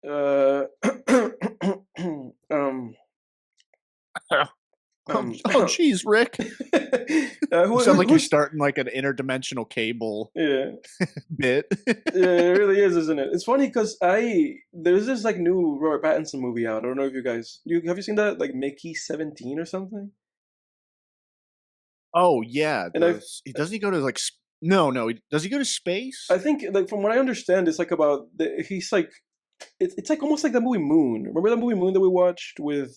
Uh, um, um, Oh, geez, Rick. You sound like you're who's starting like an interdimensional cable yeah. bit. Yeah, it really is, isn't it? It's funny because there's this like new Robert Pattinson movie out. I don't know if you guys have you seen that like Mickey 17 or something? Oh yeah, And I doesn't he go to like no, does he go to space? I think like from what I understand, it's like about he's like it's like almost like that movie Moon. Remember that movie Moon that we watched with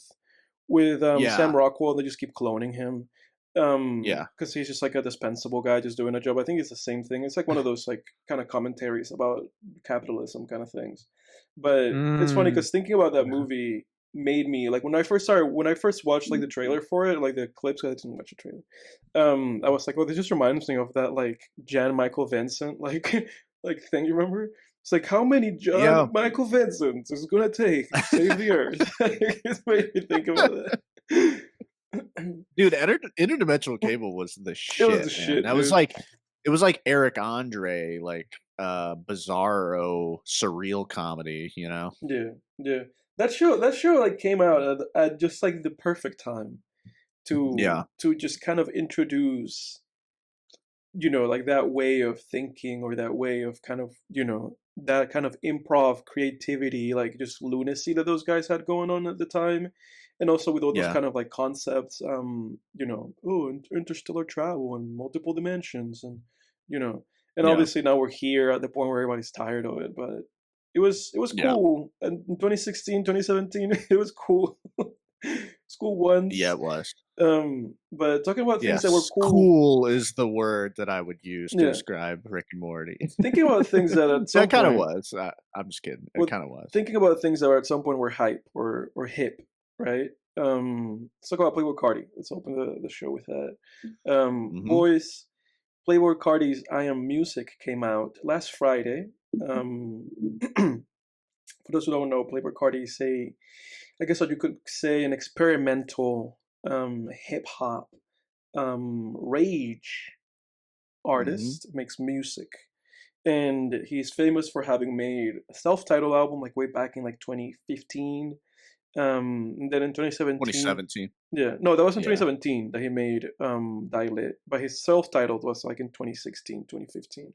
Sam Yeah, Rockwell? And they just keep cloning him yeah, because he's just like a dispensable guy just doing a job. I think it's the same thing. It's like one of those like kind of commentaries about capitalism kind of things. But it's funny Mm. because thinking about that movie made me like when I first watched like the trailer for it, like the clips. 'Cause I didn't watch the trailer. I was like, oh, this just reminds me of that like Jan Michael Vincent like like thing. You remember? It's like how many yeah. John Michael Vincents is it gonna take to save the Earth? It made me think about that. Dude, interdimensional cable was the It was the shit, man. shit, That was dude. like it was like Eric Andre, like bizarro surreal comedy, you know? Yeah, yeah. That show like came out at just like the perfect time Yeah, to just kind of introduce like that way of thinking or that way of kind of that kind of improv creativity, like just lunacy that those guys had going on at the time, and also with all those yeah, kind of like concepts, oh, interstellar travel and multiple dimensions, and you know and yeah, obviously now we're here at the point where everybody's tired of it, but it was yeah, cool, and in 2016, 2017, it was cool. It's cool yeah, once. it was. But talking about things that were Yes, cool. cool is the word that I would use to Yeah, describe Rick and Morty. thinking about things that at some That kind of point, was. I'm just kidding. It well, kind of was. thinking about things that are at some point were hype or hip, right? Let's talk about Playboi Carti. Let's open the show with that. Hmm. Boys, Playboi Carti's "I Am Music" came out last Friday. Um, for those who don't know, Playboi Carti is I guess what you could say, an experimental hip hop rage Hmm. artist, makes music. And he's famous for having made a self-titled album like way back in like 2015. And then in 2017, 2017. yeah, no, that was in Yeah. 2017 that he made Dilit, but his self-titled was like in 2016, 2015.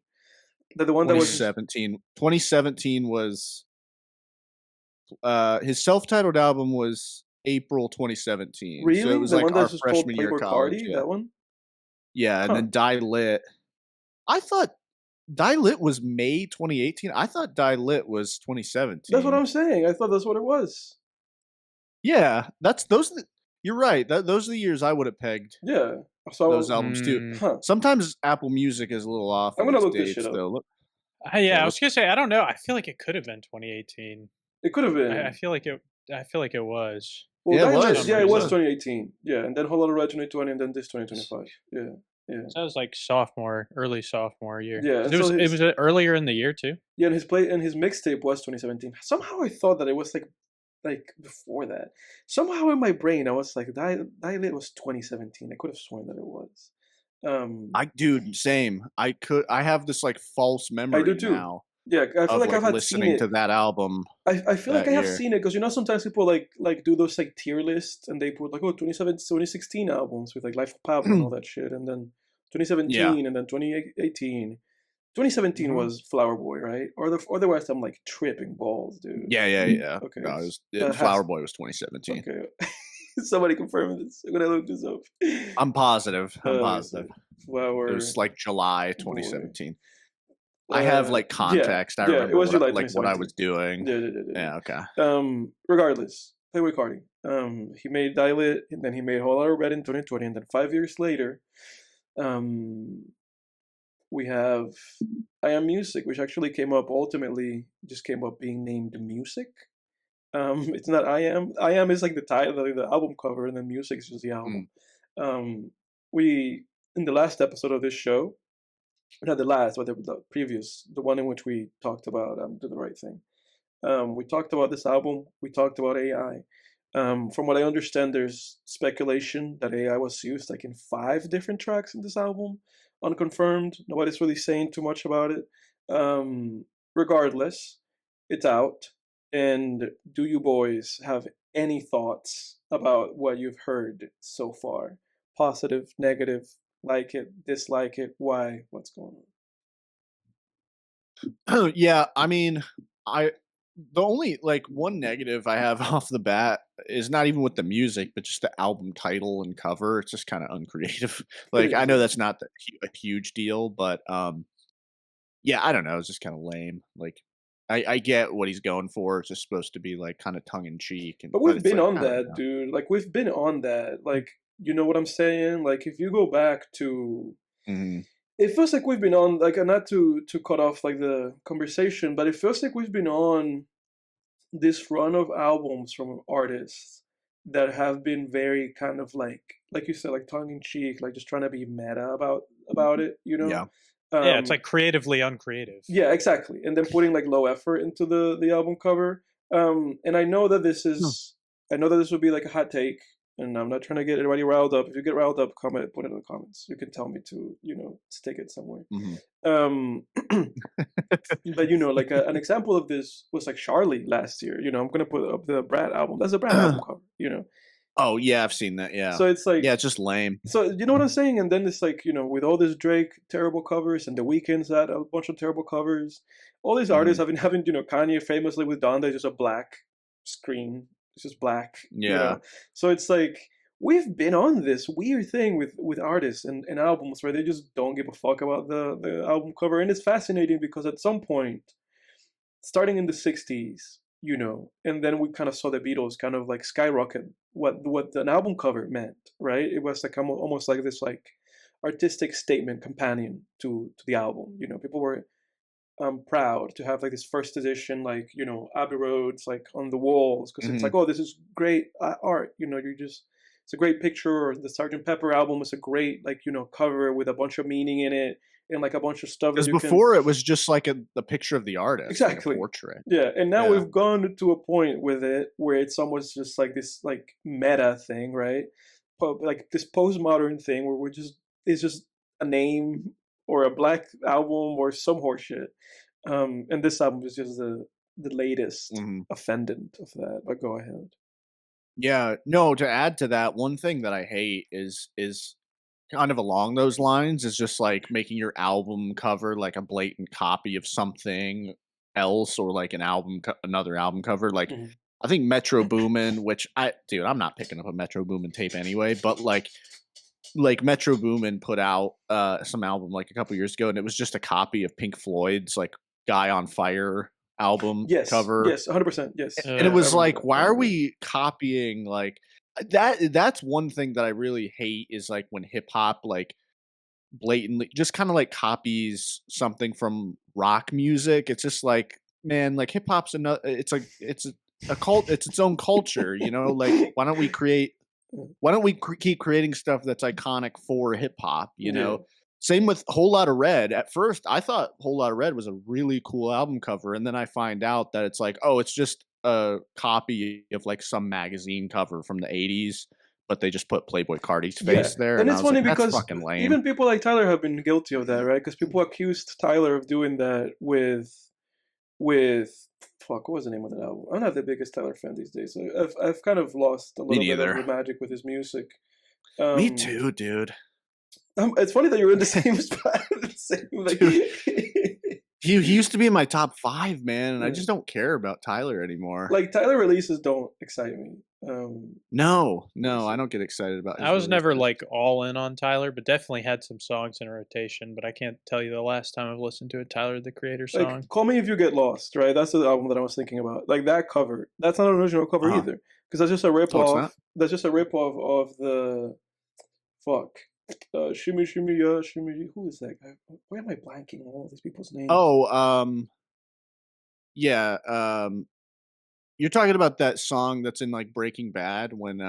That the one that was 2017 was his self-titled album was April 2017. So it really was the like one our that's just called freshman year of Playboi college, Carti. yeah. That one, Yeah, and huh? then Die Lit. I thought Die Lit was May 2018. I thought Die Lit was That's what 2017. I'm saying. I thought that's what it was. Yeah, that's those are the, you're right. Those are the years I would have pegged Yeah. So, those albums too. Mm. huh? Sometimes Apple Music is a little off I'm with gonna its look this shit dates up. though. Look, yeah, Yeah, I look. was gonna say I don't know. I feel like it could have been 2018. It could have I been. feel like it. I feel like it was Well, Yeah, it for Dilit, was. some yeah, it It was was. reason. 2018. Yeah, and then Whole Lotta Red 2020, and then this S- 2025. Yeah, yeah, So it was like sophomore, early sophomore year. yeah. 'Cause And so it his was earlier in the year too. yeah, and his mixtape was 2017. Somehow I thought that it was like before that. Somehow in my brain I was like, Dilit was 2017. I could have sworn that it was. Um, I dude, same. I have this like false I do memory too. now Yeah, I feel of like I've like had seen listening it. to that album I feel like that I have year. seen it because sometimes people like do those like tier lists and they put like 2016 albums with like Life of Pablo and all that shit, and then Yeah. 2017 and then 2018. 2017 Hmm. was Flower Boy, right? Or the rest I'm like tripping balls, dude. Yeah, yeah, yeah. Okay, No, that Flower has Boy was 2017. okay. Somebody confirm this. I'm gonna look this up. I'm positive. I'm Let me see. positive. It was Flower like July Boy. 2017. I have like Yeah, context. I yeah. It remember was July what I 2017. was doing. Yeah, yeah, yeah, yeah, Yeah, okay. yeah. Regardless, Playboi Carti. He made Dilit, and then he made Whole Lotta Red in 2020, and then 5 years later, um, we have I Am Music, which actually came up ultimately just came up being named Music. It's not I Am. I Am is like the title, the album cover, and then Music is just the album. Mm, Um, we in the last episode of this show, not the last, but the previous, the one in which we talked about Do the Right Thing. We talked about this album. We talked about AI. From what I understand, there's speculation that AI was used like in 5 different tracks in this album, unconfirmed. Nobody's really saying too much about it. Regardless, it's out. And do you boys have any thoughts about what you've heard so far? Positive, negative, like it, dislike it, why, what's going Yeah, I mean, I the only like one negative I have off the bat is not even with the music, but just the album title and cover. It's just kind of uncreative. on? It Like I is, know yeah. that's not a huge deal, but yeah, I don't know. It's just kind of lame. Like I get what he's going for. It's just supposed to be like kind of tongue in cheek, and But but we've it's been like on I don't that, know. dude. Like we've been on that. Like you know what I'm saying? Like if you go back to, Hmm. it feels like we've been on like not to cut off like the conversation, but it feels like we've been on this run of albums from artists that have been very kind of like you said, like tongue in cheek, like just trying to be meta about it, you know? Yeah. Yeah, it's Um, like creatively uncreative. yeah, exactly. And then putting like low effort into the album cover. And I know that No. I know that this would be like a hot take, and I'm not trying to get anybody riled up. If you get riled up, comment, put it in the comments. You can tell me to, stick it somewhere. Hmm. Um, but like an example of this was like Charlie last year. I'm gonna put up the Brad album. That's a Brad album cover. Oh yeah, I've seen that. Yeah, So it's like, yeah, it's just lame. so you know what I'm saying? And then it's like, with all this Drake terrible covers and the Weeknd's had a bunch of terrible covers. All these artists Hmm. have been having, Kanye famously with Donda, just a black screen. It's just black. Yeah. So it's like we've been on this weird thing with artists and albums where they just don't give a fuck about the album cover. And it's fascinating because at some point, starting in the 60s, and then we kind of saw the Beatles kind of like skyrocket what an album cover meant, right? It was like almost like this like artistic statement companion to the album. People were proud to have like this first edition, like Abbey Roads like on the walls, because it's Hmm. like, oh, this is great art. It's a great picture. Or the Sgt. Pepper album is a great like cover with a bunch of meaning in it and like a bunch of stuff that Because you can. before it was just like the picture of the artist, like a Exactly. portrait. Yeah, and now Yeah. we've gone to a point with it where it's almost just like this like meta thing, right? Like this postmodern thing where it's just a name or a black album or some horseshit. And this album is just the latest Hmm. offendant of that. But go ahead. Yeah. No, to add to that, one thing that I hate is kind of along those lines is just like making your album cover like a blatant copy of something else or like another album cover. Like Mhm. I think Metro Boomin, which I'm not picking up a Metro Boomin tape anyway, but like Metro Boomin put out some album like a couple years ago, and it was just a copy of Pink Floyd's like Guy on Fire album Yes, cover. yes, 100%, yes. And Yeah, it I was remember like, that. I why are remember that. we copying like that's one thing that I really hate is like when hip hop like blatantly just kind of like copies something from rock music. It's just like, man, like hip hop's another it's like it's a cult, it's its own culture, like why don't we keep creating stuff that's iconic for hip hop, Yeah, Same with Whole Lotta Red. At first, I thought Whole Lotta Red was a really cool album cover, and then I find out that it's like, oh, it's just a copy of like some magazine cover from the '80s, but they just put Playboi Carti's yeah. face there, And and I it's was funny like, that's because fucking lame. even people like Tyler have been guilty of that, right? Because people accused Tyler of doing that with fuck, what was the name of that album? I'm not the biggest Tyler fan these days. I've kind of lost a Me little bit of the neither. magic with his music. Me Um, too, dude. it's funny that you're in the same spot. Same, like, Dude. He used to be in my top 5, man, and I Yeah. just don't care about Tyler anymore. like Tyler releases don't excite me. No, I don't get excited about his I was never releases. like all in on Tyler, but definitely had some songs in rotation. But I can't tell you the last time I've listened to a Tyler the Creator Like song. Call Me If You Get Lost, right? That's the album that I was thinking about. Like that cover. That's not an original cover Uh-huh. either, because that's just a rip Oh, it's off. not? That's just a rip off of the fuck. Shimmy Shimmy Shimmy. Who is that guy? Why am I blanking on all these people's names? Oh, yeah, you're talking about that song that's in like Breaking Bad when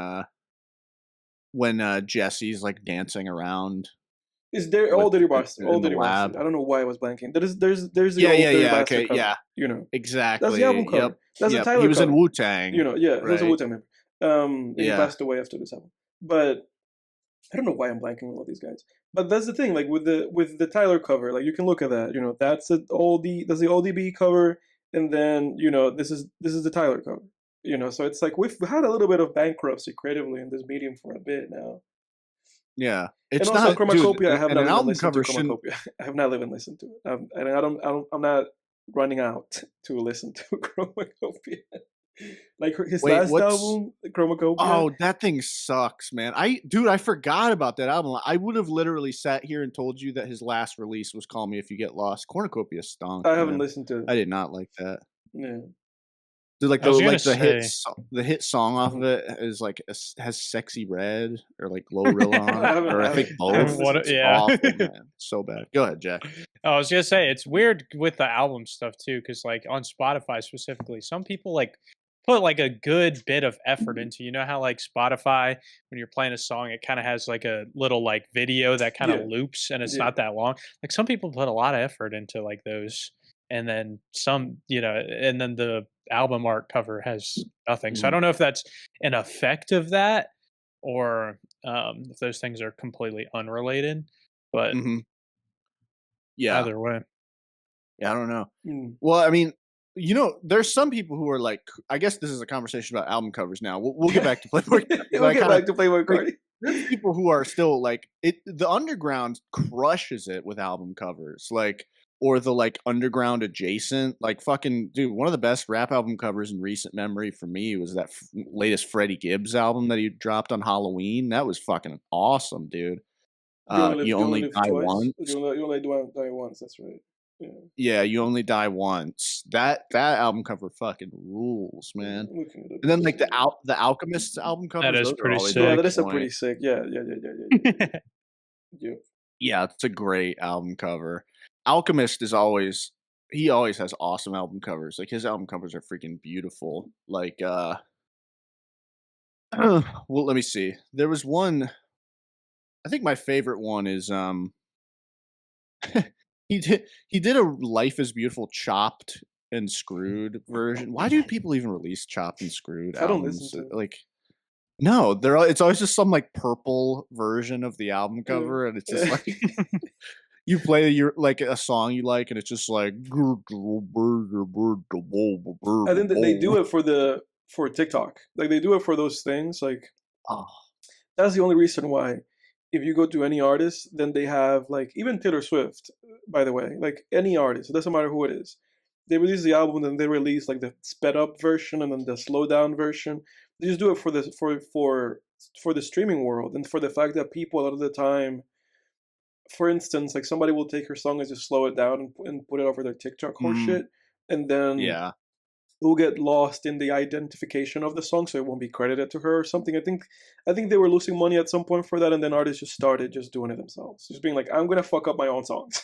Jesse's like dancing around Is there with Old Dirty Bastard? in Old the Dirty Bastard. lab. I don't know why I was blanking. There's the Yeah, Old yeah, Dirty yeah. Bastard Okay, cover. yeah, That's the album exactly. cover. Yep, That's the yep. Tyler He was cover. in Wu Tang, Yeah, he was a right? Wu-Tang member. And he Yeah. passed away after this album. But I don't know why I'm blanking on all these guys. But that's the thing, like with the Tyler cover, like you can look at that. That's the ODB cover, and then this is the Tyler cover. So it's like we've had a little bit of bankruptcy creatively in this medium for a bit now. Yeah, And it's also not, dude. Chromacopia. I have And not an even album listened to cover shouldn't. Chromacopia. I have not even listened to it. And I don't. I'm not running out to listen to Chromacopia. Like his Wait, last what's? album, Chromacopia. Oh, that thing sucks, man. Dude, I forgot about that album. I would have literally sat here and told you that his last release was "Call Me If You Get Lost." Cornucopia stunk. I haven't Man. listened to it. I did not like that. Yeah. Dude, like I was gonna the hit song off of it is like has "Sexy Red" or like "Glorilla" on it, or I think both. It's awful, man. So bad. Go ahead, Jack. I was gonna say it's weird with the album stuff too, because like on Spotify specifically, some people like put like a good bit of effort into. You know how like Spotify, when you're playing a song, it kind of has like a little like video that kind of loops, and it's not that long. Like some people put a lot of effort into like those, and then some, and then the album art cover has nothing. So I don't know if that's an effect of that, or if those things are completely unrelated. But either way, yeah, I don't know. Well, I mean, there's some people who are like, I guess this is a conversation about album covers now. We'll get back to Playboi. We'll get back to Playboi Carti. There's people who are still like it. The underground crushes it with album covers, like, or the like underground adjacent, like fucking dude. One of the best rap album covers in recent memory for me was that latest Freddie Gibbs album that he dropped on Halloween. That was fucking awesome, dude. You only die once. You only die once. That's right. Yeah, You Only Die Once. That album cover fucking rules, man. And then like the Alchemist's album cover. That is pretty sick. Yeah, that is a pretty sick. Yeah. Yeah, it's a great album cover. Alchemist is always has awesome album covers. Like his album covers are freaking beautiful. Like well, let me see. There was one. I think my favorite one is he did a Life is Beautiful chopped and screwed version. Why do people even release chopped and screwed albums? I don't listen to it. Like no, it's always just some like purple version of the album cover, and it's just like you play like a song you like, and it's just like I think that they do it for TikTok. Like they do it for those things. Like that's the only reason why. If you go to any artist, then they have like even Taylor Swift, by the way, like any artist, it doesn't matter who it is. They release the album, then they release like the sped up version and then the slow down version. They just do it for the streaming world and for the fact that people a lot of the time, for instance, like somebody will take her song and just slow it down and put it over their TikTok horseshit, and then will get lost in the identification of the song, so it won't be credited to her or something. I think they were losing money at some point for that, and then artists just started just doing it themselves, just being like, I'm gonna fuck up my own songs,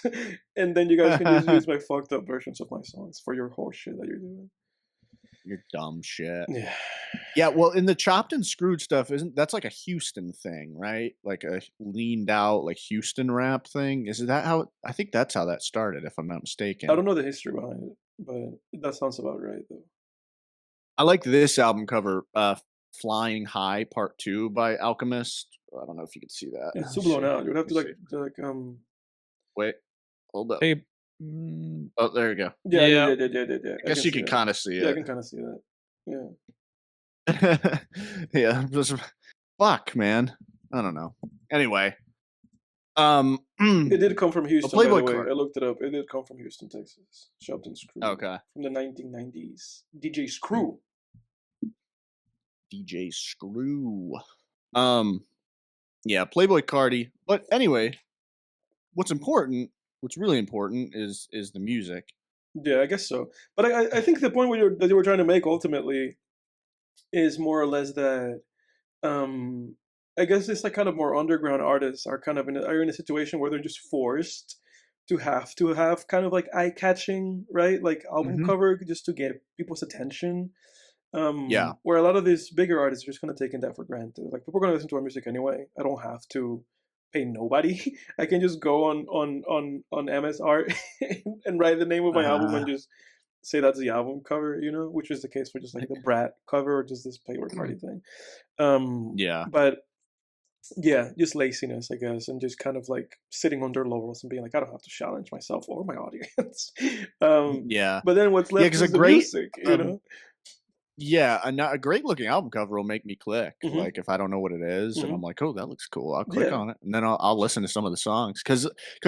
and then you guys can just use my fucked up versions of my songs for your whole shit that you're doing. Your dumb shit. Yeah. Well, in the chopped and screwed stuff, that's like a Houston thing, right? Like a leaned out, like Houston rap thing. Is that how? I think that's how that started, if I'm not mistaken. I don't know the history behind it, but that sounds about right, though. I like this album cover, "Flying High" Part 2 by Alchemist. I don't know if you can see that. It's too blown out. You would have to Wait, hold up. Hey. Oh, there you go. Yeah. I guess you can kind of see it. Yeah, I can kind of see that. Yeah. Yeah. Just, fuck, man. I don't know. Anyway, it did come from Houston. By the way, I looked it up. It did come from Houston, Texas. Chopped and Screw. Okay. From the 1990s. DJ Screw. Yeah, Playboi Carti. But anyway, what's really important is the music. Yeah, I guess so. But I think the point that you were trying to make ultimately is more or less that I guess it's like kind of more underground artists are kind of in a situation where they're just forced to have kind of like eye-catching, right? Like album cover just to get people's attention. Where a lot of these bigger artists are just kind of taking that for granted. Like people are going to listen to our music anyway. I don't have to pay nobody. I can just go on MSR and write the name of my album and just say that's the album cover, which is the case for just like the Brat cover or just this Playboi Carti thing. But yeah, just laziness, I guess, and just kind of like sitting on their laurels and being like, I don't have to challenge myself or my audience. Yeah. But then what's Yeah, left because a is the great music, yeah, a great looking album cover will make me click. Hmm. Like if I don't know what it is, and Hmm. I'm like, oh, that looks cool. I'll click Yeah. on it, and then I'll listen to some of the songs because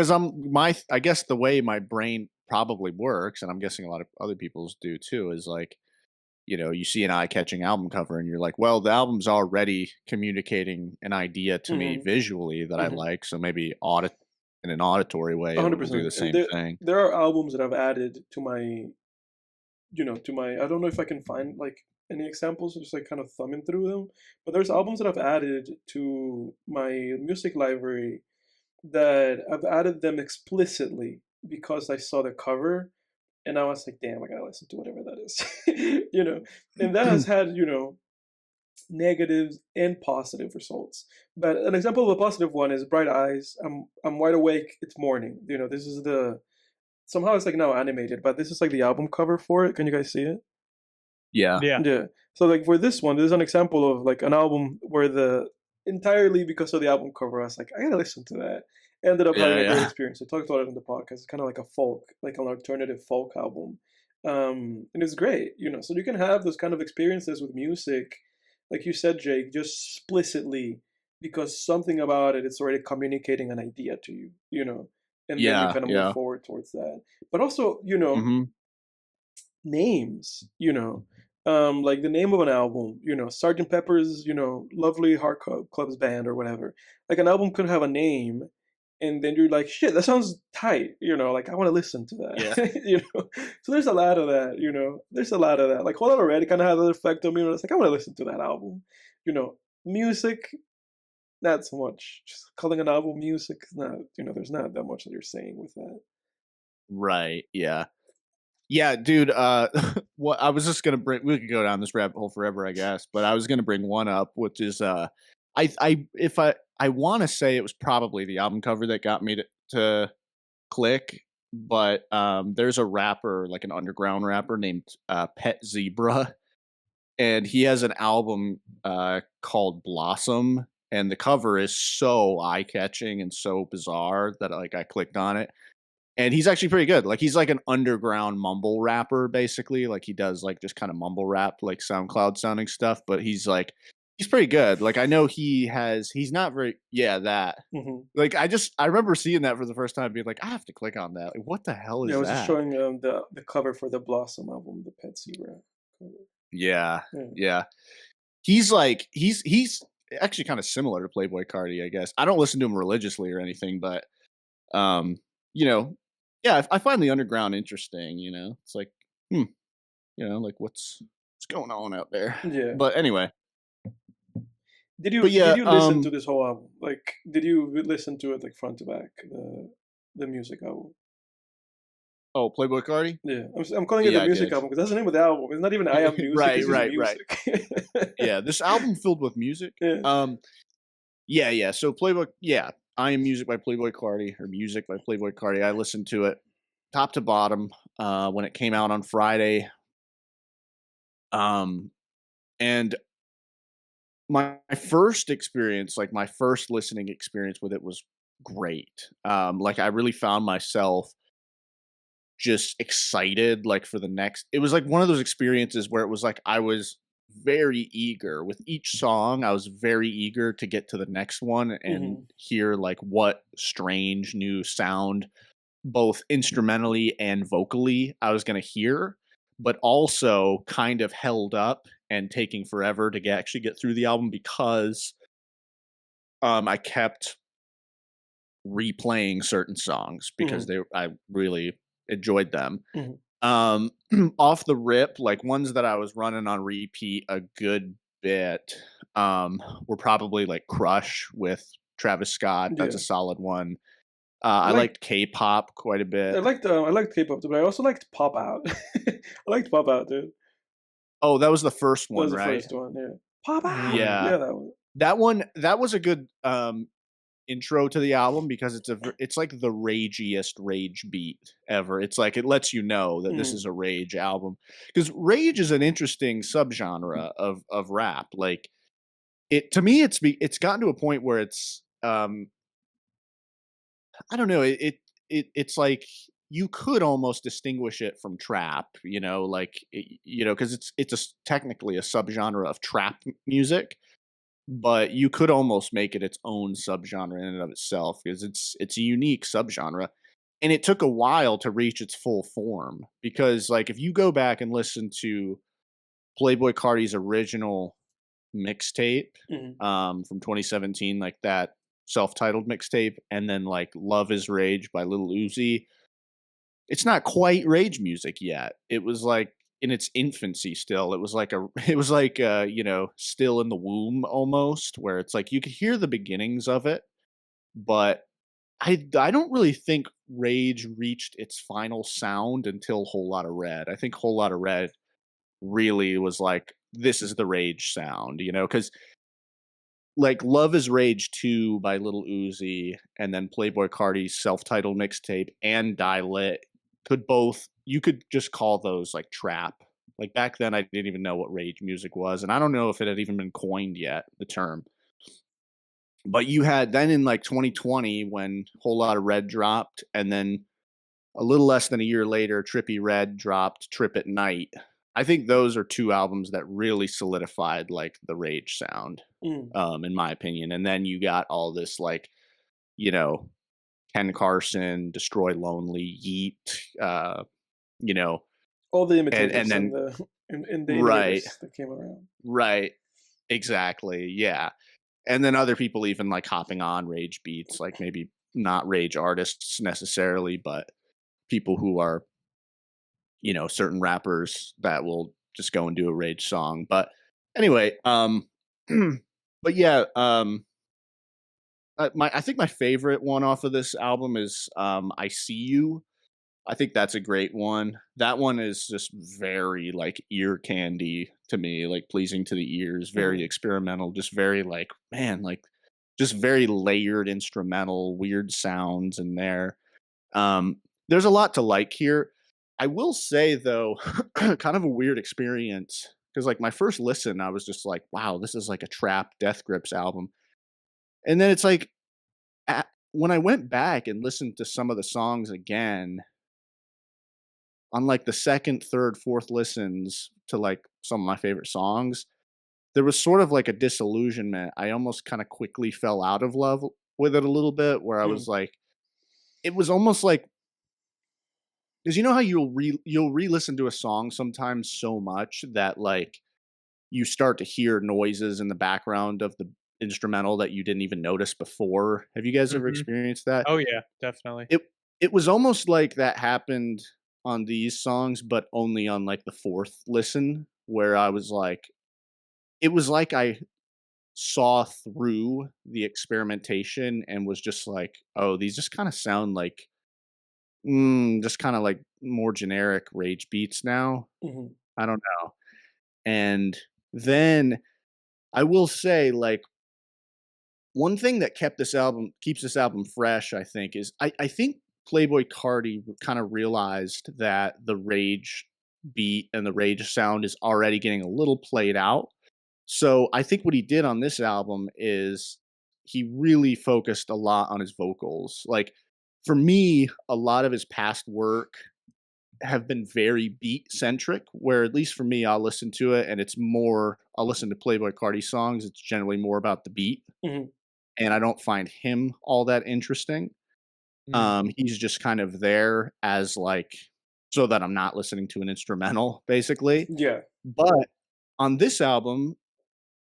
I guess the way my brain probably works, and I'm guessing a lot of other people's do too, is like you see an eye catching album cover, and you're like, well, the album's already communicating an idea to me Hmm. visually that I Hmm. like, so maybe in an auditory way, hundred it'll do percent. the And same thing. there are albums that I've added to my, I don't know if I can find like any examples, just like kind of thumbing through them. But there's albums that I've added to my music library that I've added them explicitly because I saw the cover and I was like, damn, I gotta listen to whatever that is. And that has had, negatives and positive results. But an example of a positive one is Bright Eyes. I'm wide awake, it's morning. This is the somehow it's like now animated, but this is like the album cover for it. Can you guys see it? Yeah, Yeah. Yeah. So like for this one, this is an example of like an album where the entirely because of the album cover, I was like, I gotta listen to that. Ended up having yeah, a great yeah, experience. I talked about it in the podcast. It's kind of like a folk, like an alternative folk album, and it's great. So you can have those kind of experiences with music, like you said, Jake, just explicitly because something about it, it's already communicating an idea to you. And then you yeah, kind of move yeah. forward towards that. But also, Hmm. names, like the name of an album, Sergeant Pepper's, lovely heart club's band or whatever. Like an album could have a name, and then you're like, shit, that sounds tight, like I want to listen to Yeah. that, So there's a lot of that, there's a lot of that. Like Hold On Already kind of had that effect on me. It's like I want to listen to that album, music. Not so much. Just calling an album music is not, there's not that much that you're saying with that. Right. Yeah. Yeah, dude. What I was just gonna bring. We could go down this rabbit hole forever, I guess. But I was gonna bring one up, which is I want to say it was probably the album cover that got me to click. But there's a rapper, like an underground rapper named Pet Zebra, and he has an album called Blossom, and the cover is so eye catching and so bizarre that like I clicked on it, and he's actually pretty good. Like he's like an underground mumble rapper, basically. Like he does like just kind of mumble rap, like SoundCloud sounding stuff. But he's pretty good. Like I know he's not very that. Hmm. Like I remember seeing that for the first time, being like, I have to click on that. Like what the hell Yeah, I is was just that? showing the cover for the Blossom album, the Pet Zebra cover. Yeah, Yeah. yeah. He's actually kind of similar to Playboi Carti, I guess. I don't listen to him religiously or anything, but um, you know, yeah, I find the underground interesting. It's like, hmm, like what's going on out there. Yeah. But anyway, Did but you did yeah, you listen to this whole album? Like, did you listen to it like front to back, the music album? oh, Playboi Carti. Yeah, I'm calling it the Yeah, I music did. album because that's the name of the album. It's not even I Am Music. Right, It's just right, right. music. Yeah, this album filled with music. Yeah. Yeah, yeah. So Playboy, yeah, I Am Music by Playboi Carti, or Music by Playboi Carti. I listened to it top to bottom when it came out on Friday. And my first experience, like my first listening experience with it, was great. Like I really found myself just excited, like for the next. It was like one of those experiences where it was like I was very eager with each song. I was very eager to get to the next one and Hmm. hear like what strange new sound, both instrumentally and vocally, I was going to hear, but also kind of held up and taking forever to actually get through the album because I kept replaying certain songs because Hmm. I really enjoyed them. Hmm. Um, off the rip, like ones that I was running on repeat a good bit, were probably like Crush with Travis Scott. That's Yeah. a solid one. I I liked liked K-pop quite a bit. I liked K-pop too, but I also liked Pop Out. I liked Pop Out, dude. Oh, that was the first That was one, the right? first one. Yeah. Pop Out. Yeah. Yeah, that one. That was a good intro to the album because it's like the ragiest rage beat ever. It's like it lets you know that this Hmm. is a rage album because rage is an interesting subgenre of rap. Like to me it's gotten to a point where it's I don't know, it's like you could almost distinguish it from trap, like because it's technically a subgenre of trap music, but you could almost make it its own subgenre in and of itself because it's a unique subgenre, and it took a while to reach its full form because like if you go back and listen to Playboi Carti's original mixtape Mhm. from 2017, like that self-titled mixtape, and then like Love Is Rage by Lil Uzi. It's not quite rage music yet. It was like in its infancy still. It was like it was like still in the womb almost, where it's like you could hear the beginnings of it, but I don't really think rage reached its final sound until Whole Lotta Red. I think Whole Lotta Red really was like, this is the rage sound, because like Love Is Rage 2 by Little Uzi and then Playboi Carti's self-titled mixtape and Die Lit you could just call those like trap. Like back then I didn't even know what rage music was, and I don't know if it had even been coined yet, the term. But you had then in like 2020 when Whole Lotta Red dropped, and then a little less than a year later Trippie Redd dropped Trip at Night. I think those are two albums that really solidified like the rage sound, Mm. in my opinion. And then you got all this like, you know, Ken Carson, Destroy Lonely, Yeet, All the and imitators then in the right, innovators that came around. right, exactly, yeah. And then other people even like hopping on rage beats, like maybe not rage artists necessarily, but people who are, certain rappers that will just go and do a rage song. But anyway, but yeah, I think my favorite one off of this album is I See You. I think that's a great one. That one is just very like ear candy to me, like pleasing to the ears, very Mhm. experimental, just very like, man, like just very layered instrumental, weird sounds in there. Um, there's a lot to like here. I will say though, kind of a weird experience because like my first listen, I was just like, wow, this is like a trap Death Grips album. And then it's like when I went back and listened to some of the songs again, on like the second, third, fourth listens to like some of my favorite songs, there was sort of like a disillusionment. I almost kind of quickly fell out of love with it a little bit, where I Mm. was like, it was almost like, because you know how you'll re-listen to a song sometimes so much that like you start to hear noises in the background of the instrumental that you didn't even notice before. Have you guys ever Mhm. experienced that? Oh yeah, definitely. It it was almost like that happened on these songs, but only on like the fourth listen, where I was like, it was like I saw through the experimentation and was just like, oh, these just kind of sound like just kind of like more generic rage beats now. Mhm. I don't know. And then I will say, like, one thing that keeps this album fresh, I think, is I think Playboi Carti kind of realized that the rage beat and the rage sound is already getting a little played out. So I think what he did on this album is he really focused a lot on his vocals. Like for me, a lot of his past work have been very beat centric, where at least for me, I'll listen to it and I'll listen to Playboi Carti songs. It's generally more about the beat, Mhm. and I don't find him all that interesting. Mm. He's just kind of there as like, so that I'm not listening to an instrumental, basically. Yeah. But on this album,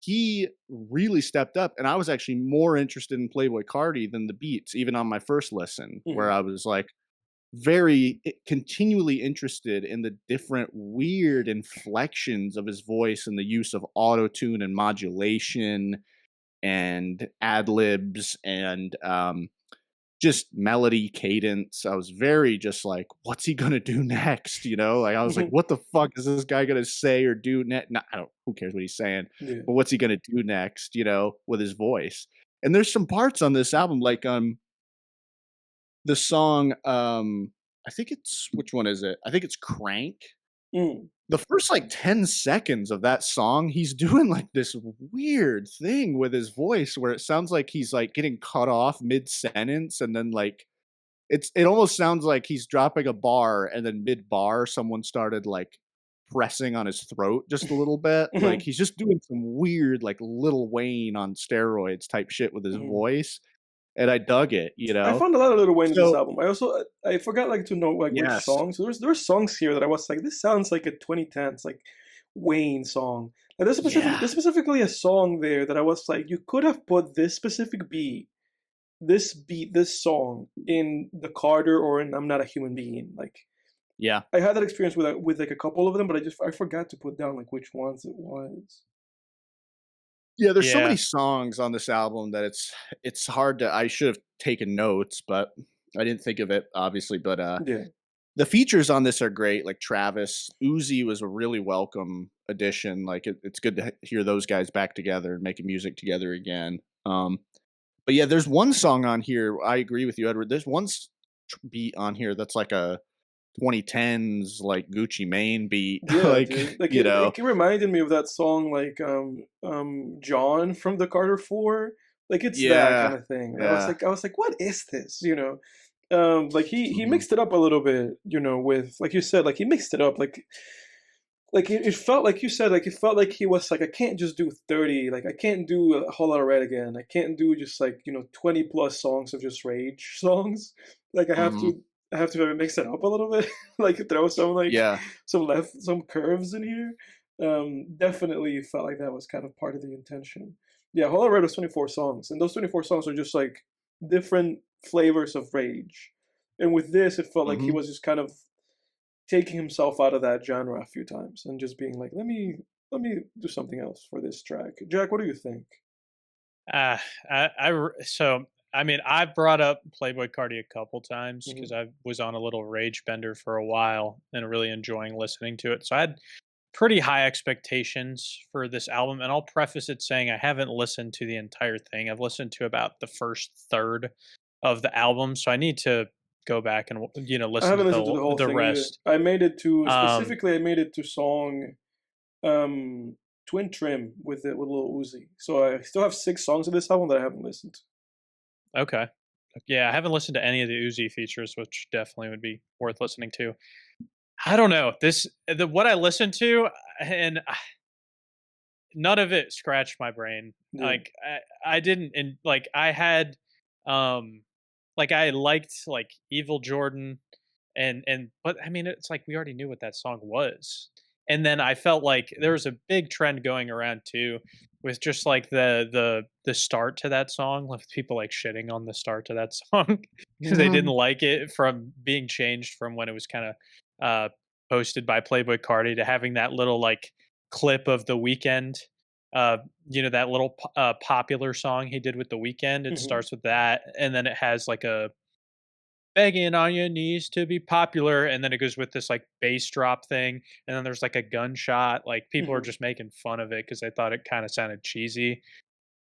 he really stepped up, and I was actually more interested in Playboi Carti than the beats, even on my first listen, where Mhm. I was like, continually interested in the different weird inflections of his voice and the use of auto tune and modulation and ad libs and just melody cadence. I was very just like, what's he gonna do next? Like I was like, Mhm. what the fuck is this guy gonna say or do next? No, I don't. Who cares what he's saying? Yeah. But what's he gonna do next? With his voice. And there's some parts on this album, like the song, I think it's which one is it? I think it's Crank. Mm. The first like 10 seconds of that song, he's doing like this weird thing with his voice where it sounds like he's like getting cut off mid sentence, and then like it almost sounds like he's dropping a bar and then mid bar someone started like pressing on his throat just a little bit. Like Mhm. he's just doing some weird like Lil Wayne on steroids type shit with his Mhm. voice, and I dug it, I found a lot of Little Wayne in this So album. I also I forgot like to know like which yes. songs. So there's songs here that I was like, this sounds like a 2010s like Wayne song. Like Yeah. there's specifically a song there that I was like, you could have put this song in the Carter or in I'm Not a Human Being. Like Yeah. I had that experience with like a couple of them, but I forgot to put down like which ones it was. Yeah, there's so many Yeah. songs on this album that it's hard to I should have taken notes, but I didn't think of it obviously, but Yeah. the features on this are great. Like Travis, Uzi was a really welcome addition. Like it's good to hear those guys back together and making music together again. But yeah, there's one song on here. I agree with you, Edward. There's one beat on here that's like a 2010s like Gucci Mane beat. Yeah, Like dude. Like you know, it reminded me of that song like John from the Carter 4. Like it's that kind yeah, of thing. And yeah. I was like, what is this? You know? Like he Mhm. mixed it up a little bit, you know, with like you said, like he mixed it up like it felt like you said, like it felt like he was like, I can't just do 30, like I can't do a whole lot of red again. I can't do just like, you know, 20 plus songs of just rage songs. Like Mhm. I have to mix it up a little bit. Like throw some like Yeah. some curves in here. Definitely felt like that was kind of part of the intention. Yeah, Whole Lot of Red was 24 songs, and those 24 songs are just like different flavors of rage. And with this, it felt like he Mhm. was just kind of taking himself out of that genre a few times and just being like, let me do something else for this track. Jack, what do you think? Uh, so I mean, I've brought up Playboi Carti a couple times Hmm. because I was on a little rage bender for a while and really enjoying listening to it. So I had pretty high expectations for this album, and I'll preface it saying I haven't listened to the entire thing. I've listened to about the first third of the album, so I need to go back and I listen to haven't listened to the whole the thing either. rest. I made it to Um, specifically. I made it to song um, "Twin Trim" with Lil Uzi. So I still have 6 songs of this album that I haven't listened to. okay, yeah, I haven't listened to any of the Uzi features, which definitely would be worth listening to. I don't know. The what I listened to, and none of it scratched my brain. Yeah. Like I didn't, and like I had, um, like I liked like Evil Jordan, but I mean it's like we already knew what that song was, and then I felt like there was a big trend going around too, with just like the start to that song, with people like shitting on the start to that song because they didn't Mhm. like it from being changed from when it was kind of uh posted by Playboi Carti to having that little like clip of the weekend, uh that little popular song he did with the weekend. It Hmm. starts with that, and then it has like a begging on your knees to be popular, and then it goes with this like bass drop thing, and then there's like a gunshot. Like people are Hmm. just making fun of it because they thought it kind of sounded cheesy.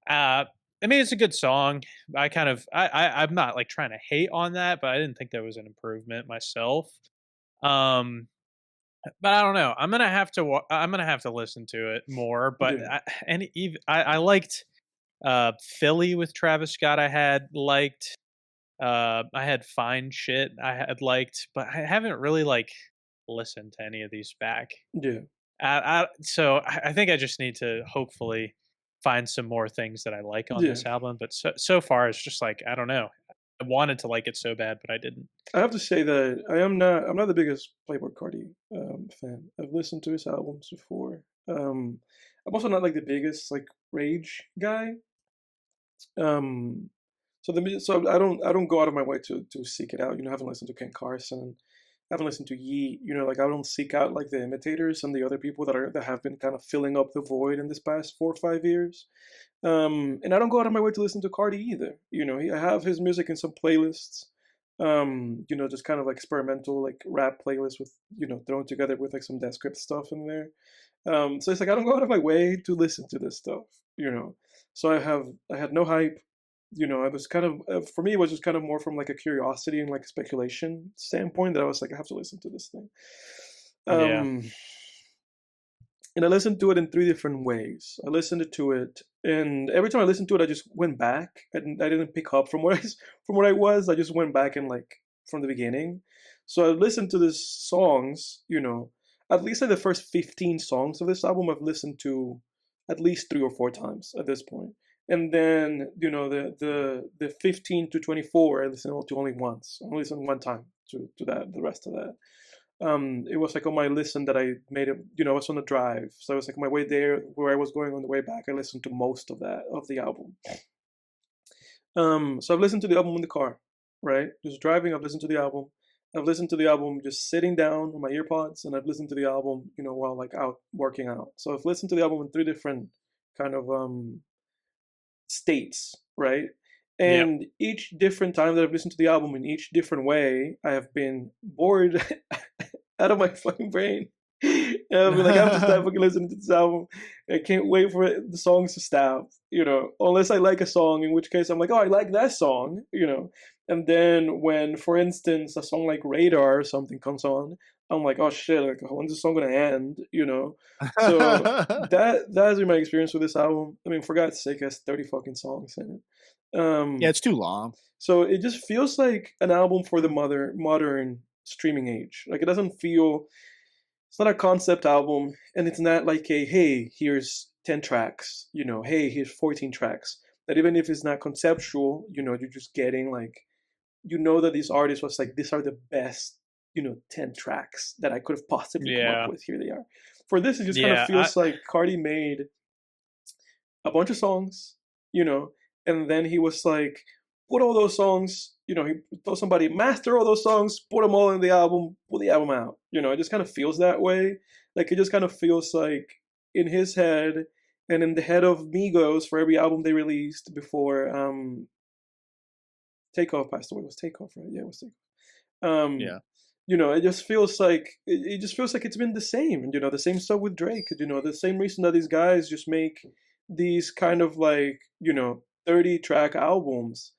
uh I mean, it's a good song. I'm not like trying to hate on that, but I didn't think that was an improvement myself. um but I don't know. I'm gonna have to listen to it more. But Yeah. I liked Philly with Travis Scott. I had Fine Shit I had liked, but I haven't really like listened to any of these back. Yeah. So I think I just need to hopefully find some more things that I like on Yeah. this album. But so far it's just like I don't know. I wanted to like it so bad, but I didn't. I have to say that I'm not the biggest Playboi Carti fan. I've listened to his albums before. I'm also not like the biggest like rage guy. Um, so I don't go out of my way to seek it out. You know, I haven't listened to Ken Carson. I haven't listened to Yee. You know, like I don't seek out like the imitators and the other people that have been kind of filling up the void in this past 4 or 5 years. And I don't go out of my way to listen to Cardi either. You know, I have his music in some playlists. You know, just kind of like experimental like rap playlists with thrown together with like some Descript stuff in there. So it's like I don't go out of my way to listen to this stuff. You know, so I had no hype. You know, I was kind of for me it was just kind of more from like a curiosity and like speculation standpoint that I was like I have to listen to this thing. Yeah. And I listened to it in three different ways. I listened to it, and every time I listened to it, I just went back, and I didn't pick up from from where I was. I just went back and like from the beginning. So I listened to these songs, at least like the first 15 songs of this album, I've listened to at least 3 or 4 times at this point. And then the 15 to 24, I listened to only once. I only listened one time to that, the rest of that. It was like on my listen that I made it, I was on the drive. So I was like on my way there, where I was going on the way back, I listened to most of the album. So I've listened to the album in the car, right? Just driving, I've listened to the album. I've listened to the album just sitting down on my earpods, and I've listened to the album, while like out working out. So I've listened to the album in 3 different kind of states, right? Yep. And each different time that I've listened to the album in each different way, I have been bored out of my fucking brain. And I've been like, I have to stop fucking listening to this album. I can't wait for the songs to stop, unless I like a song, in which case I'm like, oh, I like that song, And then when, for instance, a song like Radar or something comes on, I'm like, oh shit, like, when's this song gonna end, So that has been my experience with this album. I mean, for God's sake, it has 30 fucking songs in it. Yeah, it's too long. So it just feels like an album for the modern streaming age. Like, it doesn't feel, it's not a concept album, and it's not like a, hey, here's 10 tracks, hey, here's 14 tracks. That even if it's not conceptual, you're just getting like, that these artists was like, these are the best, 10 tracks that I could have possibly come up with. Here they are. For this, it just kind of feels like Carti made a bunch of songs, and then he was like, put all those songs, he told somebody, master all those songs, put them all in the album, put the album out. It just kind of feels that way. Like, it just kind of feels like in his head and in the head of Migos for every album they released before Takeoff passed away. It was Takeoff, right? Yeah, it was Takeoff. Yeah. It just feels like it's been the same. The same stuff with Drake. The same reason that these guys just make these kind of like 30-track albums,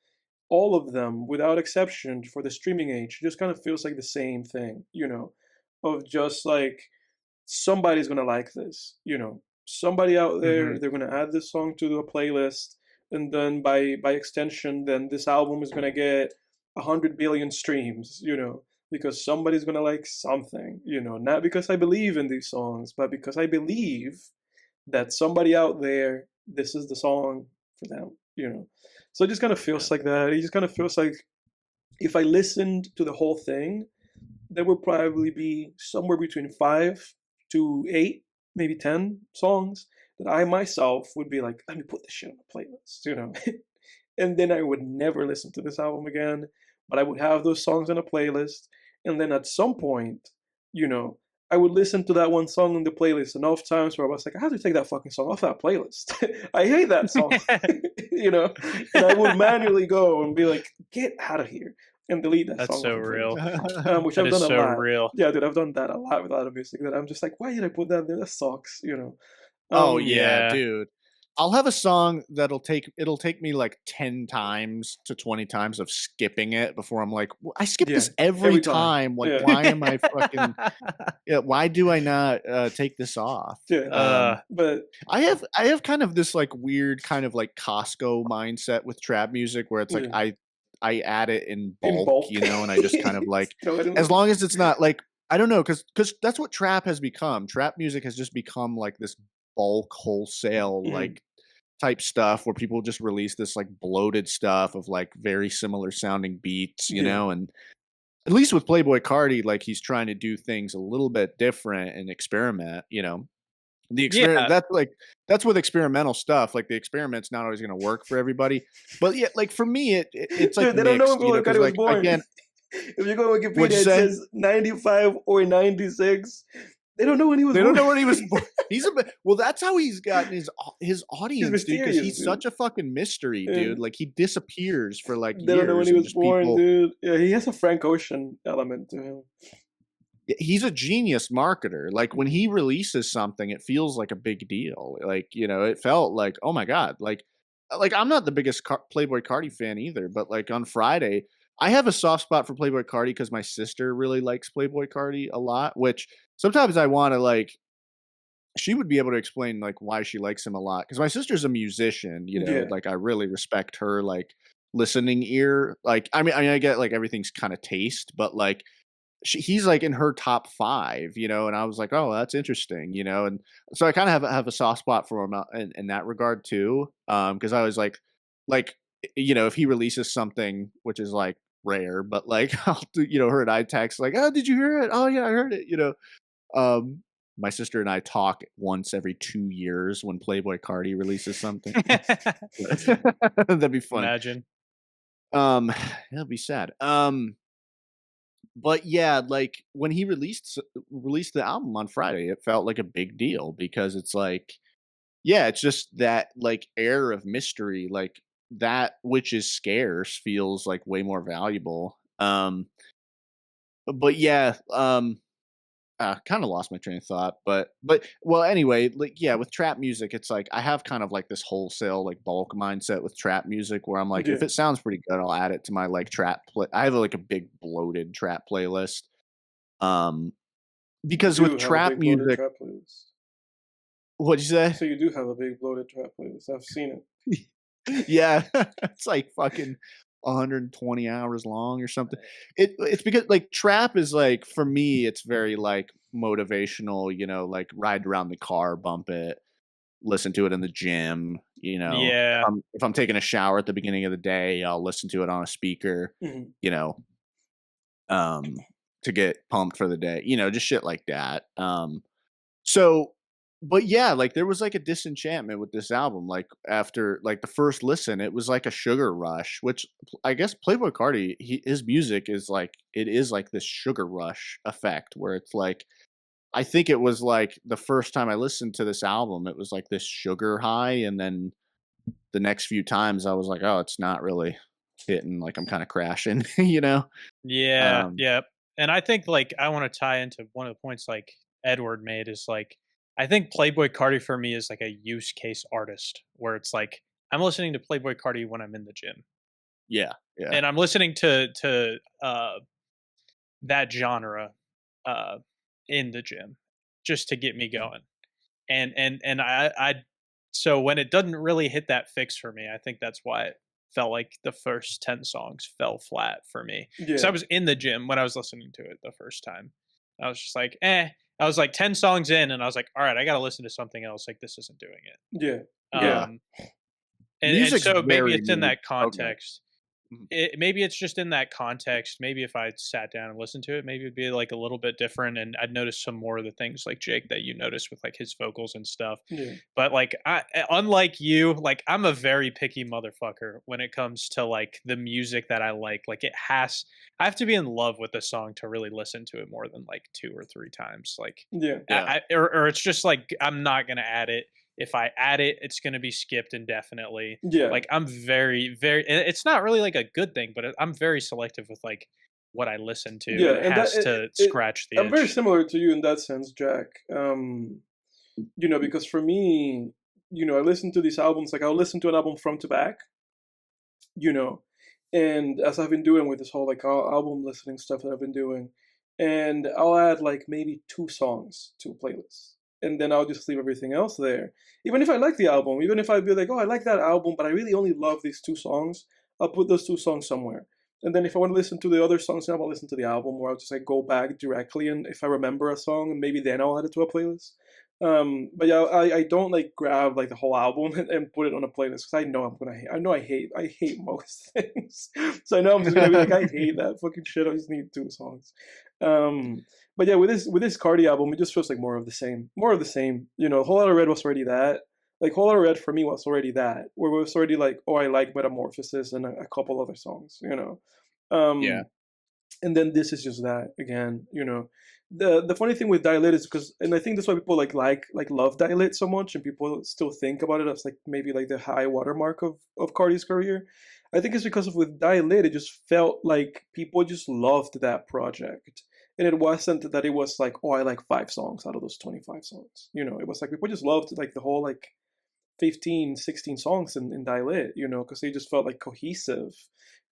all of them without exception for the streaming age. It just kind of feels like the same thing. Of just like, somebody's gonna like this. Somebody out there, they're gonna add this song to the playlist, and then by extension, then this album is gonna get 100 billion streams. Because somebody's gonna like something, not because I believe in these songs, but because I believe that somebody out there, this is the song for them, So it just kind of feels like that. It just kind of feels like if I listened to the whole thing, there would probably be somewhere between 5 to 8, maybe 10 songs that I myself would be like, let me put this shit on the playlist, And then I would never listen to this album again, but I would have those songs on a playlist. And then at some point, I would listen to that one song on the playlist enough times where I was like, I have to take that fucking song off that playlist. I hate that song, And I would manually go and be like, get out of here, and delete that That's song. so real. Which That I've is done a so lot. real. Yeah, dude, I've done that a lot with a lot of music. That I'm just like, why did I put that there? That sucks, Oh yeah, Yeah. dude. I'll have a song it'll take me like 10 times to 20 times of skipping it before I'm like, I skip Yeah, this every every time. time. Like, Yeah. why am I fucking? Yeah, why do I not take this off? Yeah, but I have kind of this like weird kind of like Costco mindset with trap music where it's like Yeah. I add it in in bulk, and I just kind of like, Throw it in as the- long as it's not like, I don't know, because that's what trap has become. Trap music has just become like this bulk wholesale Mhm. like type stuff where people just release this like bloated stuff of like very similar sounding beats, Yeah. and at least with Playboi Carti, like he's trying to do things a little bit different and experiment, The experiment that's with experimental stuff. Like the experiment's not always going to work for everybody, but yeah, like for me, it's like Dude, they don't know mixed, when Playboi 'cause, Carti was like, born. again, If you go on Wikipedia, What'd you it say? says 95 or 96. They don't know when he was they born. don't know when he was born. Well, that's how he's gotten his audience, dude, because mysterious, he's dude. such a fucking mystery, Yeah. dude. Like he disappears for like They years. don't know when he and was just born, people, dude. Yeah, he has a Frank Ocean element to him. he's a genius marketer. Like when he releases something, it feels like a big deal. Like, it felt like, oh my God, like I'm not the biggest Playboi Carti fan either, but like on Friday, I have a soft spot for Playboi Carti because my sister really likes Playboi Carti a lot, which sometimes I want to like. She would be able to explain like why she likes him a lot because my sister's a musician. Yeah. Like I really respect her like listening ear. Like I get like everything's kind of taste, but like he's like in her top 5, and I was like, oh, that's interesting, and so I kind of have a soft spot for him in that regard too, because I was like, if he releases something, which is like rare, but like I'll do, her and I text like, oh, did you hear it? Oh yeah, I heard it, um. My sister and I talk once every 2 years when Playboi Carti releases something. That'd be funny. Imagine. That'd be sad. But yeah, like when he released the album on Friday, it felt like a big deal because it's like, yeah, it's just that like air of mystery, like that which is scarce feels like way more valuable. But yeah, kind of lost my train of thought, but well, anyway, like yeah, with trap music, it's like I have kind of like this wholesale like bulk mindset with trap music where I'm like, if Yeah. it sounds pretty good, I'll add it to my like trap. I have like a big bloated trap playlist. Because You with do have a trap big bloated music, trap playlist. what'd you say? So you do have a big bloated trap playlist. I've seen it. Yeah, it's like fucking 120 hours long or something. It's because like trap is like for me, it's very like motivational. Like ride around the car, bump it, listen to it in the gym. Yeah. If I'm taking a shower at the beginning of the day, I'll listen to it on a speaker. Mhm. To get pumped for the day. Just shit like that. So, but yeah, like there was like a disenchantment with this album. Like after like the first listen, it was like a sugar rush, which I guess Playboi Carti, his music is like it is like this sugar rush effect where it's like I think it was like the first time I listened to this album, it was like this sugar high, and then the next few times I was like, oh, it's not really hitting. Like I'm kind of crashing, Yeah. Um, Yeah. And I think like I want to tie into one of the points like Edward made is like I think Playboi Carti for me is like a use case artist where it's like I'm listening to Playboi Carti when I'm in the gym. yeah, yeah, And I'm listening to that genre in the gym just to get me going. And I so when it doesn't really hit that fix for me, I think that's why it felt like the first 10 songs fell flat for me. Because I Yeah. was in the gym when I was listening to it the first time. I was just like, eh. I was like 10 songs in and I was like, all right, I gotta listen to something else. Like this isn't doing it. Yeah. yeah. Um and Music's so maybe very it's in mood. that context. Mhm. Maybe it's just in that context. Maybe if I sat down and listened to it, maybe it'd be like a little bit different, and I'd notice some more of the things like Jake that you notice with like his vocals and stuff. Yeah. But like, unlike you, like I'm a very picky motherfucker when it comes to like the music that I like. Like I have to be in love with the song to really listen to it more than like 2 or 3 times. Like, Yeah. Yeah. or it's just like I'm not gonna add it. If I add it, it's going to be skipped indefinitely. Yeah. Like I'm very, very. It's not really like a good thing, but I'm very selective with like what I listen to. Yeah, And it and has to scratch the I'm very itch. similar to you in that sense, Jack. Because for me, I listen to these albums, like I'll listen to an album front to back, you know, and as I've been doing with this whole like album listening stuff that I've been doing, and I'll add like maybe 2 songs to a playlist, and then I'll just leave everything else there. Even if I like the album, even if I'd be like, oh, I like that album, but I really only love these 2 songs, I'll put those 2 songs somewhere. And then if I want to listen to the other songs, then I'll listen to the album, or I'll just like go back directly, and if I remember a song, and maybe then I'll add it to a playlist. But yeah, I don't like grab like the whole album and put it on a playlist because I know I'm gonna hate. I hate most things, so I know I'm just gonna be like I hate that fucking shit. I just need 2 songs. But yeah, with this Cardi album, it just feels like more of the same, more of the same. Whole Lotta Red was already that. Like Whole Lotta Red for me was already that, where it was already like, oh, I like Metamorphosis and a couple other songs. Yeah. And then this is just that again. The funny thing with Dilate is because, and I think that's why people like love Dilate so much, and people still think about it as like maybe like the high watermark of Cardi's career. I think it's because of with Dilate, it just felt like people just loved that project, and it wasn't that it was like, oh, I like 5 songs out of those 25 songs. It was like people just loved like the whole like 15, 16 songs in Dilate, because they just felt like cohesive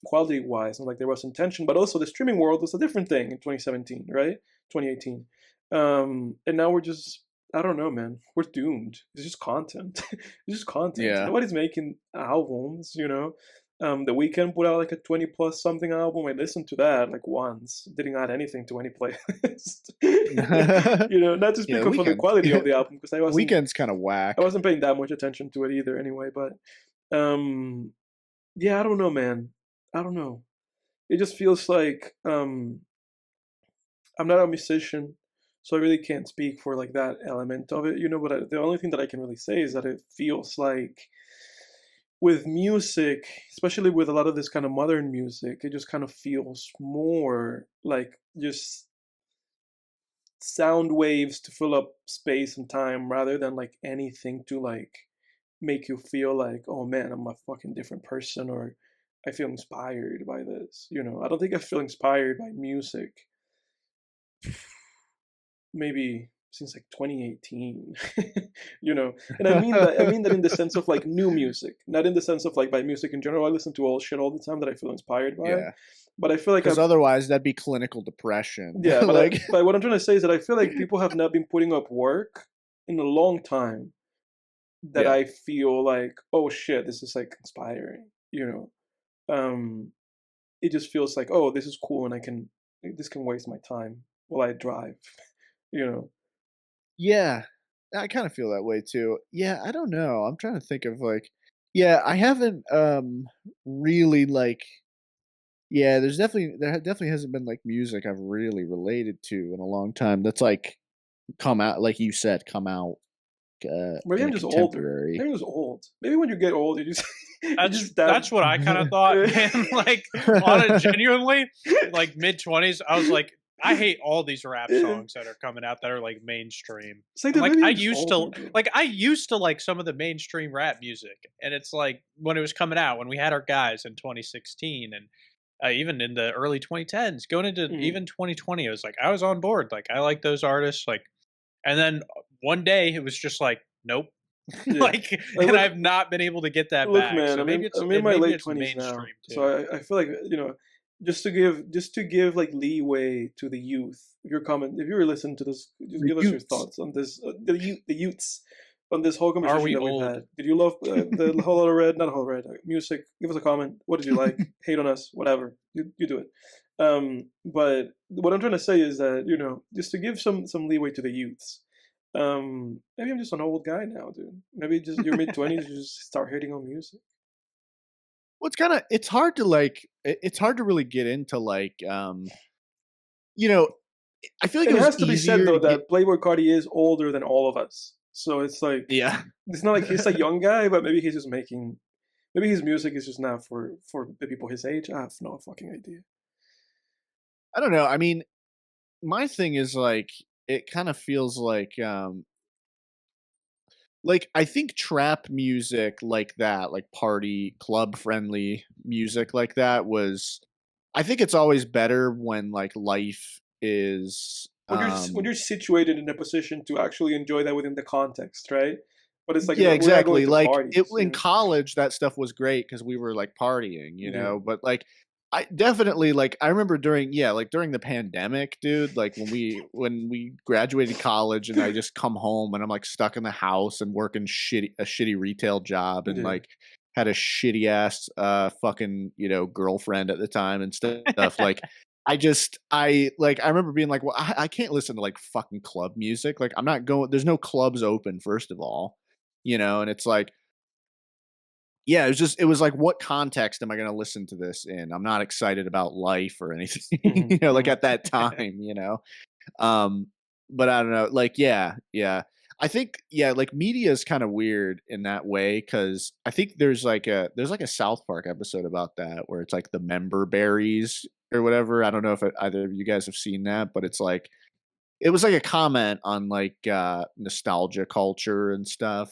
quality wise, and like there was intention, but also the streaming world was a different thing in 2017, right? 2018. And now we're just, I don't know, man. We're doomed. It's just content. It's just content. Yeah. Nobody's making albums, you know. The Weeknd put out like a 20 plus something album. I listened to that like once. Didn't add anything to any playlist. You know, not to speak Yeah, of the Weeknd. quality of the album, because I wasn't Weekend's kind of whack. I wasn't paying that much attention to it either anyway, but yeah, I don't know, man. I don't know. It just feels like I'm not a musician, so I really can't speak for like that element of it, you know, but the only thing that I can really say is that it feels like with music, especially with a lot of this kind of modern music, it just kind of feels more like just sound waves to fill up space and time rather than like anything to like make you feel like, oh man, I'm a fucking different person, or I feel inspired by this. You know, I don't think I feel inspired by music maybe since like 2018. You know, and I mean that in the sense of like new music, not in the sense of like by music in general. I listen to all shit all the time that I feel inspired by. Yeah. But I feel like Because otherwise that'd be clinical depression. yeah, but, like but what I'm trying to say is that I feel like people have not been putting up work in a long time that Yeah. I feel like, oh shit, this is like inspiring, you know. It just feels like, oh, this is cool and this can waste my time while I drive, you know. Yeah, I kind of feel that way too. Yeah, I don't know. I'm trying to think of like, yeah, I haven't really like, yeah, there definitely hasn't been like music I've really related to in a long time. That's like come out, like you said, come out. Maybe in I'm a just older. contemporary. Maybe I'm just old. Maybe when you get old, you just That's what I kind of thought, man. Like, on it, genuinely, like mid-20s, I was like, I hate all these rap songs that are coming out that are like mainstream. It's like, I'm like maybe I I'm just used older, to bro. like I used to like some of the mainstream rap music, and it's like when it was coming out, when we had our guys in 2016, and even in the early 2010s, going into even 2020, I was like, I was on board. Like, I like those artists. Like, and then one day it was just like, nope. Yeah. Like, and look, I've not been able to get that look, back. man, So maybe it's I'm in my maybe late it's 20s now, mainstream too. so I feel like, you know, just to give like leeway to the youth. If you're listening to this, just The give us your youths. thoughts on this. The youths on this whole conversation we that we've old? had. Did you love the whole lot of red? Not a whole red music. Give us a comment. What did you like? Hate on us? Whatever. You do it. But what I'm trying to say is that, you know, just to give some leeway to the youths. Maybe I'm just an old guy now, dude. Maybe just your mid-20s, you just start hating on music. Well, it's hard to like, it's hard to really get into like, you know, I feel like It it was has to be said easier though to that Playboi Carti is older than all of us, so it's like yeah. it's not like he's a young guy, but maybe he's just making, maybe his music is just not for the people his age. I have no fucking idea. I don't know. I mean, my thing is like it kind of feels like I think trap music like that, like party club friendly music like that was I think it's always better when like life is When you're situated in a position to actually enjoy that within the context, right? But it's like, yeah, we're not exactly. going to Like parties, you in know? college, that stuff was great because we were like partying, you Yeah. know. But like, I definitely like I remember during during the pandemic, dude. Like when we graduated college and I just come home and I'm like stuck in the house and working a shitty retail job and Yeah. like had a shitty ass fucking girlfriend at the time and stuff like. I remember being like, well, I can't listen to like fucking club music. Like I'm not going. There's no clubs open, first of all. And it's like, yeah, it was like, what context am I going to listen to this in? I'm not excited about life or anything, Mhm, like mhm. at that time, but I don't know, like, yeah. I think, like media is kind of weird in that way. Cause I think there's like a South Park episode about that where it's like the member berries or whatever. I don't know if either of you guys have seen that, but it's like, it was like a comment on like nostalgia culture and stuff.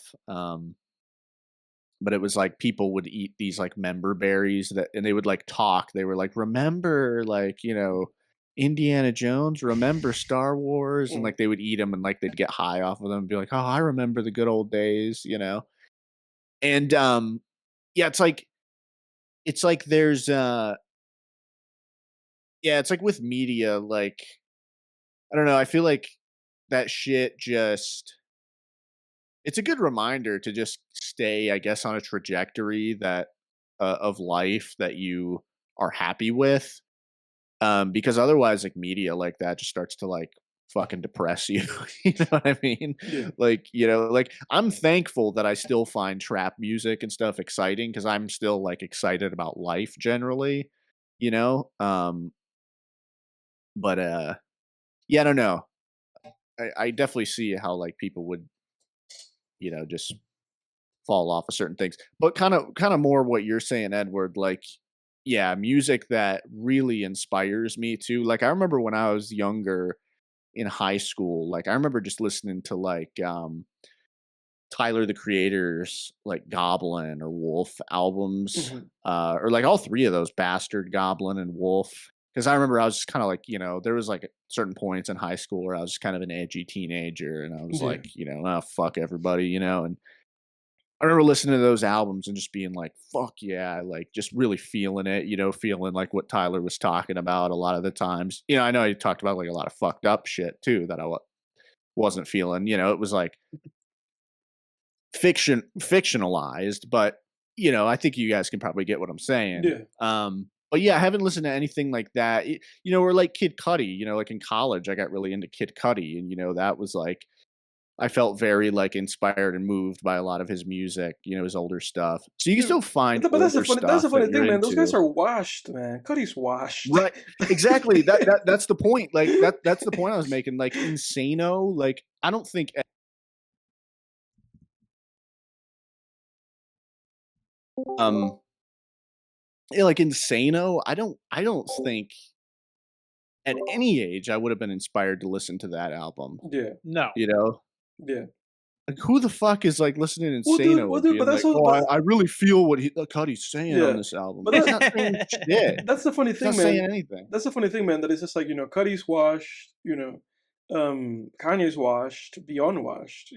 But it was like people would eat these like member berries and they would like talk. They were like, remember, like, Indiana Jones, remember Star Wars, and Mm. like they would eat them and like they'd get high off of them and be like, oh, I remember the good old days, and yeah, it's like it's like there's yeah, it's like with media, like I don't know, I feel like that shit just it's a good reminder to just stay, I guess, on a trajectory that of life that you are happy with. Because otherwise, like media like that just starts to like fucking depress you. You know what I mean? Yeah. Like, like I'm thankful that I still find trap music and stuff exciting because I'm still like excited about life generally, you know? But yeah, I don't know. I definitely see how like people would, just fall off of certain things. But kind of more what you're saying, Edward, like yeah, music that really inspires me too. Like I remember when I was younger in high school, like I remember just listening to like Tyler the Creator's like Goblin or Wolf albums, Mhm. or like all three of those, Bastard, Goblin, and Wolf. Because I remember I was just kind of like, there was like certain points in high school where I was just kind of an edgy teenager, and I was Yeah. like, oh, fuck everybody, and I remember listening to those albums and just being like, fuck yeah, like just really feeling it, feeling like what Tyler was talking about a lot of the times. I know he talked about like a lot of fucked up shit too that I wasn't feeling. It was like fictionalized, but I think you guys can probably get what I'm saying. Yeah. But yeah, I haven't listened to anything like that. Or like Kid Cudi, like in college I got really into Kid Cudi, and that was like I felt very like inspired and moved by a lot of his music, his older stuff. So you can Yeah. still find But that's older the funny. That's stuff the that funny you're thing, man. Those guys into. are washed, man. Cody's washed. Right. Exactly. That's the point. Like that's the point I was making. Like Insano, like I don't think like Insano, I don't think at any age I would have been inspired to listen to that album. Yeah. No. Yeah. Like who the fuck is like listening to Well, Insano and dude, but being that's like, all. oh, But I really feel what Cudi's saying on yeah, this album. but He's not saying shit. that's the funny He's not thing, saying man. anything. That's the funny thing, man. That it's just like Cody's washed. Kanye's washed, beyond washed.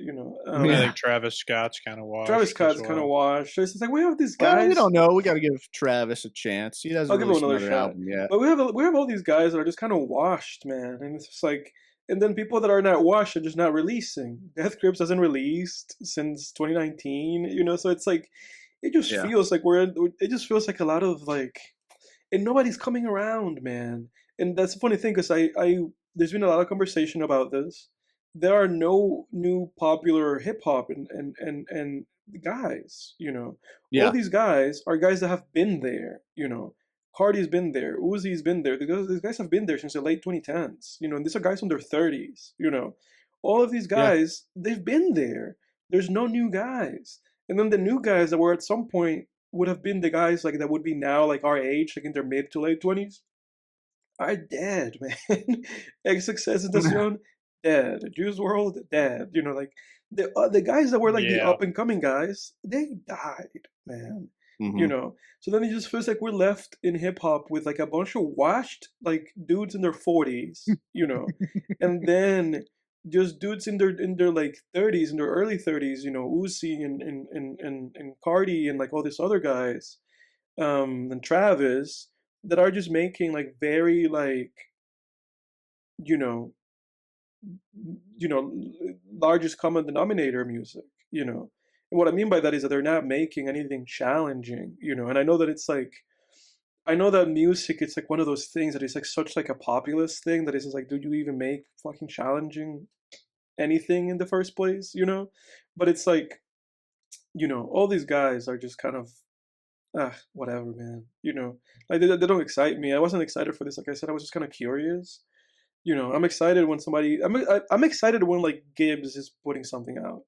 I Yeah. think Travis Scott's kind of washed. Travis as Scott's kind of well. washed. So it's just like we have these Well, we guys. don't know. We got to give Travis a chance. He hasn't I'll give him released another another shot. album yet. But we have all these guys that are just kind of washed, man, and it's just like, and then people that are not washed are just not releasing. Death Grips hasn't released since 2019, so it's like, it just Yeah. feels like it just feels like a lot of like, and nobody's coming around, man. And that's the funny thing, because there's been a lot of conversation about this. There are no new popular hip hop and guys, All Yeah. these guys are guys that have been there, Cardi's been there, Uzi's been there. These guys have been there since the late 2010s, and these are guys in their 30s, All of these Yeah. guys, they've been there. There's no new guys. And then the new guys that were at some point would have been the guys like that would be now like our age, like in their mid to late 20s, are dead, man. XXXTentacion, dead. Juice World, dead. Like the guys that were like the Yeah. up and coming guys, they died, man. Mhm. So then it just feels like we're left in hip hop with like a bunch of washed like dudes in their 40s, and then just dudes in their like 30s, in their early 30s, Uzi and Cardi and like all these other guys, and Travis, that are just making like very like you know largest common denominator music, and what I mean by that is that they're not making anything challenging, and I know that it's like, I know that music, it's like one of those things that is like such like a populist thing that is just like, do you even make fucking challenging anything in the first place, but it's like, all these guys are just kind of whatever, man, like they don't excite me. I wasn't excited for this, like I said. I was just kind of curious. I'm excited when I'm excited when like Gibbs is putting something out,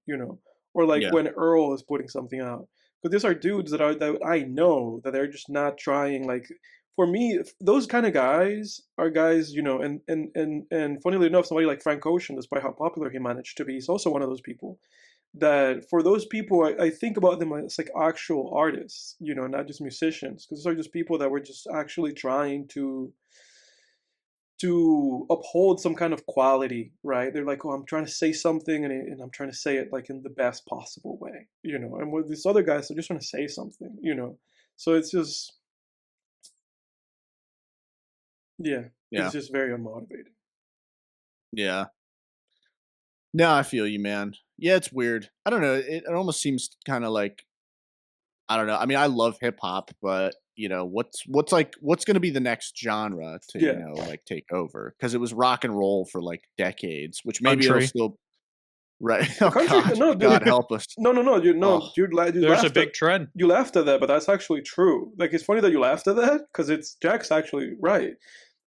or like Yeah. when Earl is putting something out, because these are dudes that I know that they're just not trying. Like for me, those kind of guys are guys, and funnily enough, somebody like Frank Ocean, despite how popular he managed to be, is also one of those people. That for those people, I think about them as like actual artists, not just musicians, because those are just people that were just actually trying to uphold some kind of quality, right? They're like, oh, I'm trying to say something, and I'm trying to say it like in the best possible way, And with these other guys, they're just trying to say something, So it's just, Yeah, Yeah. it's just very unmotivating. Yeah. No, I feel you, man. Yeah, it's weird. I don't know. It almost seems kind of like, I don't know. I mean, I love hip hop, but you know, what's going to be the next genre to Yeah. like take over? Because it was rock and roll for like decades, which maybe it'll Country. still right. Oh Country, God, no, dude. God help us. No, you Oh. There's a big trend. You laughed at that, but that's actually true. Like, it's funny that you laughed at that because Jack's actually right.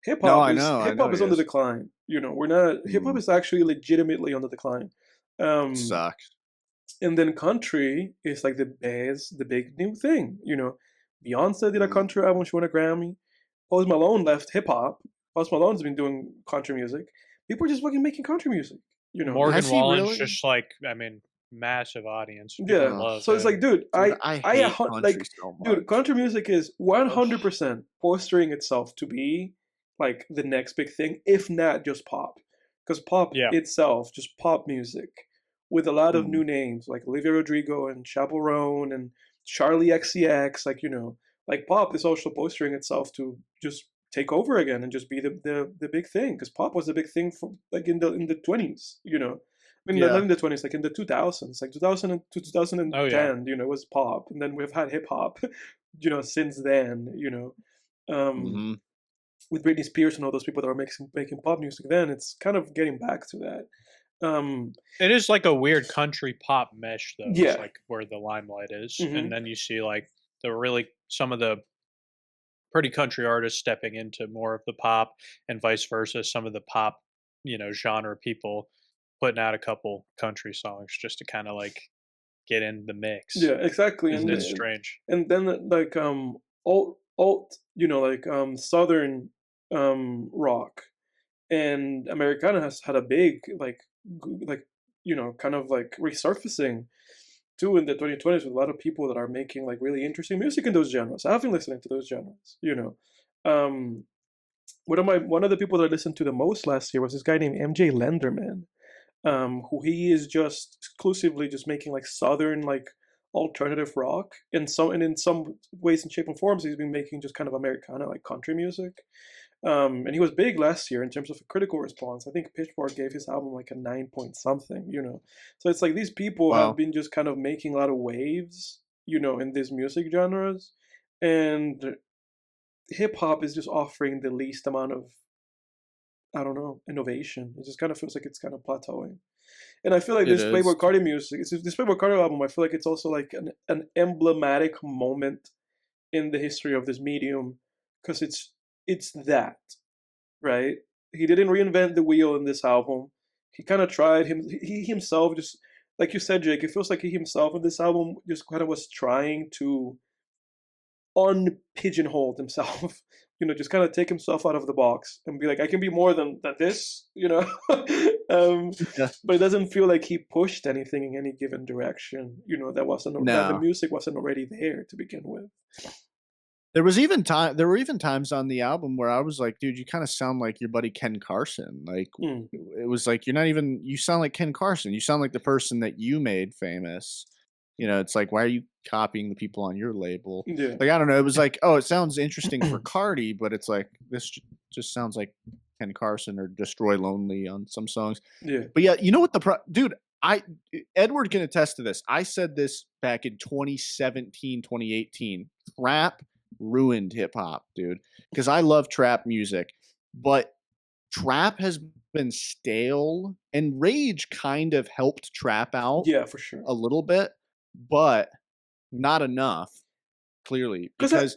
Hip No, hop I is know, hip hop is he on the is. decline. You know, we're not hip hop is actually legitimately on the decline. Sucks. And then country is like the big new thing. You know, Beyonce did a country album, she won a Grammy. Post Malone left hip hop. Post Malone's been doing country music. People are just fucking making country music. You know, Morgan Has he Wallen's really? just like, I mean, massive audience. People yeah. love So it's him. like, dude, Dude, I hate country like, so much. dude, country music is 100% posturing itself to be like the next big thing, if not just pop. Because pop Yeah. itself, just pop music, with a lot of new names like Olivia Rodrigo and Chaperone and Charlie XCX, like, you know, like pop is also posturing itself to just take over again and just be the big thing. Because pop was the big thing for like in the 20s, you know. I mean, Yeah. not in the 20s, like in the 2000s, like 2000 to 2010, Oh, yeah. you know, it was pop. And then we've had hip hop, you know, since then, you know. With Britney Spears and all those people that were making pop music then, it's kind of getting back to that. It is like a weird country pop mesh, though. Yeah. It's like where the limelight is. Mhm. And then you see like some of the pretty country artists stepping into more of the pop and vice versa. Some of the pop, you know, genre people putting out a couple country songs just to kind of like get in the mix. Yeah, exactly. Isn't And it strange? and then like alt, you know, like southern rock and Americana has had a big like you know, kind of like resurfacing too in the 2020s with a lot of people that are making like really interesting music in those genres. I've been listening to those genres, you know. One of the people that I listened to the most last year was this guy named MJ Lenderman, who he is just exclusively just making like southern like alternative rock, and in some ways and shape and forms he's been making just kind of Americana like country music. And he was big last year in terms of a critical response. I think Pitchfork gave his album like a 9 point something, you know. So it's like these people Wow. have been just kind of making a lot of waves, you know, in these music genres, and hip hop is just offering the least amount of, I don't know, innovation. It just kind of feels like it's kind of plateauing. And I feel like It this Playboi is. Carti music, this Playboi Carti album, I feel like it's also like an emblematic moment in the history of this medium, because it's that, right? He didn't reinvent the wheel in this album. He kind of tried he himself, just like you said, Jake, it feels like he himself in this album just kind of was trying to unpigeonhole himself. You know, just kind of take himself out of the box and be like, I can be more than this, you know. Yeah. But it doesn't feel like he pushed anything in any given direction, you know, that the No. music wasn't already there to begin with. There were even times on the album where I was like, dude, you kind of sound like your buddy Ken Carson. Like it was like you sound like Ken Carson. You sound like the person that you made famous. You know, it's like, why are you copying the people on your label? Yeah. Like, I don't know. It was like, oh, it sounds interesting for Carti, but it's like, this just sounds like Ken Carson or Destroy Lonely on some songs. Yeah. But yeah, you know what dude, Edward can attest to this. I said this back in 2017, 2018. Trap ruined hip hop, dude. Because I love trap music, but trap has been stale, and Rage kind of helped trap out Yeah, for sure. a little bit, but not enough, clearly, because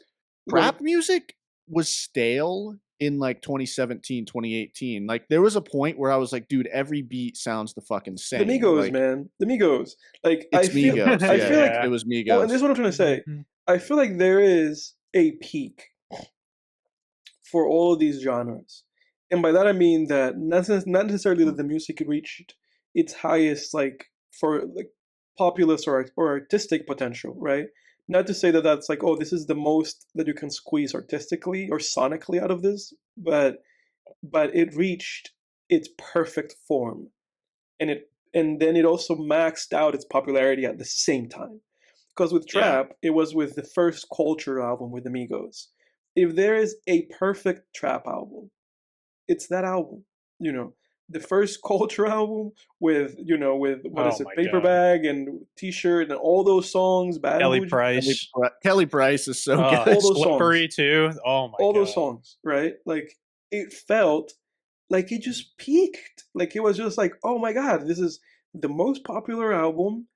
rap music was stale in like 2017, 2018. Like there was a point where I was like, dude, every beat sounds the fucking same. The Migos, like, man. The Migos. Like it's Migos. I feel like it was Migos. well, and this is what I'm trying to say. I feel like there is a peak for all of these genres. And by that I mean that not necessarily that the music reached its highest, like, for like populist or artistic potential, right? Not to say that that's like, oh, this is the most that you can squeeze artistically or sonically out of this, but it reached its perfect form, and then it also maxed out its popularity at the same time. Because with trap, it was with the first Culture album with the Migos. if there is a perfect trap album, it's that album. You know, the first Culture album with with what Oh is it, my Paper god. Bag and T-shirt and all those songs, Bad Kelly Bougie, Price. Kelly Price is so good. all those Slippery songs, too. Oh my all god. those songs, right? Like it felt like it just peaked. Like it was just like, oh my god, this is the most popular album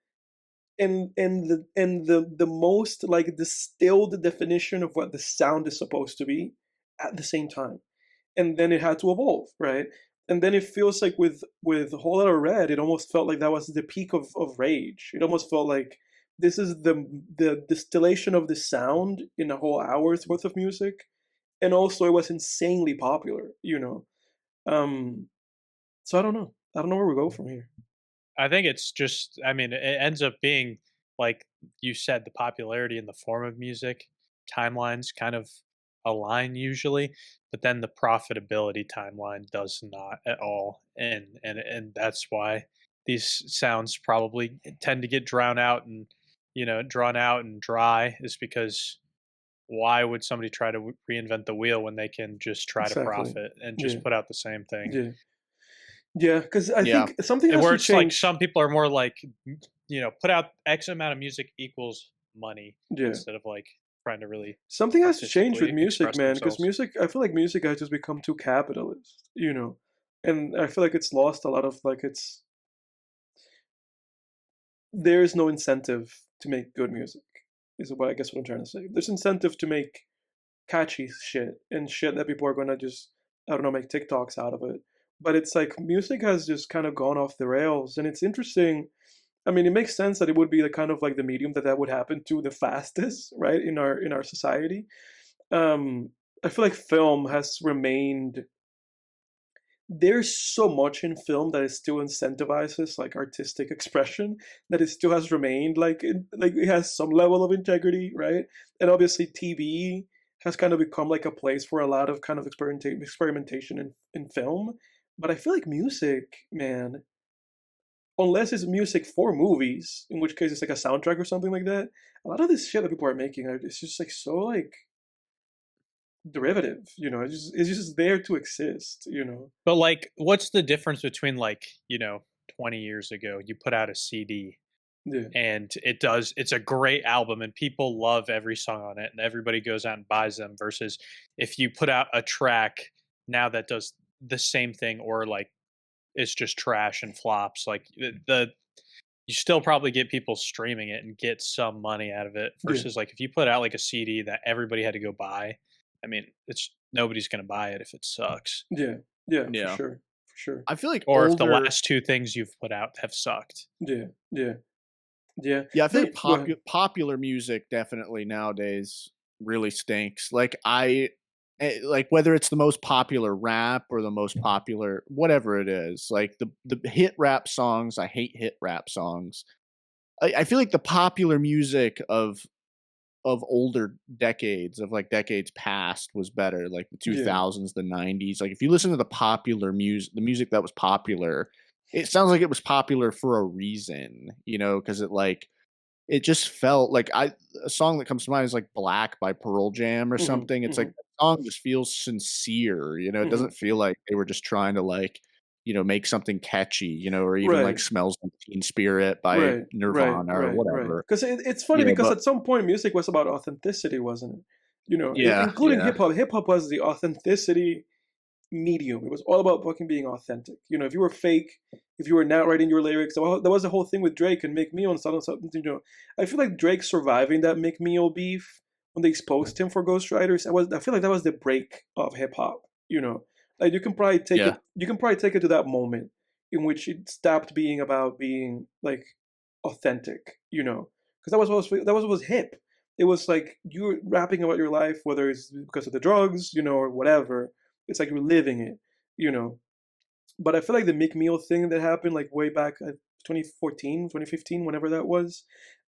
and the most like distilled definition of what the sound is supposed to be at the same time. And then it had to evolve, right? And then it feels like with Whole Lotta Red, it almost felt like that was the peak of rage. It almost felt like this is the distillation of the sound in a whole hour's worth of music, and also it was insanely popular. So I don't know. I don't know where we go from here. I think it's just, I mean, it ends up being like you said, the popularity in the form of music timelines kind of align usually, but then the profitability timeline does not at all, and that's why these sounds probably tend to get drowned out and drawn out and dry, is because why would somebody try to reinvent the wheel when they can just try to Exactly. profit and just Yeah. put out the same thing? Yeah. Yeah, because I Yeah. think something And has where to it's like change. some people are more like, put out X amount of music equals money Yeah. instead of like trying to really Something has to change with artistically music, express man. Because themselves. I feel like music has just become too capitalist. And I feel like it's lost a lot of like there is no incentive to make good music. Is what I guess what I'm trying to say. There's incentive to make catchy shit and shit that people are gonna just, I don't know, make TikToks out of it. But it's like music has just kind of gone off the rails, and it's interesting. I mean, it makes sense that it would be the kind of like the medium that would happen to the fastest, right, in our society. Um, I feel like film has remained. There's so much in film that it still incentivizes like artistic expression, that it still has remained like it has some level of integrity, right? And obviously TV has kind of become like a place for a lot of kind of experimentation in film. But I feel like music, man, unless it's music for movies, in which case it's like a soundtrack or something like that, a lot of this shit that people are making, it's just like so like derivative. It's just there to exist. But like, what's the difference between like 20 years ago you put out a CD Yeah. and it's a great album and people love every song on it and everybody goes out and buys them, versus if you put out a track now that does the same thing, or like it's just trash and flops, like the you still probably get people streaming it and get some money out of it, Yeah. versus like if you put out like a CD that everybody had to go buy, I mean, it's nobody's going to buy it if it sucks. Yeah. Yeah. Yeah. For sure. I feel like Or if the older. last two things you've put out have sucked. Yeah. Yeah. Yeah. Yeah, I feel like Go ahead. popular music definitely nowadays really stinks. Like like whether it's the most popular rap or the most popular whatever it is, like the hit rap songs. I hate hit rap songs. I feel like the popular music of older decades, of like decades past, was better. Like the Yeah. 2000s, the 90s. Like if you listen to the popular music, the music that was popular, it sounds like it was popular for a reason, because it just felt like a song that comes to mind is like Black by Pearl Jam or Mhm. something. It's like Mhm. the song just feels sincere, it Mhm. doesn't feel like they were just trying to like, make something catchy, or even like Right. Smells Like Teen Spirit by Right. Nirvana or Right. whatever. Because it's funny because But at some point music was about authenticity, wasn't it? yeah, Including yeah. hip hop. Hip hop was the authenticity medium. It was all about fucking being authentic. If you were fake, if you were not writing your lyrics, that was the whole thing with Drake and Meek Mill and something. I feel like Drake surviving that Meek Mill beef when they exposed him for ghostwriters. I feel like that was the break of hip hop. Like you can probably take Yeah. it. You can probably take it to that moment in which it stopped being about being like authentic. Because that was hip. It was like you were rapping about your life, whether it's because of the drugs, or whatever. It's like you're living it. But I feel like the Meek Mill thing that happened like way back 2014, 2015, whenever that was,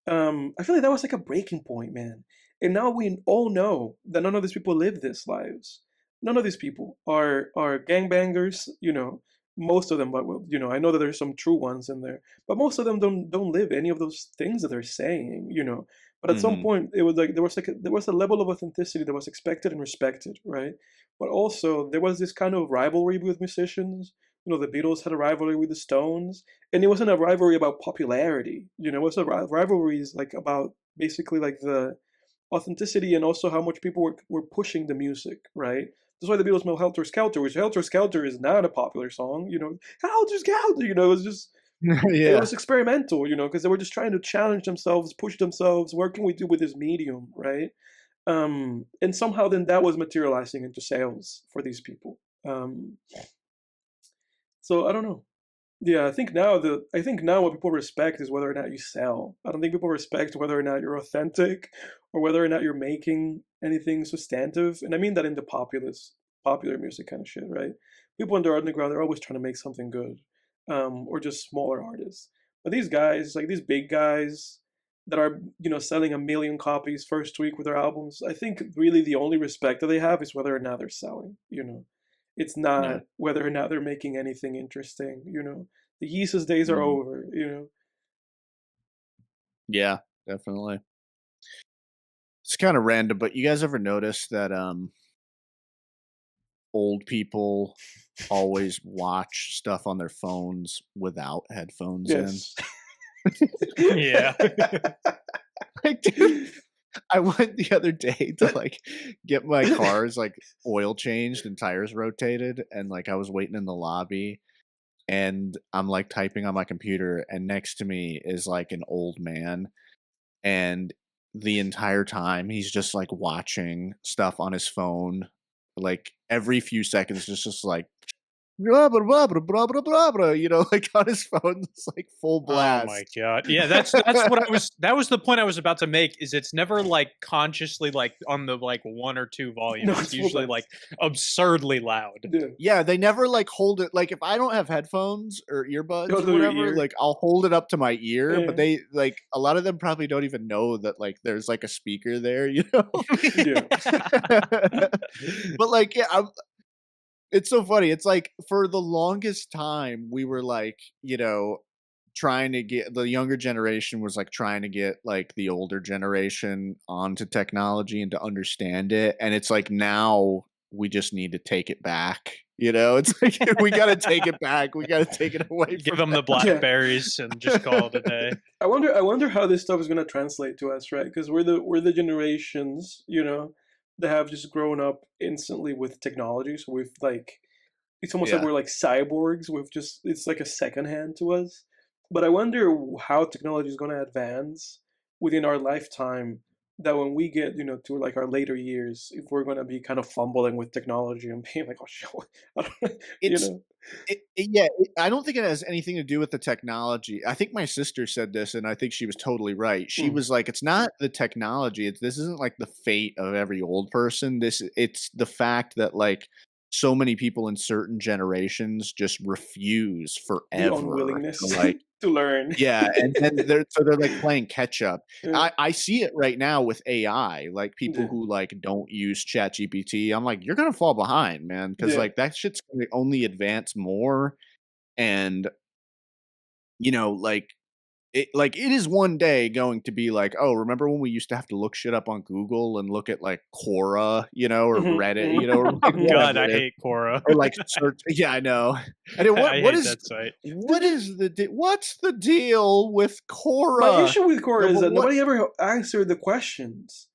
I feel like that was like a breaking point, man. And now we all know that none of these people live these lives. None of these people are gangbangers. most of them, but you know, I know that there's some true ones in there, but most of them don't live any of those things that they're saying, you know. But at some Mhm. point, it was like there was a level of authenticity that was expected and respected, right? But also there was this kind of rivalry with musicians. You know, the Beatles had a rivalry with the Stones, and it wasn't a rivalry about popularity. You know, it was a rivalries like about basically like the authenticity and also how much people were pushing the music, right? That's why the Beatles made Helter Skelter, which Helter Skelter is not a popular song, you know. Helter Skelter, you know, it was just it Yeah. was experimental, you know, because they were just trying to challenge themselves, push themselves. What can we do with this medium, right? And somehow then that was materializing into sales for these people. So I don't know. Yeah, I think now what people respect is whether or not you sell. I don't think people respect whether or not you're authentic or whether or not you're making anything substantive. And I mean that in the popular music kind of shit, right? People in the underground, they're always trying to make something good, or just smaller artists. But these guys, like these big guys that are, you know, selling 1 million copies first week with their albums, I think really the only respect that they have is whether or not they're selling, you know. It's Yeah. not whether or not they're making anything interesting, you know. The Yeezus days are Mhm. over, you know. Yeah, definitely. It's kind of random, but you guys ever notice that old people always watch stuff on their phones without headphones in? Yes. Yeah. Like, dude, I went the other day to like get my car's like oil changed and tires rotated, and like I was waiting in the lobby, and I'm like typing on my computer, and next to me is like an old man, and the entire time he's just like watching stuff on his phone, like every few seconds, just like blah blah blah blah blah blah blah blah, you know, like on his phone, it's like full Oh my blast. god. Yeah, that's what I was that was the point I was about to make, is it's never like consciously like on the like one or two volume. No, It's it's full usually blast. like absurdly loud. Yeah. Yeah, they never like hold it, like if I don't have headphones or Go earbuds or to your whatever, ear. like I'll hold it up to my ear, but Yeah. they like a lot of them probably don't even know that like there's like a speaker there, you know? Yeah. But like yeah, it's so funny. It's like for the longest time we were like, you know, trying to get the younger generation was like trying to get like the older generation onto technology and to understand it. And it's like now we just need to take it back. You know, it's like we got to take it back. We got to take it away Give from them the them. Yeah. blackberries and just call it a day. I wonder how this stuff is gonna translate to us, right? Because we're the generations, you know, that have just grown up instantly with technology. So we've like it's almost like Yeah. we're like cyborgs. We've just it's like a second hand to us. But I wonder how technology is gonna advance within our lifetime. That when we get, you know, to like our later years, if we're gonna be kind of fumbling with technology and being like, oh shit, I don't, you It's know, yeah, I don't think it has anything to do with the technology. I think my sister said this, and I think she was totally right. She mm, was like, "It's not the technology. This isn't like the fate of every old person. It's the fact that like so many people in certain generations just refuse the forever to unwillingness like to learn. yeah, and then they're like playing catch up. Yeah, I see it right now with AI, like people yeah, who like don't use ChatGPT. I'm like, you're gonna fall behind, man, because yeah. like that shit's gonna only advance more. And you know, like it is one day going to be like, oh, remember when we used to have to look shit up on Google and look at like Quora, you know, or Mhm, Reddit, mhm, you know, or like Oh mhm. god, whatever I it is, hate Quora. or like search. Yeah, I know. And then I what hate is that site. what's the deal with My Quora? issue with Quora No, is but that what? nobody ever answered the questions.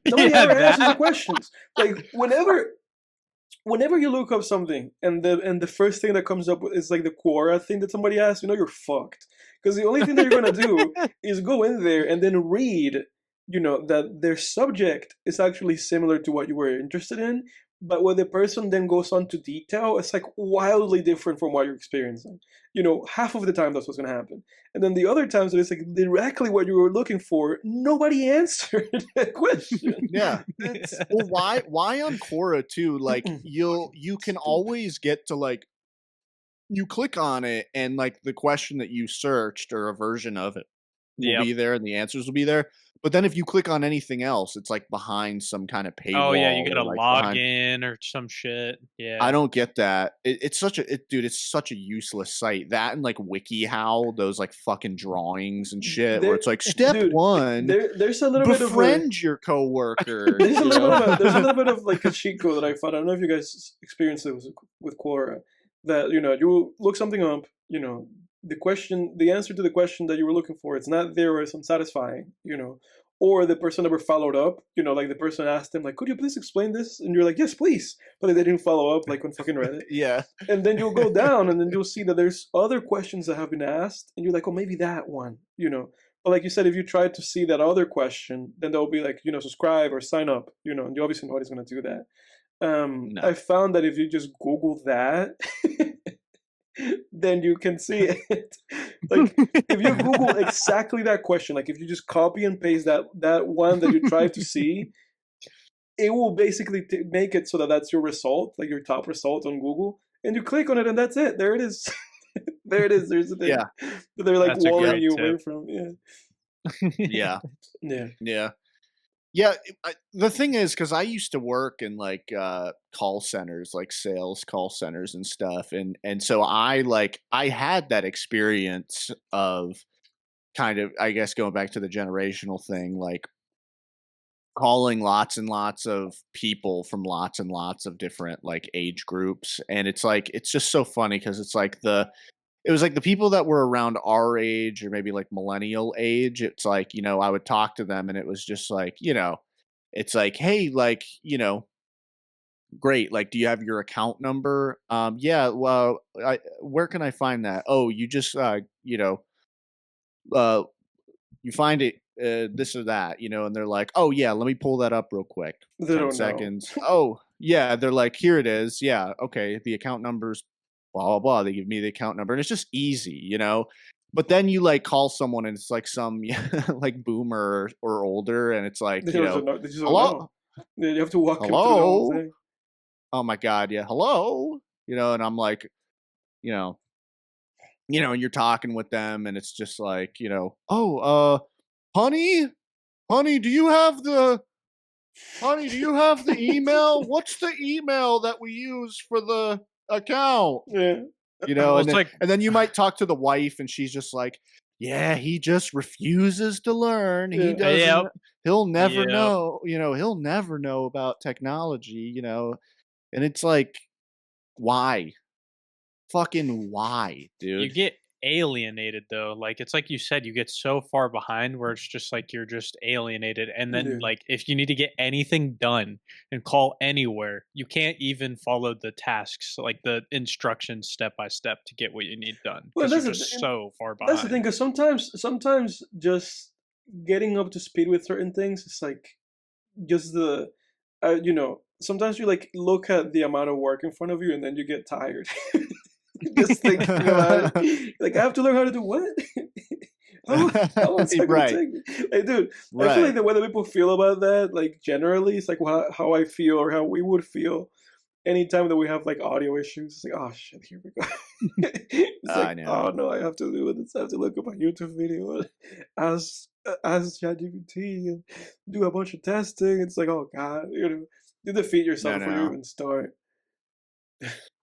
Nobody Yeah, ever answers the that. questions. Like whenever you look up something and the first thing that comes up is like the Quora thing that somebody asked, you know you're fucked. Because the only thing that you're gonna do is go in there and then read, you know, that their subject is actually similar to what you were interested in, but when the person then goes on to detail, it's like wildly different from what you're experiencing. You know, half of the time that's what's gonna happen. And then the other times that it's like directly what you were looking for, nobody answered the question. Yeah. It's Well, why on Quora too? Like you can stupid. always get to like you click on it and like the question that you searched or a version of it will Yep. be there and the answers will be there. But then if you click on anything else, it's like behind some kind of paywall. Oh yeah, you gotta like log behind, in or some shit. I Yeah. don't get that. It's such a dude. It's such a useless site. That and like WikiHow, those like fucking drawings and shit, where There, it's like step dude, one, there's a little bit of a befriend your coworker. there's a you little know? bit of there's a little bit of like a cheat code that I found. I don't know if you guys experienced it with Quora. That you look something up, the answer to the question that you were looking for, it's not there or it's unsatisfying, or the person never followed up, like the person asked them, like, could you please explain this? And you're like, yes, please. But they didn't follow up, like on fucking Reddit. Yeah. And then you'll go down and then you'll see that there's other questions that have been asked. And you're like, oh, maybe that one, But like you said, if you try to see that other question, then they'll be like, subscribe or sign up, and you obviously nobody's going to do that. No. I found that if you just Google that, then you can see it. Like if you Google exactly that question, like if you just copy and paste that one that you try to see, it will basically make it so that that's your result, like your top result on Google, and you click on it and that's it. There it is. There it is. There's the thing. Yeah. They're like That's a walling good you away tip. from. Yeah. Yeah. Yeah. Yeah. Yeah, the thing is, because I used to work in like call centers, like sales call centers and stuff, and so I had that experience of kind of, I guess, going back to the generational thing, like calling lots and lots of people from lots and lots of different like age groups, and it's like it's just so funny because it was like the people that were around our age or maybe like millennial age. It's like, I would talk to them and it was just like, it's like, hey, like, great. Like, do you have your account number? Yeah. Well, where can I find that? Oh, you just, you find it, this or that, and they're like, oh yeah, let me pull that up real quick. They 10 don't know. seconds. Oh yeah. They're like, here it is. Yeah. Okay. The account number's blah, blah, blah. They give me the account number and it's just easy, But then you like call someone and it's like some like boomer or older and it's like, They just don't hello? know. You have to walk them through the Hello? whole thing. Oh my God. Yeah. Hello? And I'm like, and you're talking with them and it's just like, oh, honey, do you have the email? What's the email that we use for the account? Yeah. Well, and, it's like and then you might talk to the wife and she's just like, yeah, he just refuses to learn. He doesn't, Yep. he'll never Yep. know, he'll never know about technology, and it's like, why? Fucking why, dude? you get alienated though. Like it's like you said, you get so far behind where it's just like you're just alienated. And then Yeah. like if you need to get anything done and call anywhere, you can't even follow the tasks, like the instructions step by step to get what you need done. Well, Because that's you're the just thing- so far behind. That's the thing, because sometimes just getting up to speed with certain things is like just sometimes you like look at the amount of work in front of you and then you get tired. Just thinking about it. Like, I have to learn how to do what? How long is that Right. gonna take me? Like, dude, I feel Right. like the way that people feel about that, like generally, it's like how I feel or how we would feel anytime that we have like audio issues. It's like, oh shit, here we go. It's I like, know. oh no, I have to do this. I have to look up a YouTube video and ask ChatGPT and do a bunch of testing. It's like, oh god, you defeat yourself No, when you no. even start.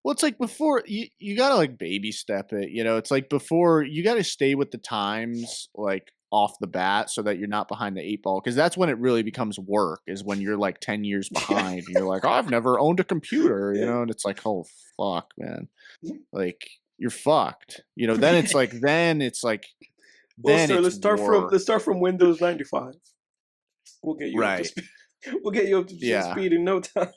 Well, it's like before you gotta like baby step it, it's like before you gotta stay with the times like off the bat so that you're not behind the 8 ball, because that's when it really becomes work, is when you're like 10 years behind and you're like, oh, I've never owned a computer, and it's like, oh fuck, man, like you're fucked, then it's like Well, then sir, it's let's start from Windows 95. We'll get you Right. up to speed. We'll get you up to Yeah. speed in no time.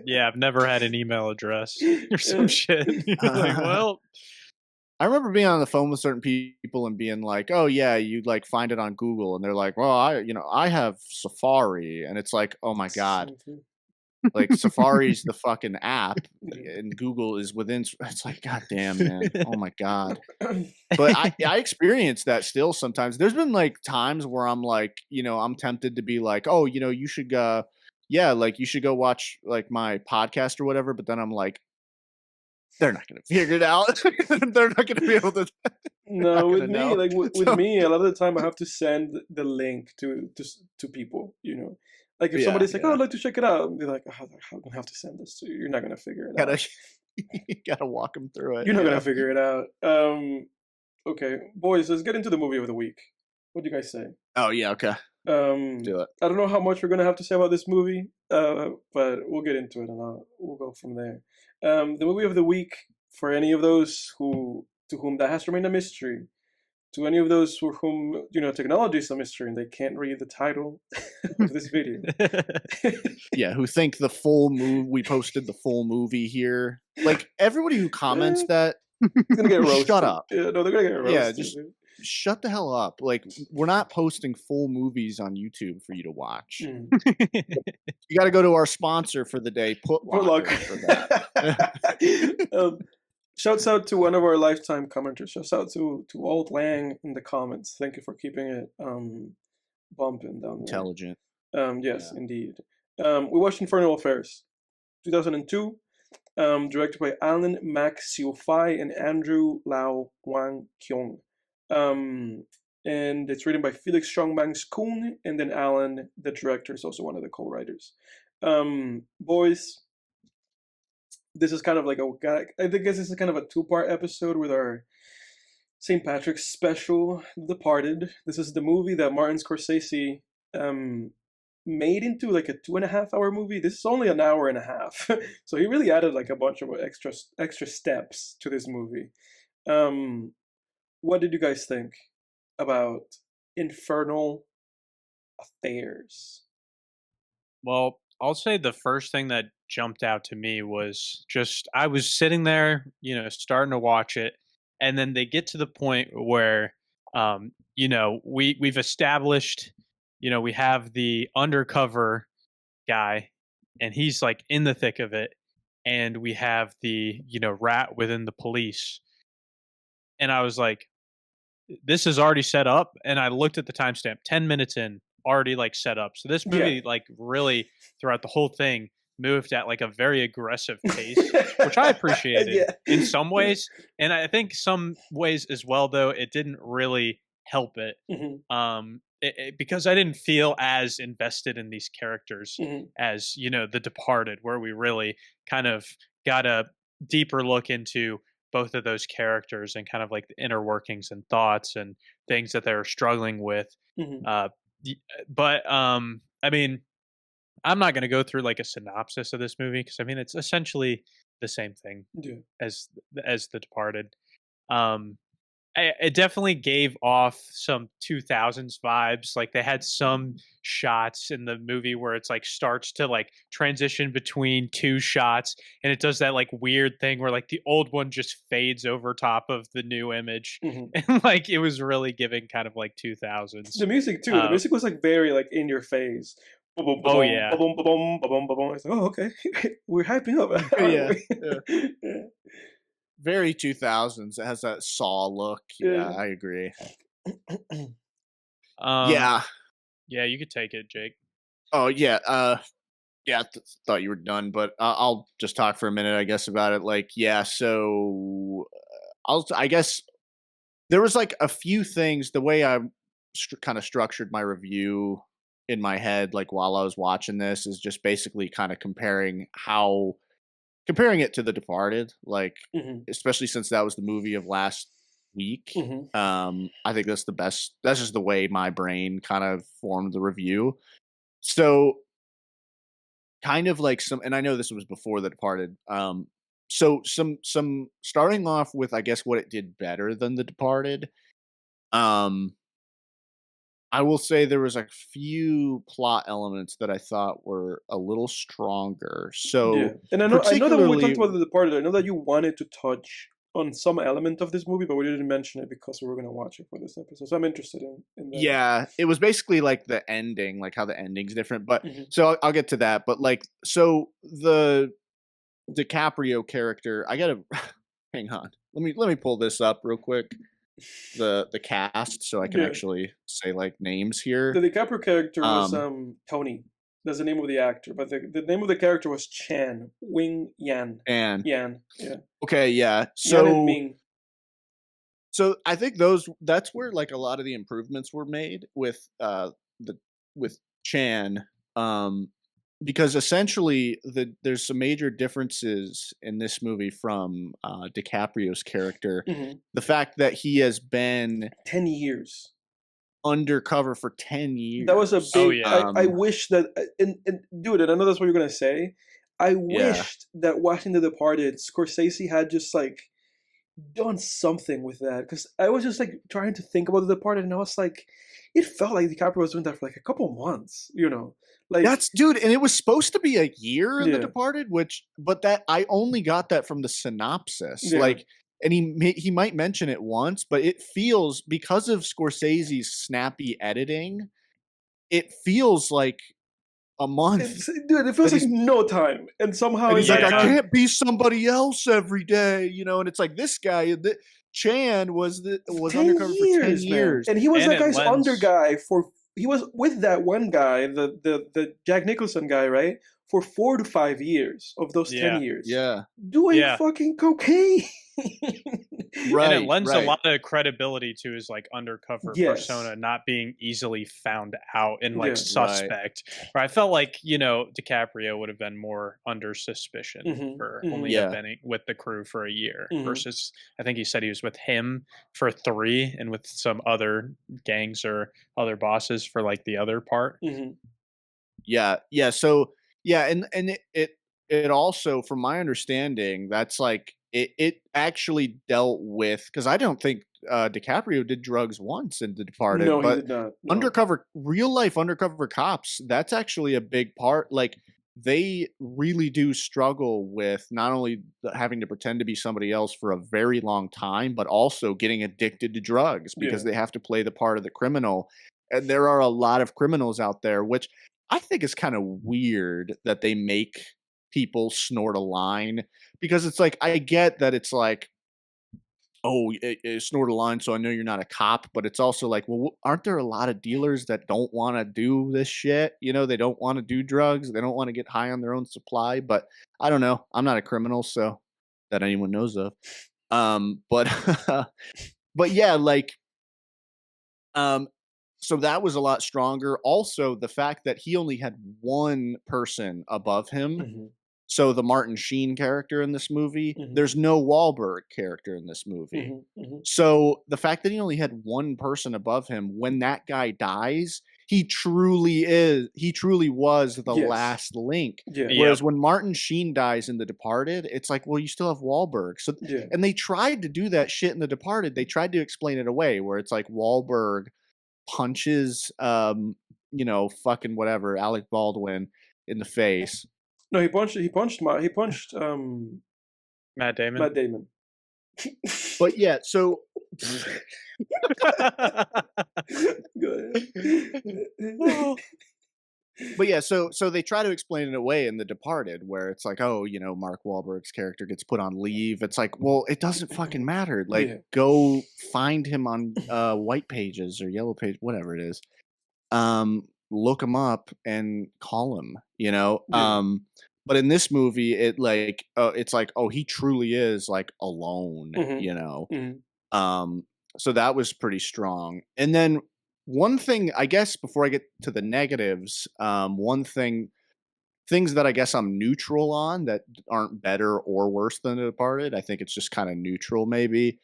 Yeah, I've never had an email address or some Yeah. shit. You're like, well, I remember being on the phone with certain people and being like, "Oh yeah, you like find it on Google," and they're like, "Well, I have Safari," and it's like, "Oh my god, like Safari's the fucking app, and Google is within." It's like, god damn, man, oh my god. But I experience that still sometimes. There's been like times where I'm like, I'm tempted to be like, "Oh, you should like you should go watch like my podcast or whatever," but then I'm like, they're not going to figure it out. They're not going to be able to. No, with gonna me, know. like with So, me, a lot of the time I have to send the link to people. Like if yeah, somebody's like, "Oh, yeah. I'd like to check it out," I'll be like, "Oh, I'm gonna have to send this to you. You're not gonna figure it Gotta out. gotta walk them through it. You're not gonna Yeah. figure it out." Okay, boys, let's get into the movie of the week. What do you guys say? Oh yeah. Okay. Do it. I don't know how much we're gonna have to say about this movie, but we'll get into it and we'll go from there. The movie of the week for any of those to whom that has remained a mystery, to any of those for whom technology is a mystery and they can't read the title of this video. Yeah. Who think the full movie? We posted the full movie here. Like everybody who comments that, It's gonna get roasted. shut up. Yeah, no, they're gonna get roasted. Yeah, just shut the hell up. Like we're not posting full movies on YouTube for you to watch. Mm. You got to go to our sponsor for the day, Put Locker, for that. Shouts out to one of our lifetime commenters. Shouts out to Old Lang in the comments. Thank you for keeping it bumping down there. Intelligent. Yes, indeed. We watched Infernal Affairs, 2002, directed by Alan Mak Seo Fai and Andrew Lau Wang Kyung. And it's written by Felix Chongbangs Koon, and then Alan, the director, is also one of the co-writers. Boys, this is kind of like I guess this is kind of a two-part episode with our St. Patrick's special, The Departed. This is the movie that Martin Scorsese made into like a 2.5-hour movie. This is only an hour and a half, so he really added like a bunch of extra steps to this movie. What did you guys think about Infernal Affairs? Well, I'll say the first thing that jumped out to me was just I was sitting there, starting to watch it, and then they get to the point where, we've established, we have the undercover guy, and he's like in the thick of it, and we have the rat within the police, and I was like, this is already set up, and I looked at the timestamp, 10 minutes in, already like set up. So this movie like really throughout the whole thing moved at like a very aggressive pace, which I appreciated in some ways, and I think some ways as well though it didn't really help it. Because I didn't feel as invested in these characters as The Departed, where we really kind of got a deeper look into both of those characters and kind of like the inner workings and thoughts and things that they were struggling with. But I mean, I'm not going to go through like a synopsis of this movie because I mean it's essentially the same thing as The Departed. It definitely gave off some 2000s vibes. Like they had some shots in the movie where it's like starts to like transition between two shots, and it does that like weird thing where like the old one just fades over top of the new image, and like it was really giving kind of like 2000s. The music too. The music was like very like in your face. Oh yeah. It's like, oh okay, we're hyping up. Yeah. Very 2000s. It has that Saw look. Yeah, I agree. Yeah, you could take it, Jake. Oh yeah. Thought you were done, but I'll just talk for a minute, I guess, about it. Like, yeah. So, I guess there was like a few things. The way I kind of structured my review in my head, like while I was watching this, is just basically kind of comparing it to The Departed, like especially since that was the movie of last week. I think that's the best. That's just the way my brain kind of formed the review. So kind of like and I know this was before The Departed. So some starting off with, I guess, what it did better than The Departed. I will say there was a few plot elements that I thought were a little stronger. So, and I know that when we talked about The Departed, I know that you wanted to touch on some element of this movie, but we didn't mention it because we were going to watch it for this episode. So I'm interested in that. Yeah, it was basically like the ending, like how the ending's different. But so I'll get to that. But like, so the DiCaprio character, I gotta hang on. Let me pull this up real quick. The cast, so I can actually say like names here. The DiCaprio character was Tony. That's the name of the actor, but the name of the character was Chan Wing Yan. Yan, yeah. Okay, yeah. So So I think that's where like a lot of the improvements were made the with Chan, um, because essentially there's some major differences in this movie from DiCaprio's character. Hmm. The fact that he has been 10 years. undercover for 10 That was a years. Oh big. yeah. I wish that, and dude, and I know that's what you're gonna say. I Yeah. wished that watching The Departed, Scorsese had just like done something with that, because I was just like trying to think about The Departed, and I was like, it felt like DiCaprio was doing that for like a couple months, like That's dude, and it was supposed to be a year in The yeah, Departed, but that I only got that from the synopsis. yeah. Like, and he might mention it once, but it feels because of Scorsese's snappy editing, it feels like a month Dude, it feels that like he's no time, and somehow and in he's like, that I Yeah. time, can't be somebody else every day, and it's like this guy, Chan was 10 undercover for 10 years, man. years. And he was And that it guy's under lends. guy he was with that one guy, the Jack Nicholson guy, right? For 4 to 5 years of those 10 Yeah. years. Yeah. Doing Yeah. fucking cocaine. Right. And it lends a right. lot of credibility to his like undercover Yes. persona not being easily found out and like Yeah. suspect. Or I felt like, DiCaprio would have been more under suspicion Mhm, for mhm. only Yeah. been with the crew for a year Mhm. versus I think he said he was with him for 3 and with some other gangs or other bosses for like the other part. Mhm. Yeah. So yeah, and it also, from my understanding, that's like it actually dealt with, because I don't think DiCaprio did drugs once in The Departed, No, he but did not. No. real life undercover cops, that's actually a big part. Like they really do struggle with not only having to pretend to be somebody else for a very long time, but also getting addicted to drugs because Yeah. they have to play the part of the criminal. And there are a lot of criminals out there, which I think is kind of weird that they make people snort a line, because it's like I get that it's like, oh, snort a line, so I know you're not a cop, but it's also like, well, aren't there a lot of dealers that don't want to do this shit? They don't want to do drugs, they don't want to get high on their own supply. But I don't know. I'm not a criminal, so that anyone knows of. But but yeah, like um, so that was a lot stronger. Also, the fact that he only had one person above him. Mhm. So the Martin Sheen character in this movie, Mhm. there's no Wahlberg character in this movie. Mhm. Mhm. So the fact that he only had one person above him, when that guy dies, he truly was the Yes. last link. Yeah. Yeah. Whereas when Martin Sheen dies in The Departed, it's like, well, you still have Wahlberg. So Yeah. and they tried to do that shit in The Departed. They tried to explain it away, where it's like Wahlberg punches fucking whatever, Alec Baldwin in the face. No, he punched Matt Damon. Matt Damon. But yeah, so Go ahead. but yeah, so they try to explain it away in The Departed, where it's like, oh, Mark Wahlberg's character gets put on leave. It's like, well, it doesn't fucking matter. Like, Yeah. go find him on White Pages or Yellow Page, whatever it is. Look him up and call him. Yeah. But in this movie, it's like, oh, he truly is like alone. Mhm. Mhm. So that was pretty strong. And then one thing, I guess, before I get to the negatives, things that I guess I'm neutral on that aren't better or worse than The Departed. I think it's just kind of neutral, maybe.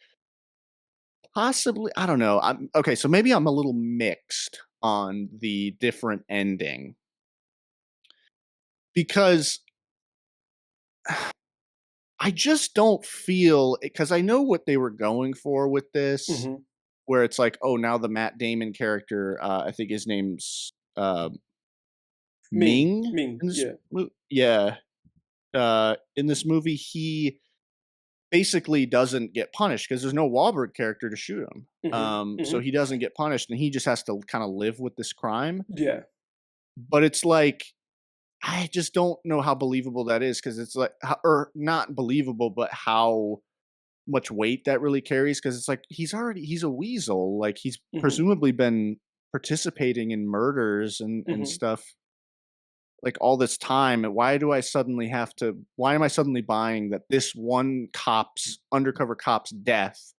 Possibly, I don't know. Okay, so maybe I'm a little mixed on the different ending, because I just don't feel, because I know what they were going for with this, Mhm. where it's like, oh, now the Matt Damon character, I think his name's Ming. Ming. In this Yeah. yeah. In this movie, he basically doesn't get punished because there's no Wahlberg character to shoot him. Mhm. So Mhm. he doesn't get punished, and he just has to kind of live with this crime. Yeah. But it's like, I just don't know how believable that is, because it's like, or not believable, but how much weight that really carries, because it's like he's a weasel. Like, he's Mhm. presumably been participating in murders and Mhm. stuff like all this time. Why am I suddenly buying that this one undercover cop's death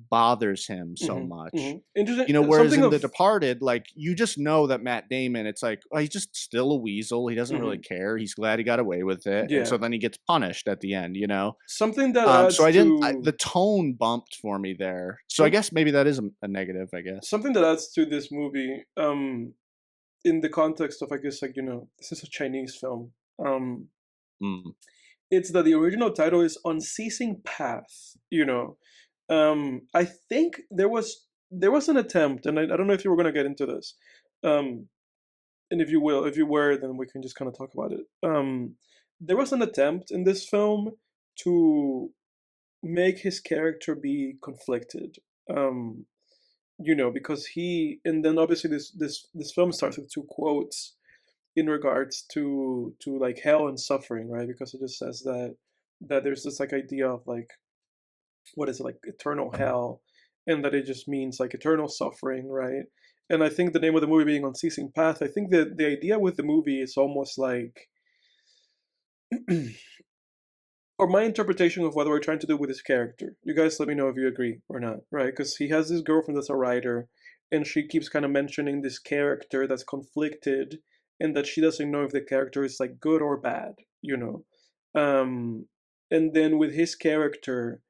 bothers him so Mhm, much. mhm. Interesting. Whereas Something in The of Departed, like, you just know that Matt Damon, it's like, oh, he's just still a weasel. He doesn't really mhm, care. He's glad he got away with it. And so yeah. then he gets punished at the end, Something that So adds the to tone bumped for me there. So I some guess maybe that is a negative, I guess. something that adds to this movie, in the context of, I guess, like, this is a Chinese film. Um, Mm. it's that the original title is Unceasing Path. I think there was an attempt, and I don't know if you were gonna get into this. Um, and if you were, then we can just kind of talk about it. There was an attempt in this film to make his character be conflicted. Um, because and then obviously this film starts with two quotes in regards to like hell and suffering, right? Because it just says that there's this like idea of like, what is it, like eternal hell, and that it just means like eternal suffering, right? And I think the name of the movie being Unceasing Path, I think that the idea with the movie is almost like or my interpretation of what we're trying to do with his character. You guys let me know if you agree or not, right? Because he has this girlfriend that's a writer, and she keeps kind of mentioning this character that's conflicted, and that she doesn't know if the character is like good or bad. Um, and then with his character,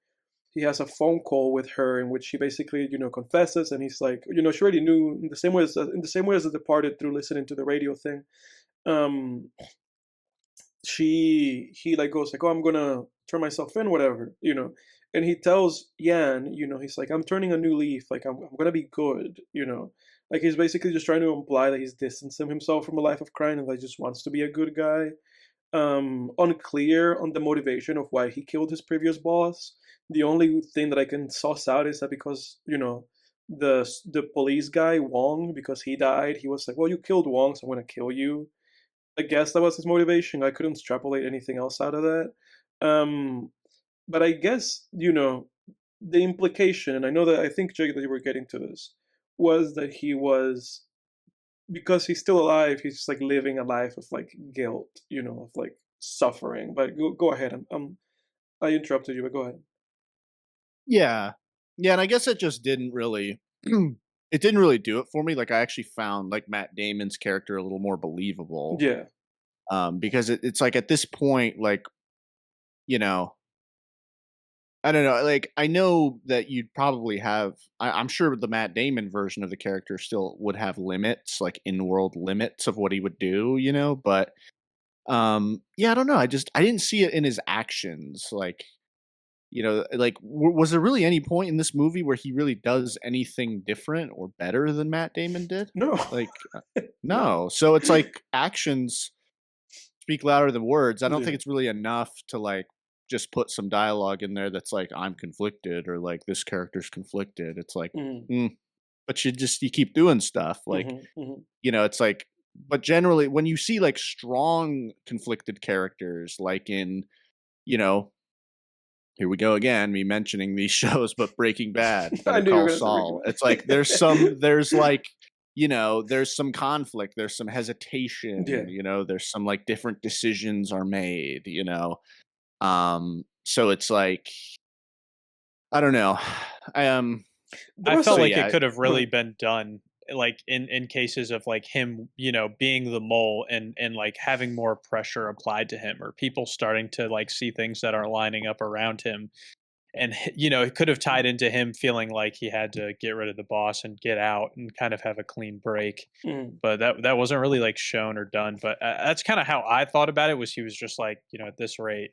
he has a phone call with her in which she basically, confesses, and he's like, she already knew in the same way as The Departed through listening to the radio thing. Um, he like goes like, oh, I'm gonna turn myself in, whatever. And he tells Yan, he's like, I'm turning a new leaf, like I'm gonna be good. Like he's basically just trying to imply that he's distancing himself from a life of crime and that he just wants to be a good guy. Unclear on the motivation of why he killed his previous boss. The only thing that I can suss out is that because the police guy Wong, because he died, he was like, well, you killed Wong, so I'm gonna kill you. I guess that was his motivation. I couldn't extrapolate anything else out of that. Um, but I guess, the implication, and I know that I think, Jake, that you were getting to this, was that he was, because he's still alive, he's just like living a life of like guilt, of like suffering. But go ahead. I interrupted you, but go ahead. Yeah. Yeah, and I guess it just didn't really it didn't really do it for me. Like I actually found like Matt Damon's character a little more believable. Yeah. Because it's like at this point, like, you know, I don't know, like I know that you'd probably have I'm sure the Matt Damon version of the character still would have limits, like in-world limits of what he would do, but yeah, I don't know. I didn't see it in his actions. Like, like, was there really any point in this movie where he really does anything different or better than Matt Damon did? No. Like, No. no. So it's like actions speak louder than words. I don't Yeah. think it's really enough to like just put some dialogue in there that's like I'm conflicted or like this character's conflicted. It's like, Mm-hmm. mm, but you keep doing stuff like Mm-hmm. it's like. But generally, when you see like strong conflicted characters, like in you know here we go again, me mentioning these shows, but Breaking Bad, I Better knew you were Call gonna say Breaking Saul. Bad. It's like there's like, there's some conflict, there's some hesitation, Yeah. there's some like different decisions are made. So it's like, I don't know. I There I was felt so a like yeah, it could have Go really ahead. been done, like in cases of like him, being the mole and like having more pressure applied to him, or people starting to like see things that are lining up around him. And it could have tied into him feeling like he had to get rid of the boss and get out and kind of have a clean break. Mm. But that wasn't really like shown or done. But that's kind of how I thought about it. Was he was just like, at this rate,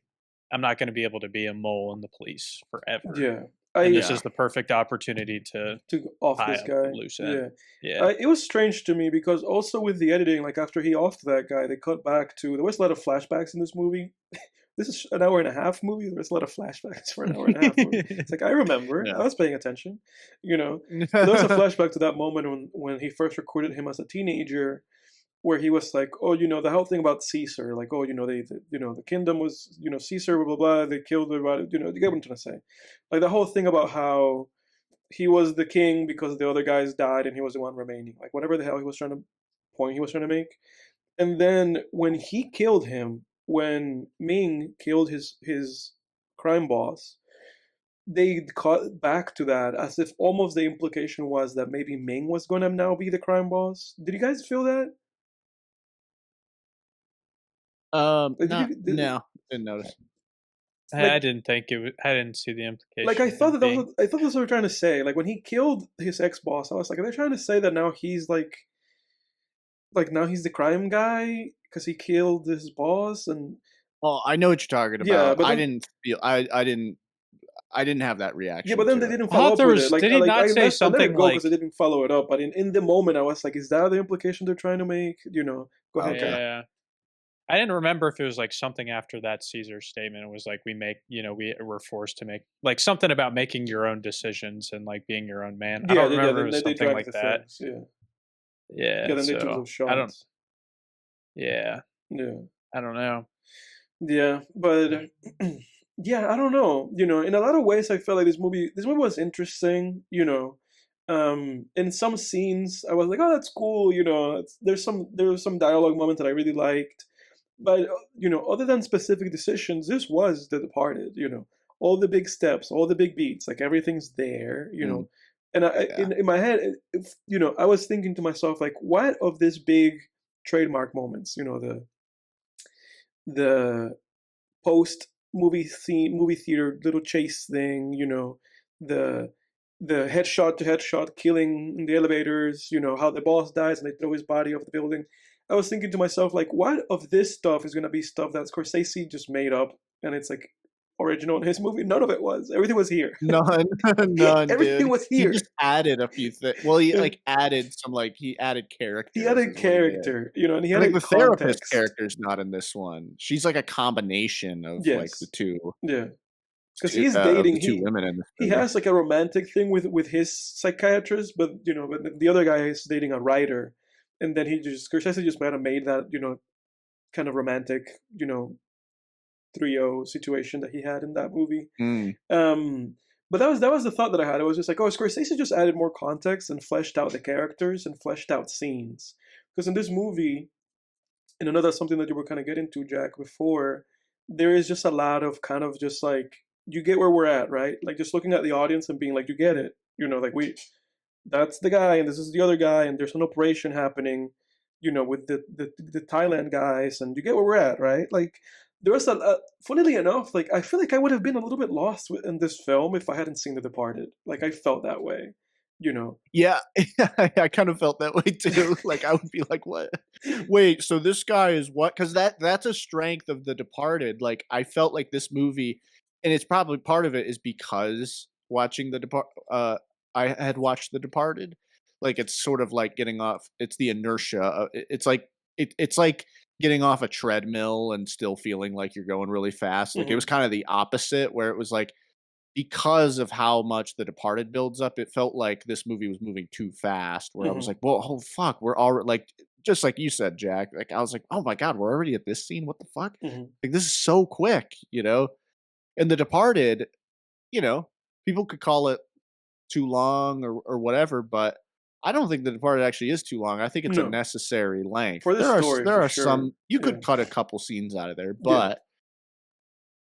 I'm not going to be able to be a mole in the police forever, Yeah. and this yeah. is the perfect opportunity to To off tie this up the guy. loose end. Yeah. Yeah. It was strange to me because also with the editing, like after he offed that guy, they cut back to, there was a lot of flashbacks in this movie. This is an hour and a half movie. There's a lot of flashbacks for an hour and a half movie. It's like, I remember, I Yeah. was paying attention, But there was a flashback to that moment when he first recruited him as a teenager, where he was like, oh, the whole thing about Caesar, like, oh, the kingdom was, Caesar, blah, blah, blah, they killed everybody, you get what I'm trying to say. Like the whole thing about how he was the king because the other guys died and he was the one remaining, like whatever the hell he was trying to make. And then when he killed him, when Ming killed his crime boss, they caught back to that as if almost the implication was that maybe Ming was gonna now be the crime boss. Did you guys feel that? Like, Not no, didn't notice. I like, didn't think it was. I didn't see the implication. like I of thought him that being- was, I thought that's what they were trying to say. Like when he killed his ex boss, I was like, are they trying to say that now he's like now he's the crime guy because he killed his boss? And Well, I know what you're talking Yeah, about. but I then- didn't feel. I didn't have that reaction. yeah, but then to they it. didn't I follow thought up there with was- it. Like, did he not say I let something it go like- because they didn't follow it up. But in the moment, I was like, is that the implication they're trying to make? You know, go ahead. Okay. Yeah. I didn't remember if it was like something after that Caesar statement. It was like we're forced to make like something about making your own decisions and like being your own man. I don't remember it was they something dragged like the that. things, Yeah, Yeah. yeah. Then they took so, those shots. I don't. Yeah. Yeah. I don't know. Yeah, but yeah, I don't know. You know, in a lot of ways, I felt like this movie was interesting. You know, in some scenes, I was like, oh, that's cool. You know, there was some dialogue moments that I really liked, but you know, other than specific decisions, this was The Departed. You know, all the big steps, all the big beats, like everything's there. You know, and in my head, you know, I was thinking to myself like, what of these big trademark moments? You know, the post movie theater little chase thing, you know, the headshot to headshot killing in the elevators, you know, how the boss dies and they throw his body off the building. I was thinking to myself, like, what of this stuff is gonna be stuff that Scorsese just made up and it's like original in his movie? None of it was. Everything was here. None, none. Everything dude. was here. He just added a few things. Well, he like added some he added character. He had a character, you know, and he I had think a the therapist context. character's not in this one. She's like a combination of like Yes. the two. Yeah, because Two- he's of dating the two women in this he movie. has like a romantic thing with his psychiatrist, but you know, but the other guy is dating a writer, and then Scorsese just might have made that, you know, kind of romantic, you know, trio situation that he had in that movie. But that was the thought that I had. It was just like, oh, Scorsese just added more context and fleshed out the characters and fleshed out scenes. Because in this movie, and another something that you were kind of getting to, Jack, before, there is just a lot of kind of just like, you get where we're at, right? Like just looking at the audience and being like, you get it. You know, like that's the guy and this is the other guy and there's an operation happening, you know, with the Thailand guys, and you get where we're at, right? Like there was funnily enough, like I feel like I would have been a little bit lost in this film if I hadn't seen The Departed. Like I felt that way, you know. Yeah, I kind of felt that way too. Like I would be like, "What? Wait, so this guy is what?" Because that's a strength of The Departed. Like I felt like this movie, and it's probably part of it is because watching I had watched The Departed. Like it's sort of like getting off. It's the inertia. It's like it's like getting off a treadmill and still feeling like you're going really fast. Like it was kind of the opposite, where it was like, because of how much The Departed builds up, it felt like this movie was moving too fast, where I was like, well, oh fuck, we're already like, just like you said, Jack, like I was like, oh my God, we're already at this scene. What the fuck? Like this is so quick, you know? And The Departed, you know, people could call it too long or whatever, but I don't think The Departed actually is too long. I think it's a No. necessary length. For the story, there for are sure. some, you could Yeah. cut a couple scenes out of there, but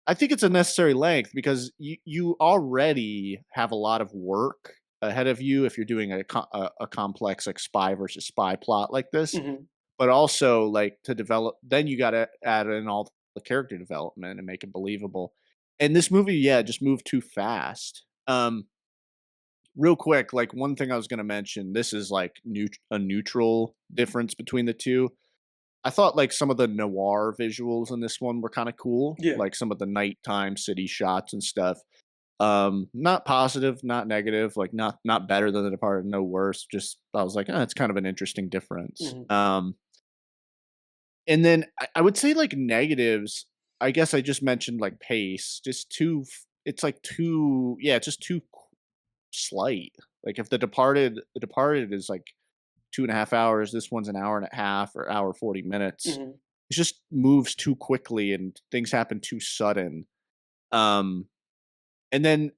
I think it's a necessary length because you already have a lot of work ahead of you if you're doing a complex like spy versus spy plot like this. But also like to develop, then you got to add in all the character development and make it believable. And this movie, yeah, just moved too fast. Real quick, like one thing I was going to mention, this is like a neutral difference between the two. I thought like some of the noir visuals in this one were kind of cool. Yeah. Like some of the nighttime city shots and stuff. Not positive, not negative, like not better than The Departed, no worse. Just I was like, it's kind of an interesting difference. And then I would say like negatives. I guess I just mentioned like pace, just too. It's like too, yeah, it's just too slight. Like if The Departed is like 2.5 hours, this one's an hour and a half or hour 40 minutes. It just moves too quickly and things happen too sudden. And then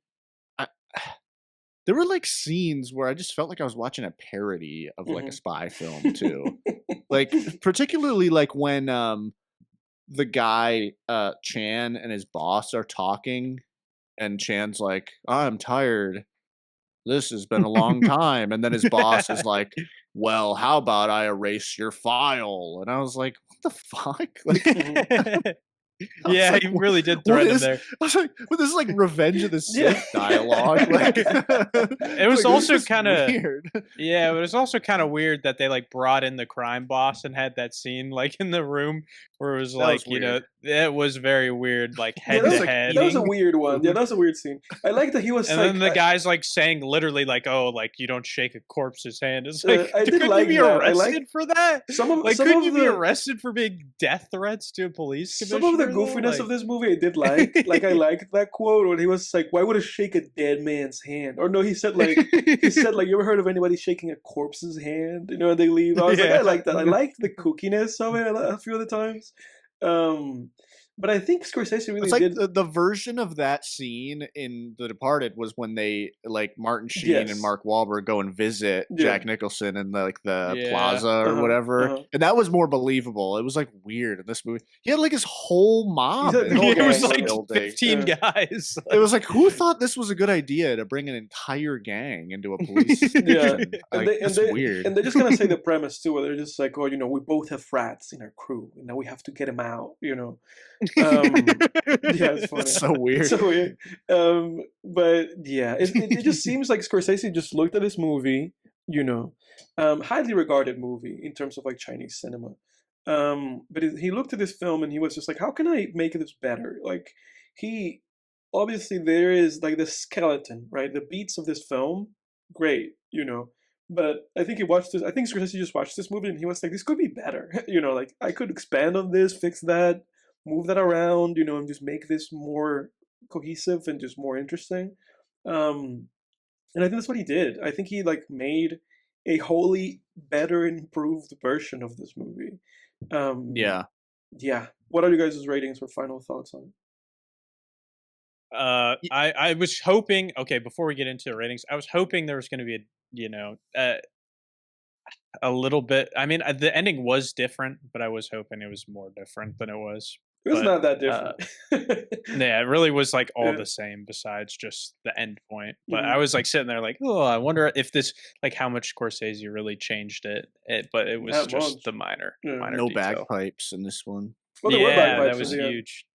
there were like scenes where I just felt like I was watching a parody of like a spy film too. Like particularly like when the guy Chan and his boss are talking and Chan's like, I'm tired. This has been a long time. And then his boss is like, well, how about I erase your file? And I was like, what the fuck? Like, I was Yeah, like, he really did what threaten him is? there. I was like, well, this is like Revenge of the Yeah. Sith dialogue. Like, It was like, also this is kind of weird. yeah, but it was also kind of weird that they like brought in the crime boss and had that scene like in the room where it was That like, was you know, weird. it was very weird, like Yeah, head that to was, like head. that was a eating weird one. Yeah, food. that was a weird scene. I like that he was And like, then the guy's like saying literally like, "Oh, like you don't shake a corpse's hand." It's I like, did couldn't like you be that. I arrested like for that? some of Like, some couldn't of you be the arrested for being death threats to a police some of the commissioner? though? goofiness Like, of this movie I did like. Like I liked that quote when he was like, "Why would I shake a dead man's hand?" Or no, he said like "You ever heard of anybody shaking a corpse's hand?" You know, when they leave. I was like, Yeah. I like that. I liked the kookiness of it a few of the times. But I think Scorsese really It's like did. the version of that scene in The Departed was when they like Martin Sheen and Yes. Mark Wahlberg go and visit Yeah. Jack Nicholson in the Yeah. plaza or whatever, and that was more believable. It was like weird in this movie. He had like his whole mob. had the in whole it was gang. like building. 15 Yeah. guys. It was like, who thought this was a good idea to bring an entire gang into a police station? Yeah. Like, that's weird. And they're just gonna say the premise too, where they're just like, "Oh, you know, we both have rats in our crew, and now we have to get them out." You know. Yeah, it's funny. It's so weird. It's so weird. But yeah, it just seems like Scorsese just looked at this movie, you know, highly regarded movie in terms of like Chinese cinema. But he looked at this film and he was just like, how can I make this better? Like he obviously there is like the skeleton, right? The beats of this film, great, you know. But I think he watched this. I think Scorsese just watched this movie and he was like, this could be better, you know. Like I could expand on this, fix that, move that around, you know, and just make this more cohesive and just more interesting. And I think that's what he did. I think he like made a wholly better, improved version of this movie. Yeah. Yeah. What are you guys' ratings or final thoughts on it? I was hoping. Okay, before we get into the ratings, I was hoping there was going to be a little bit. I mean, the ending was different, but I was hoping it was more different than it was. It was But, not that different. Yeah, it really was like all Yeah. the same besides just the end point. But Mhm. I was like sitting there like, oh, I wonder if this like how much Scorsese really changed it. But it was Not just much. the minor Yeah. No detail. bagpipes in this one. Well, there were Yeah, bagpipes that was in the end. huge.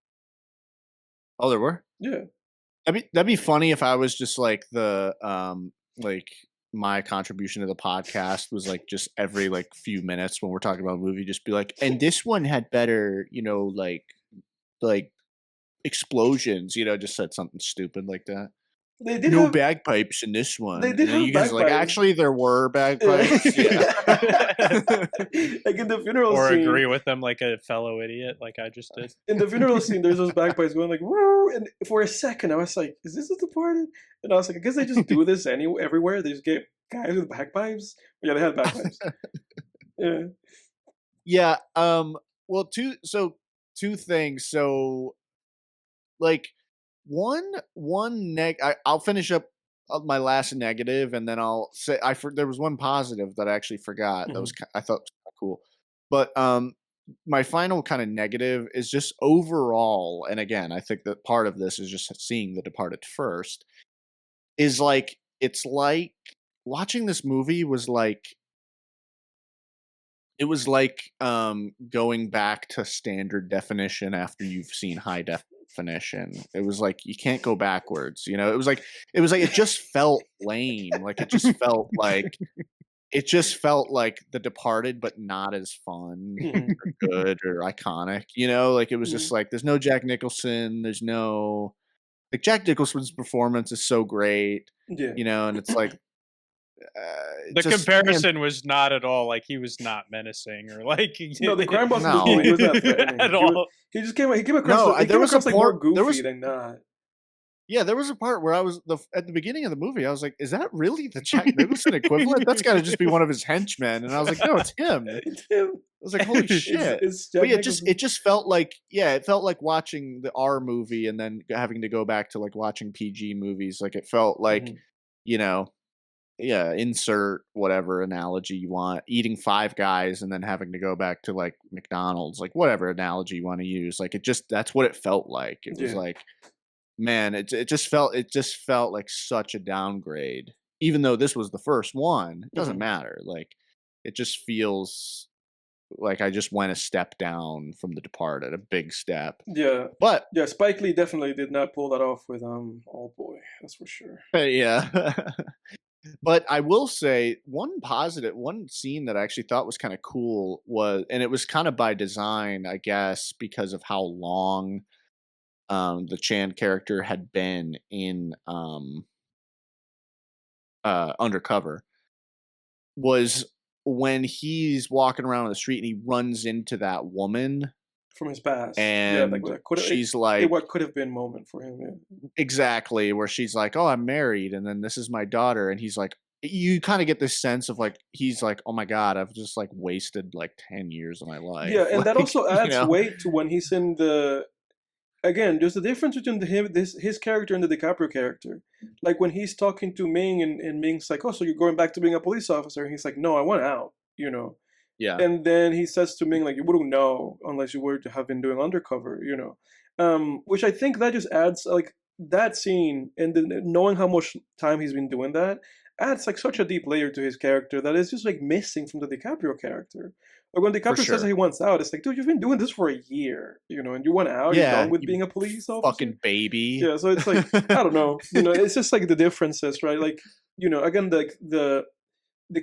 Oh, there were? Yeah. That'd be funny if I was just like the like my contribution to the podcast was like just every like few minutes when we're talking about a movie, just be like, and this one had better, you know, like explosions, you know, just said something stupid like that. They did No have bagpipes in this one. They did And then have you guys are like, bagpipes. actually there were bagpipes. Yeah. like in the funeral Or scene. agree with them like a fellow idiot, like I just did. In the funeral scene, there's those bagpipes going like woo, and for a second I was like, "Is this The Departed?" And I was like, "I guess they just do this everywhere. They just get guys with bagpipes." Yeah, they had bagpipes. Yeah, Yeah. Well, two things. So, like, I'll finish up my last negative, and then I'll say there was one positive that I actually forgot. That was I thought was kinda cool, but my final kind of negative is just overall, and again, I think that part of this is just seeing The Departed first. Is like it's like watching this movie was like. It was like going back to standard definition after you've seen high definition. It was like you can't go backwards, you know. It was like it just felt lame. Like it just felt like The Departed, but not as fun or good or iconic. You know, like it was just like there's no Jack Nicholson. There's no like Jack Nicholson's performance is so great. yeah. You know, and it's like. The just, comparison was not at all like he was not menacing or like No, the crime boss No. was not threatening. at He all. He just came. He came across. No, He there came was a across like more part- goofy there was- than not. Yeah, there was a part where I was at the beginning of the movie. I was like, "Is that really the Jack Nicholson equivalent? That's got to just be one of his henchmen." And I was like, "No, it's him." I It's him. was like, "Holy shit!" It's Jack But yeah, Nicholson. it just felt like it felt like watching the R movie and then having to go back to like watching PG movies. Like it felt like Mhm. you know, yeah, insert whatever analogy you want, eating Five Guys and then having to go back to like McDonald's, like whatever analogy you want to use. Like that's what it felt like. It was Yeah. like. man, it just felt like such a downgrade. Even though this was the first one, it doesn't Mhm. matter. Like, it just feels like I just went a step down from The Departed, a big step. Yeah, But yeah. Spike Lee definitely did not pull that off with Old Boy. That's for sure. yeah. But I will say one scene that I actually thought was kind of cool was, and it was kind of by design, I guess, because of how long the Chan character had been in Undercover, was when he's walking around the street and he runs into that woman, From his past, yeah, like and that could she's what like, could have been moment for him. Yeah. exactly, where she's like, "Oh, I'm married, and then this is my daughter," and he's like, you kind of get this sense of like, he's like, "Oh my god, I've just like wasted like 10 years of my life." Yeah, and that Like, also adds weight to when he's in the. Again, there's a difference between his character and the DiCaprio character. Like when he's talking to Ming, and Ming's like, "Oh, so you're going back to being a police officer?" And he's like, "No, I want out." You know. yeah, And then he says to Ming, like, "You wouldn't know unless you were to have been doing undercover," you know. Which I think that just adds, like, that scene, and then knowing how much time he's been doing that adds like such a deep layer to his character that is just like missing from the DiCaprio character. Like when for DiCaprio says that sure. he wants out, it's like, dude, you've been doing this for a year, you know, and you want out, you're Yeah, done with you being a police officer. fucking baby. Yeah, so it's like, I don't know, you know, it's just like the differences, right? Like, you know, again, like the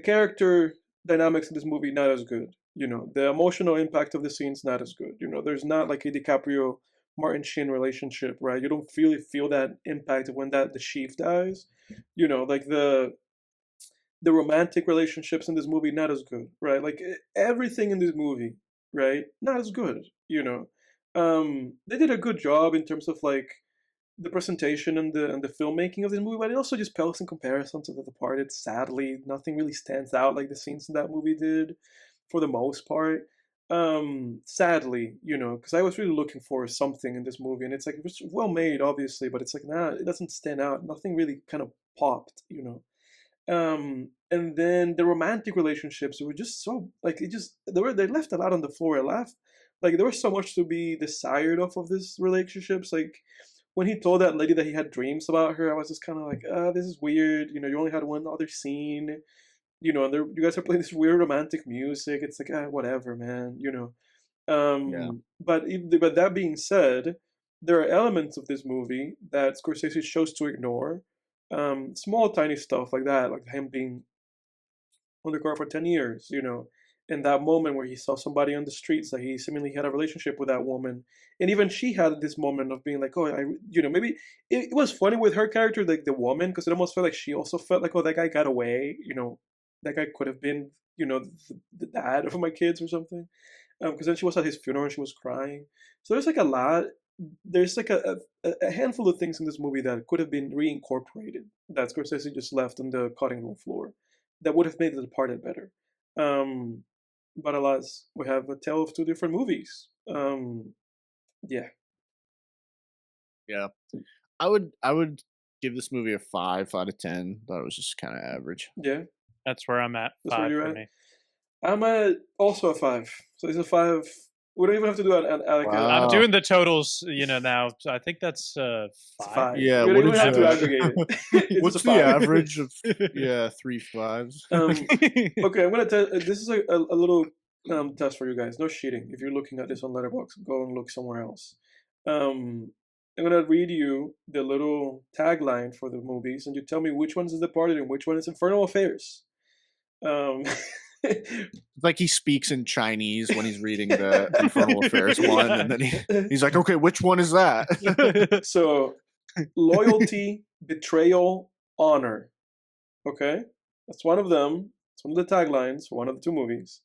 character dynamics in this movie not as good. You know, the emotional impact of the scenes not as good. You know, there's not like a DiCaprio Martin Sheen relationship, right? You don't really feel that impact when the chief dies. You know, like the romantic relationships in this movie not as good, right? Like everything in this movie, right? Not as good. You know, they did a good job in terms of like the presentation and the filmmaking of this movie, but it also just pales in comparison to The Departed. Sadly, nothing really stands out like the scenes in that movie did, for the most part. Sadly, you know, because I was really looking for something in this movie, and it's like it's well made, obviously, but it's like nah, it doesn't stand out. Nothing really kind of popped, you know. And then the romantic relationships were just so like they left a lot on the floor. I laughed like there was so much to be desired of this relationships. Like when he told that lady that he had dreams about her, I was just kind of like, this is weird. You know, you only had one other scene. You know, and you guys are playing this weird romantic music. It's like, whatever, man. You know. Yeah. But that being said, there are elements of this movie that Scorsese chose to ignore. Small, tiny stuff like that, like him being undercover for 10 years, you know, in that moment where he saw somebody on the streets that he seemingly had a relationship with that woman. And even she had this moment of being like, oh, you know, maybe it was funny with her character, like the woman, because it almost felt like she also felt like, oh, that guy got away, you know, that guy could have been, you know, the dad of my kids or something. Because then she was at his funeral and she was crying. So there's like a lot. There's like a handful of things in this movie that could have been reincorporated that Scorsese just left on the cutting room floor that would have made The Departed better. Um, but alas, we have a tale of two different movies. Yeah, Yeah. I would give this movie a 5 out of 10. Thought it was just kind of average. yeah, That's where I'm at. that's where 5 you're for at. me. I'm at also a 5. So it's a 5. We don't even have to do like I'm Wow. doing the totals, you know, now. So I think that's it's 5. 5. Yeah, We what don't even did have to you aggregate it. It's What's just the a 5. average of 3 5s? Okay, I'm gonna tell. This is a little test for you guys. No cheating. If you're looking at this on Letterboxd, go and look somewhere else. Um, I'm gonna read you the little tagline for the movies, and you tell me which one's The Departed and which one is Infernal Affairs. Um, Like he speaks in Chinese when he's reading the Infernal Affairs one, and then he's like, "Okay, which one is that?" So, loyalty, betrayal, honor. Okay, that's one of them. It's one of the taglines for one of the two movies.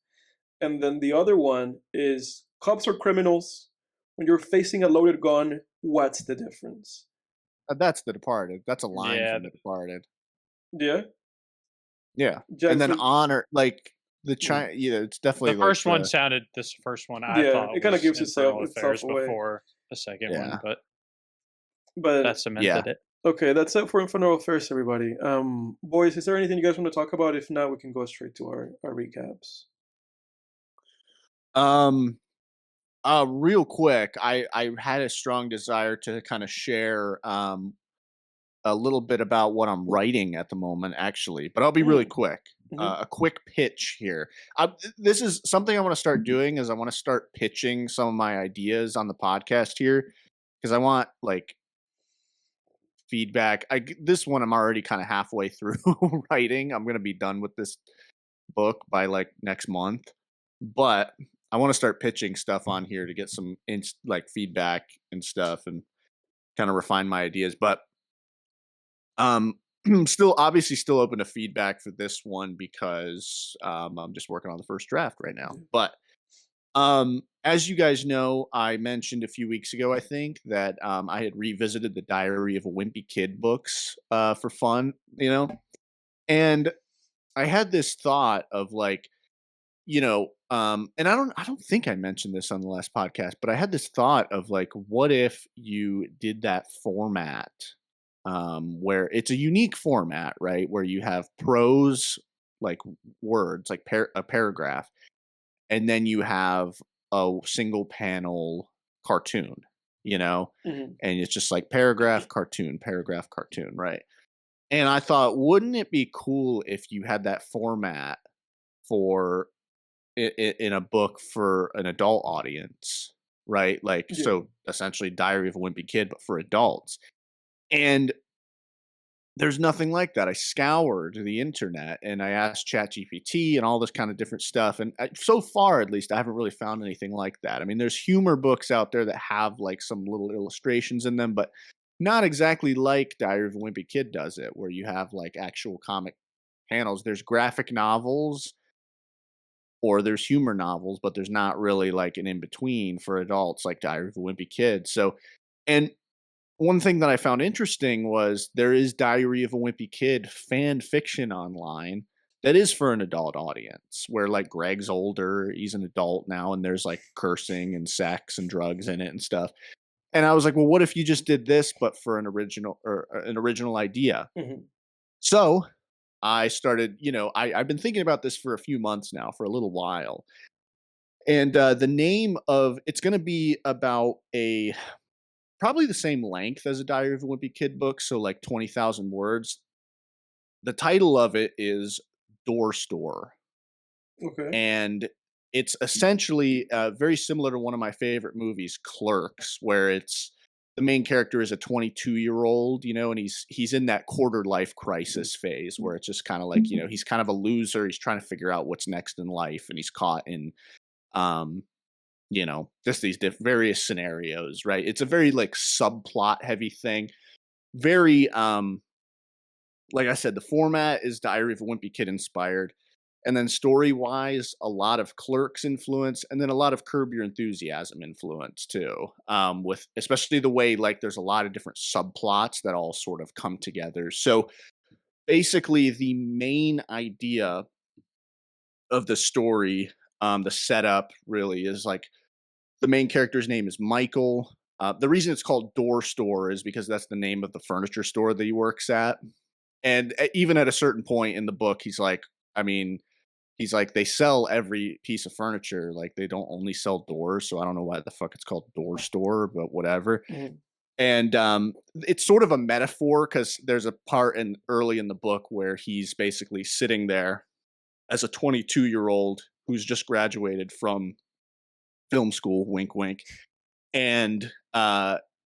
And then the other one is cops or criminals. When you're facing a loaded gun, what's the difference? That's The Departed. That's a line Yeah, from The Departed. Yeah, Yeah, and Jen, then so honor, like the Mm. China. Yeah, it's definitely the like first one sounded. This first one I yeah, thought it kind of was gives Infernal itself Affairs away. before the second Yeah. one, but But that cemented it. okay, that's it for Infernal Affairs, everybody. Boys, is there anything you guys want to talk about? If not, we can go straight to our recaps. Um, Real quick, I had a strong desire to kind of share a little bit about what I'm writing at the moment, actually, but I'll be really Mm, quick. mhm. A quick pitch here. This is something I want to start doing. Is I want to start pitching some of my ideas on the podcast here because I want like feedback. This one I'm already kind of halfway through writing. I'm gonna be done with this book by like next month, but I want to start pitching stuff on here to get some like feedback and stuff and kind of refine my ideas. But um, still, obviously, still open to feedback for this one because I'm just working on the first draft right now. But as you guys know, I mentioned a few weeks ago, I think, that I had revisited the Diary of a Wimpy Kid books for fun, and I had this thought of like, and I don't think I mentioned this on the last podcast, but I had this thought of like, what if you did that format where it's a unique format, right? Where you have prose, like words, like a paragraph, and then you have a single panel cartoon, you know, Mhm. and it's just like paragraph, cartoon, right? And I thought, wouldn't it be cool if you had that format for in a book for an adult audience, right? Like, Yeah. so essentially Diary of a Wimpy Kid, but for adults. And there's nothing like that. I scoured the internet and I asked ChatGPT and all this kind of different stuff. And so far, at least, I haven't really found anything like that. I mean, there's humor books out there that have like some little illustrations in them, but not exactly like Diary of a Wimpy Kid does it, where you have like actual comic panels. There's graphic novels or there's humor novels, but there's not really like an in between for adults like Diary of a Wimpy Kid. So, and one thing that I found interesting was there is Diary of a Wimpy Kid fan fiction online that is for an adult audience where like Greg's older, he's an adult now, and there's like cursing and sex and drugs in it and stuff. And I was like, well, what if you just did this but for an original idea? Mhm. So I started, I've been thinking about this for a few months now, for a little while. And the name of it's going to be about a probably the same length as a Diary of a Wimpy Kid book, so like 20,000 words. The title of it is Door Store, Okay. and it's essentially very similar to one of my favorite movies, Clerks, where it's the main character is a 22-year-old, and he's in that quarter life crisis phase where it's just kind of like, he's kind of a loser. He's trying to figure out what's next in life, and he's caught in um just these various scenarios, right? It's a very like subplot heavy thing. Very like I said, the format is Diary of a Wimpy Kid inspired. And then story wise, a lot of Clerks influence, and then a lot of Curb Your Enthusiasm influence too. With especially the way like there's a lot of different subplots that all sort of come together. So basically, the main idea of the story, the setup really is like the main character's name is Michael. The reason it's called Door Store is because that's the name of the furniture store that he works at. And even at a certain point in the book, he's like, they sell every piece of furniture. Like, they don't only sell doors. So I don't know why the fuck it's called Door Store, but whatever. Mhm. And it's sort of a metaphor because there's a part early in the book where he's basically sitting there as a 22-year-old who's just graduated from film school, wink, wink, and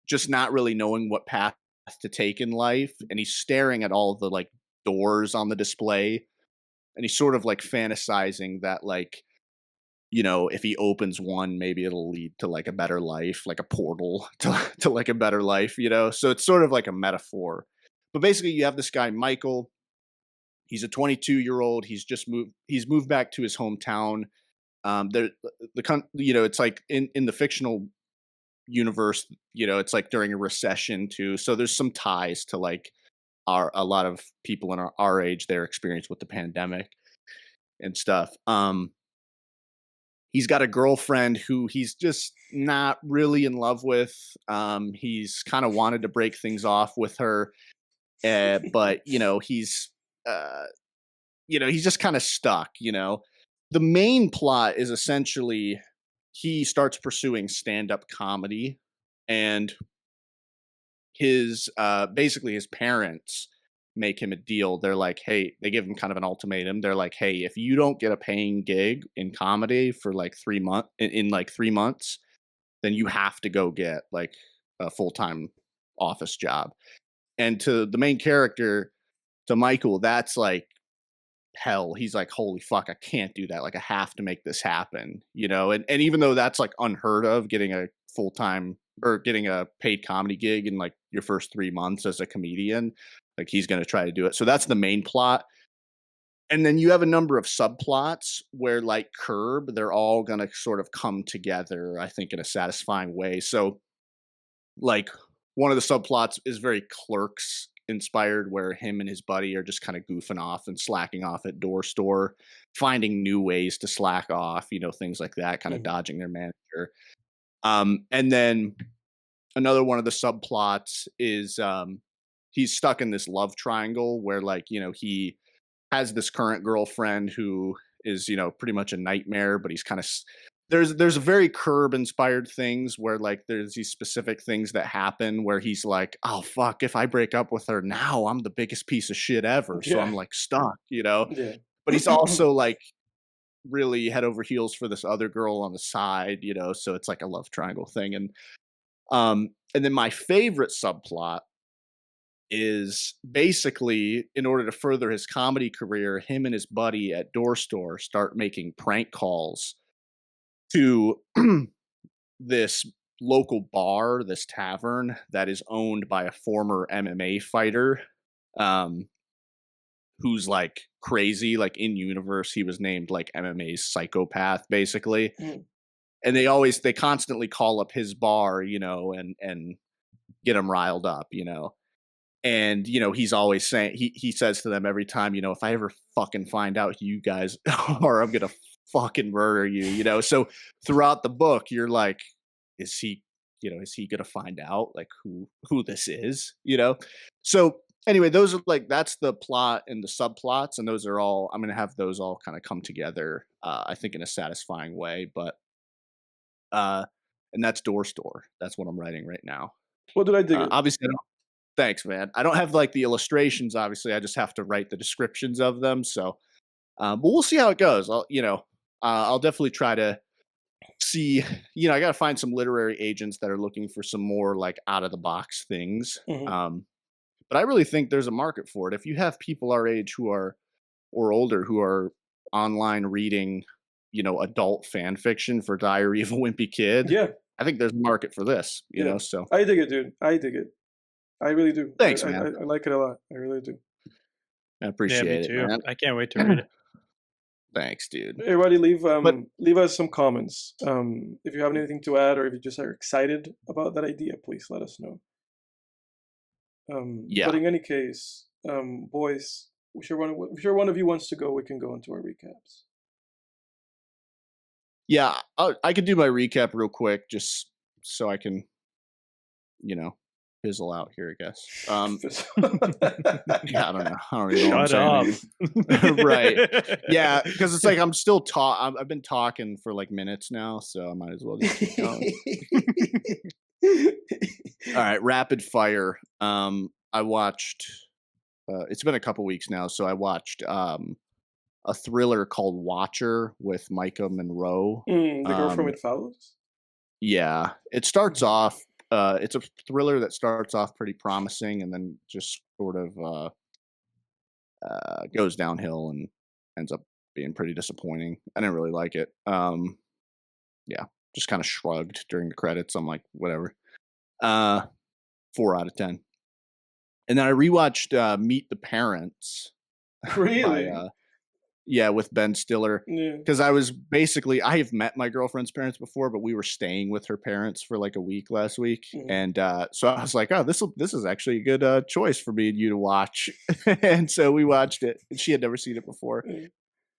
just not really knowing what path to take in life. And he's staring at all the like doors on the display, and he's sort of like fantasizing that like if he opens one, maybe it'll lead to like a better life, like a portal to like a better life. So it's sort of like a metaphor. But basically, you have this guy Michael. He's a 22-year-old. He's moved back to his hometown. It's like in the fictional universe, it's like during a recession too. So there's some ties to like a lot of people in our age, their experience with the pandemic and stuff. He's got a girlfriend who he's just not really in love with. He's kind of wanted to break things off with her, but uh, he's just kind of stuck. The main plot is essentially he starts pursuing stand-up comedy, and his basically his parents make him a deal. They're like, hey, they give him kind of an ultimatum. They're like, hey, if you don't get a paying gig in comedy for like 3 months, in like 3 months, then you have to go get like a full-time office job. And to the main character, to Michael, that's like hell. He's like, holy fuck, I can't do that. Like, I have to make this happen, you know? And even though that's like unheard of, getting a full-time or getting a paid comedy gig in like your first 3 months as a comedian, like he's going to try to do it. So that's the main plot. And then you have a number of subplots where, like Curb, they're all going to sort of come together, I think, in a satisfying way. So, like, one of the subplots is very Clerks inspired, where him and his buddy are just kind of goofing off and slacking off at door store, finding new ways to slack off, you know, things like that, kind of dodging their manager. And then another one of the subplots is he's stuck in this love triangle where, like, you know, he has this current girlfriend who is, you know, pretty much a nightmare, but he's kind of there's a very Curb inspired things where, like, there's these specific things that happen where he's like, oh fuck, if I break up with her now, I'm the biggest piece of shit ever. So I'm like stuck, you know. Yeah. But he's also like really head over heels for this other girl on the side, you know, so it's like a love triangle thing. And then my favorite subplot is basically, in order to further his comedy career, him and his buddy at Door Store start making prank calls to this local bar, this tavern that is owned by a former MMA fighter, who's like crazy. Like, in universe, he was named like MMA's psychopath, basically. And they constantly call up his bar, you know, and get him riled up, you know. And, you know, he's always saying, he says to them every time, you know, if I ever fucking find out who you guys are, I'm gonna fucking murder you, you know. So throughout the book, you're like, is he gonna find out like who this is, you know? So anyway, those are like, that's the plot and the subplots, and those are all, I'm gonna have those all kind of come together, I think, in a satisfying way. But and that's Door Store. That's what I'm writing right now. Well, did I dig it? Obviously, thanks, man. I don't have like the illustrations, obviously. I just have to write the descriptions of them. So, but we'll see how it goes. I'll definitely try to see. You know, I got to find some literary agents that are looking for some more like out of the box things. But I really think there's a market for it. If you have people our age or older who are online reading, you know, adult fan fiction for Diary of a Wimpy Kid, Yeah. I think there's a market for this. You know, so I dig it, dude. I dig it. I really do. Thanks, man. I like it a lot. I really do. I appreciate me it, too. man. I can't wait to read it. Thanks, dude. Everybody, leave us some comments. If you have anything to add, or if you just are excited about that idea, please let us know. But in any case, boys, if one of you wants to go, we can go into our recaps. Yeah, I could do my recap real quick, just so I can, you know, fizzle out here, I guess. Yeah, I don't know. I don't even know what I'm saying. Right. Yeah, because it's like I'm still I've been talking for like minutes now, so I might as well just keep going. All right, rapid fire. I watched. It's been a couple weeks now, so I watched a thriller called Watcher with Micah Monroe. The girl from It Follows? Yeah. It starts off, it's a thriller that starts off pretty promising and then just sort of goes downhill and ends up being pretty disappointing. I didn't really like it. Yeah, just kind of shrugged during the credits. I'm like, whatever. 4 out of 10. And then I rewatched Meet the Parents. Really? Yeah, with Ben Stiller. Yeah. Because I have met my girlfriend's parents before, but we were staying with her parents for like a week last week. And so I was like, oh, this is actually a good choice for me and you to watch. And so we watched it. And she had never seen it before. And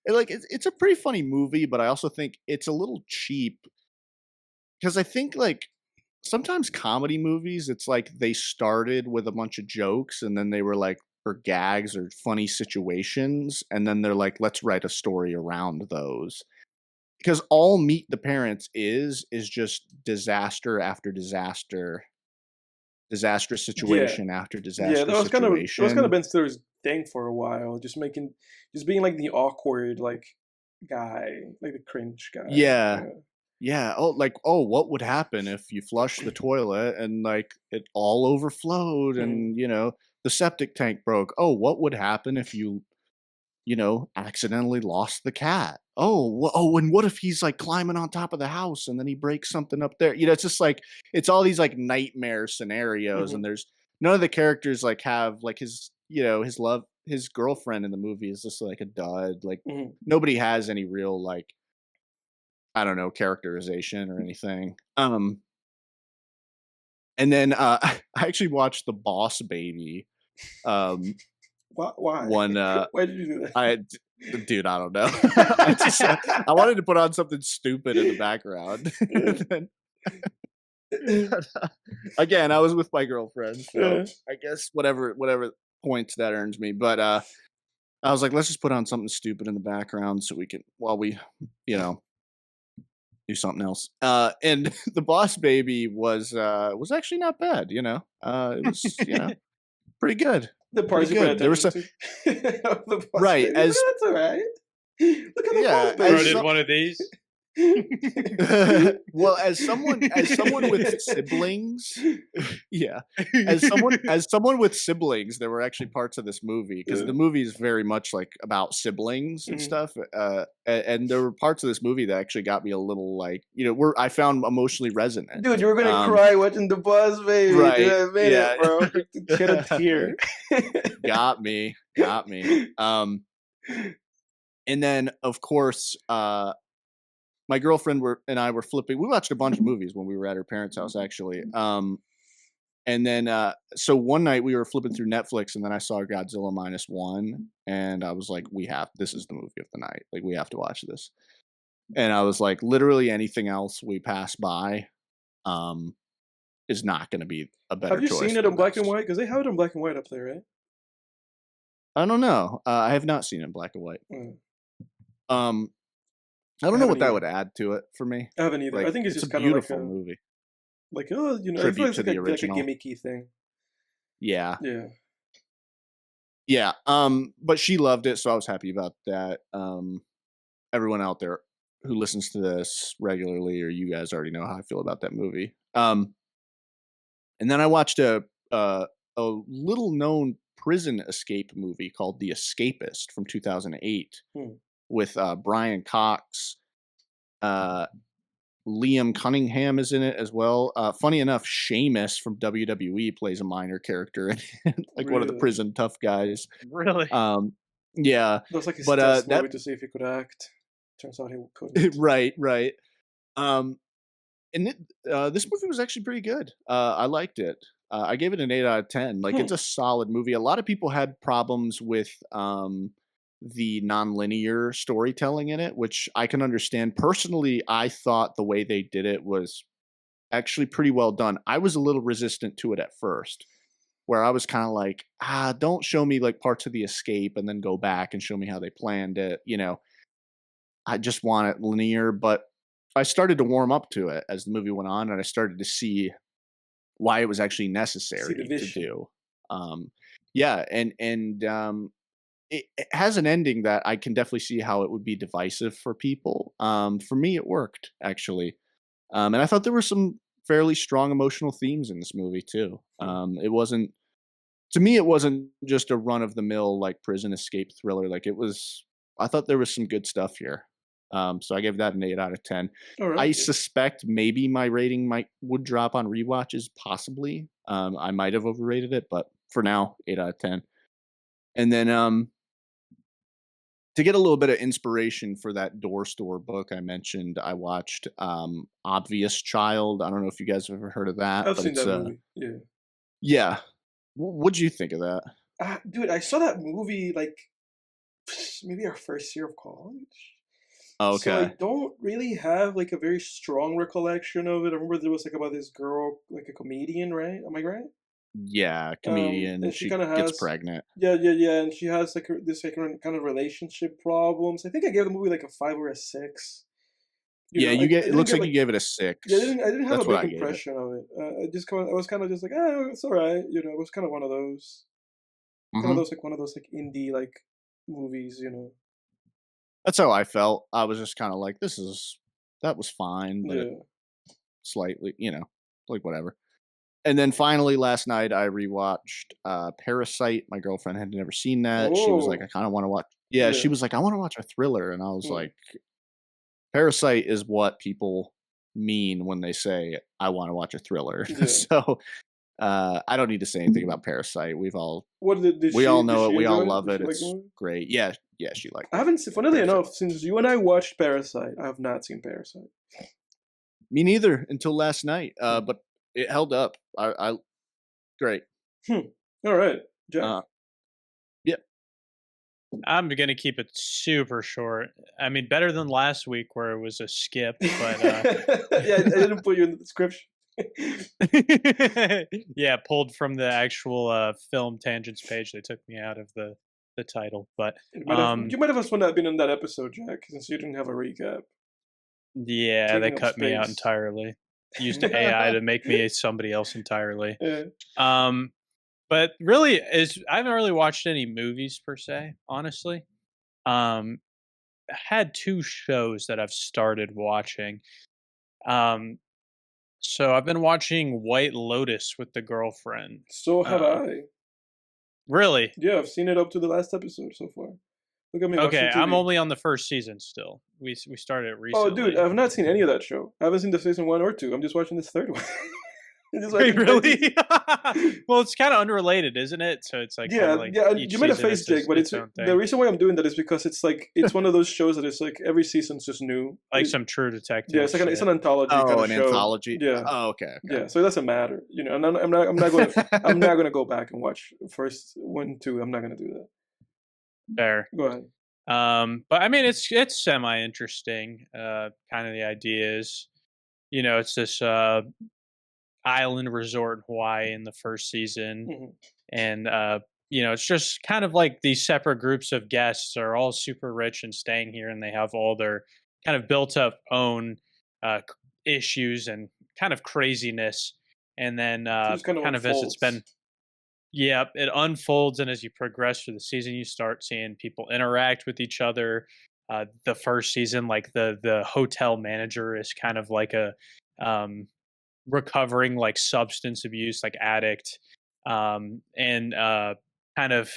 like, it's a pretty funny movie, but I also think it's a little cheap. Because I think like sometimes comedy movies, it's like they started with a bunch of jokes and then they were like, or gags or funny situations, and then they're like, let's write a story around those. because all Meet the Parents is just disaster after disaster, disastrous Yeah, situation after yeah. disastrous That was kind of situation. Ben Stiller's thing for a while, just being like the awkward like guy, like the cringe guy. Yeah. Yeah. Yeah. Oh, like, oh, what would happen if you flush the toilet and like it all overflowed Mhm. and, the septic tank broke? Oh, what would happen if you accidentally lost the cat? Oh, and what if he's like climbing on top of the house and then he breaks something up there? It's just like, it's all these like nightmare scenarios, and Mhm. there's none of the characters like have like his girlfriend in the movie is just like a dud. Like, Mhm. nobody has any real like, I don't know, characterization or anything. And then I actually watched The Boss Baby. Um, Why? one Why did you do that? dude, I don't know. I wanted to put on something stupid in the background. Yeah. And then, again, I was with my girlfriend, so Yeah. I guess whatever points that earns me. But I was like, let's just put on something stupid in the background so we can, while we, you know, do something else. And The Boss Baby was actually not bad. It was pretty good, The pretty parts you pay good. There was attention some to. The boss right baby. as That's all right. Look at the yeah boss Bro as did some, one of these. well, as someone with siblings, yeah, as someone with siblings, there were actually parts of this movie, because the movie is very much like about siblings and Mhm. stuff. And there were parts of this movie that actually got me a little like, where I found emotionally resonant. Dude, you were gonna cry watching the boss baby. Dude, Right, I made yeah, it, bro. Shed a tear. got me. And then of course, my girlfriend and I were flipping. We watched a bunch of movies when we were at her parents' house, actually. And then so one night we were flipping through Netflix, and then I saw Godzilla -1, and I was like, this is the movie of the night. Like, we have to watch this. And I was like, literally anything else we pass by um is not going to be a better Have you choice seen it in than black and this. white? Because they have it in black and white up there, right? I don't know. I have not seen it in black and white. Mm. Um I I don't know haven't what that either. would add to it for me. I haven't either. I Like, think it's it's a just kind of beautiful movie. I feel Tribute like to it's the like a original. gimmicky thing. Yeah. Yeah. Yeah. But she loved it, so I was happy about that. Everyone out there who listens to this regularly, or you guys already know how I feel about that movie. And then I watched a little known prison escape movie called The Escapist from 2008 Hmm. with Brian Cox. Liam Cunningham is in it as well. Funny enough, Sheamus from WWE plays a minor character in it, like one of the Really? prison tough guys. Really? Yeah, That was like his but test that movie to see if he could act. Turns out he couldn't. right. Um, and this movie was actually pretty good. I liked it. I gave it an 8 out of 10. Like, it's Hmm. a solid movie. A lot of people had problems with the nonlinear storytelling in it, which I can understand. Personally, I thought the way they did it was actually pretty well done. I was a little resistant to it at first, where I was kind of like, don't show me like parts of the escape and then go back and show me how they planned it. I just want it linear. But I started to warm up to it as the movie went on, and I started to see why it was actually See the necessary to vision. do. Yeah, and it has an ending that I can definitely see how it would be divisive for people. For me, it worked actually, and I thought there were some fairly strong emotional themes in this movie too. It wasn't, to me, it wasn't just a run of the mill like prison escape thriller. Like, it was. I thought there was some good stuff here. So I gave that an 8 out of 10. All right. I suspect maybe my rating would drop on rewatches, possibly. I might have overrated it, but for now, 8 out of 10. And then to get a little bit of inspiration for that door store book I mentioned, I watched Obvious Child. I don't know if you guys have ever heard of that, I've but seen it's that movie. Yeah. yeah. What'd you think of that? Dude, I saw that movie like maybe our first year of college. So I Okay. don't really have like a very strong recollection of it. I remember there was like about this girl, like a comedian, right? Am I right? Yeah, comedian. And she She kind of gets has, pregnant. yeah, and she has like this like kind of relationship problems. I think I gave the movie like a 5 or a 6. Yeah, I it didn't looks get like you gave it a 6. yeah, I didn't have That's a what I big gave it. impression of it. I was kind of just like, it's all right. It was kind of one of those, Mhm. one of those like indie like movies. That's how I felt. I was just kind of like, that was fine, but Yeah. slightly, like whatever. And then finally last night I rewatched Parasite. My girlfriend had never seen that. She was like, I Oh. kind of want to watch. Yeah, she Yeah. was like, I want to watch a thriller, and I was Mm. like, Parasite is what people mean when they say I want to watch a thriller. Yeah. So I don't need to say anything about Parasite. We all Did know it. she We all enjoy love Did it. she like the It's movie? great. Yeah, she liked I it. haven't seen. Funnily Parasite. enough, since you and I watched Parasite, I have not seen Parasite. Me neither until last night. But it held up. I great. All right, Jack. Yep. I'm gonna keep it super short. I mean, better than last week where it was a skip, but Yeah, I didn't put you in the description. yeah, pulled from the actual film tangents page. They took me out of the title, but You might have just not been in that episode, Jack, since you didn't have a recap. yeah, they Taking up cut me out space. entirely. Used AI to make me somebody else entirely. Yeah. But really, I haven't really watched any movies per se, honestly. I had 2 shows that I've started watching. So I've been watching White Lotus with the girlfriend. So have I. Really? Yeah, I've seen it up to the last episode so far. Look at me watching Okay, TV. I'm only on the first season still. We started it Oh, recently. dude, I've not seen any of that show. I haven't seen the season 1 or 2. I'm just watching this third one. Wait, really? Well, it's kind of unrelated, isn't it? So it's like yeah. each You made a season face, is Jake, but it's own thing. the reason why I'm doing that is because it's like it's one of those shows that is like every season's just new. like some True Detective. Yeah, it's like it's an anthology kind of an show. anthology. Yeah. Oh, okay. Yeah, so it doesn't matter. I'm not going. I'm not going to go back and watch first 1, 2. I'm not going to do that. Fair. Go ahead. But I mean, it's semi interesting. Kind of the idea is, it's this island resort in Hawaii in the first season, Mhm. and it's just kind of like these separate groups of guests are all super rich and staying here, and they have all their kind of built up own issues and kind of craziness, and then Just kind of as it's been. unfolds. Yeah, it unfolds, and as you progress through the season, you start seeing people interact with each other. The first season, like the hotel manager is kind of like a recovering like substance abuse like addict, and kind of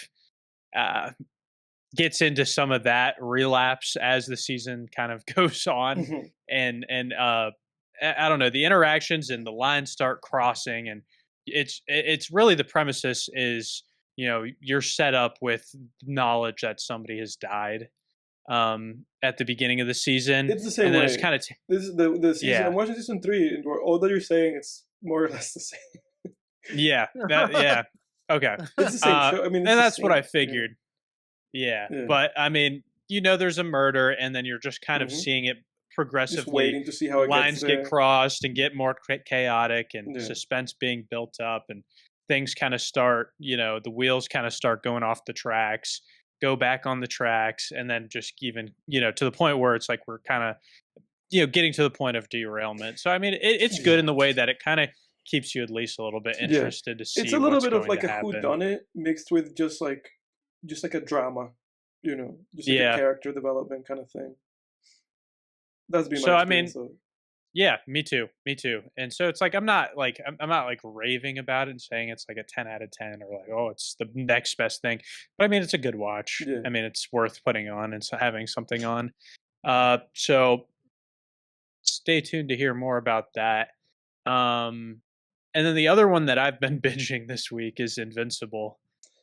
uh, gets into some of that relapse as the season kind of goes on, Mhm. and I don't know, the interactions and the lines start crossing, and it's really the premises is you're set up with knowledge that somebody has died at the beginning of the season, It's the same and then way. it's kind of This is the season. Yeah. I'm watching season 3, and all that you're saying, it's more or less the same. yeah okay, It's the same show. I mean, and that's what I figured. Yeah. Yeah. But I mean, there's a murder, and then you're just kind of Mhm. seeing it Just progressively. waiting to see how it Lines gets there. get crossed and get more chaotic, and Yeah. suspense being built up, and things kind of start. The wheels kind of start going off the tracks, go back on the tracks, and then just even to the point where it's like we're kind of getting to the point of derailment. So I mean, it's good in the way that it kind of keeps you at least a little bit Yeah. interested to see. It's a little what's bit of going like to a happen. whodunit mixed with just like a drama, just like Yeah. a character development kind of thing. That's been my So I mean, experience. yeah, me too. And so it's like I'm not like raving about it and saying it's like a 10 out of 10 or like, oh, it's the next best thing. But I mean, it's a good watch. Yeah. I mean, it's worth putting on and having something on. So stay tuned to hear more about that. And then the other one that I've been binging this week is Invincible.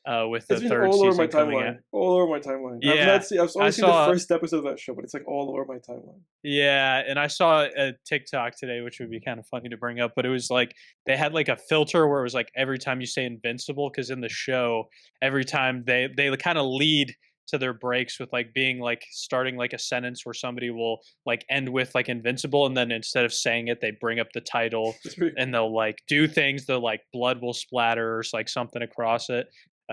With the It's been third all over season my coming out. timeline. All over my timeline. Yeah, I've only seen the first episode of that show, but it's like all over my timeline. Yeah, and I saw a TikTok today, which would be kind of funny to bring up, but it was like they had like a filter where it was like every time you say Invincible, because in the show, every time they kind of lead to their breaks with like being like starting like a sentence where somebody will like end with like Invincible, and then instead of saying it, they bring up the title It's pretty and they'll like do things. They'll like blood will splatter or like something across it.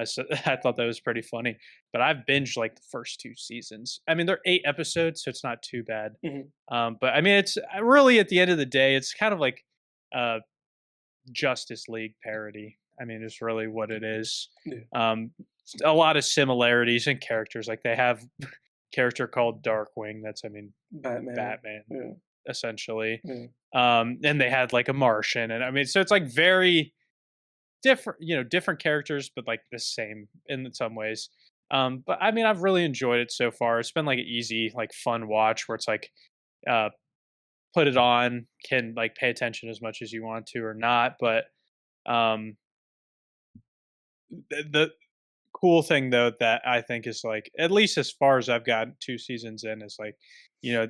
So I thought that was pretty funny. But I've binged like the first 2 seasons. I mean, they're 8 episodes, so it's not too bad. Mhm. But I mean, it's really at the end of the day, it's kind of like uh, Justice League parody. I mean, it's really what it is. Yeah. A lot of similarities in characters. Like they have a character called Darkwing. That's, I mean, Batman Yeah. essentially. Yeah. And they had like a Martian, and I mean, so it's like very different, different characters, but like the same in some ways. But I mean, I've really enjoyed it so far. It's been like an easy, like fun watch where it's like, uh, put it on, can like pay attention as much as you want to or not. But um, the cool thing though that I think is like, at least as far as I've got 2 seasons in, is like, you know,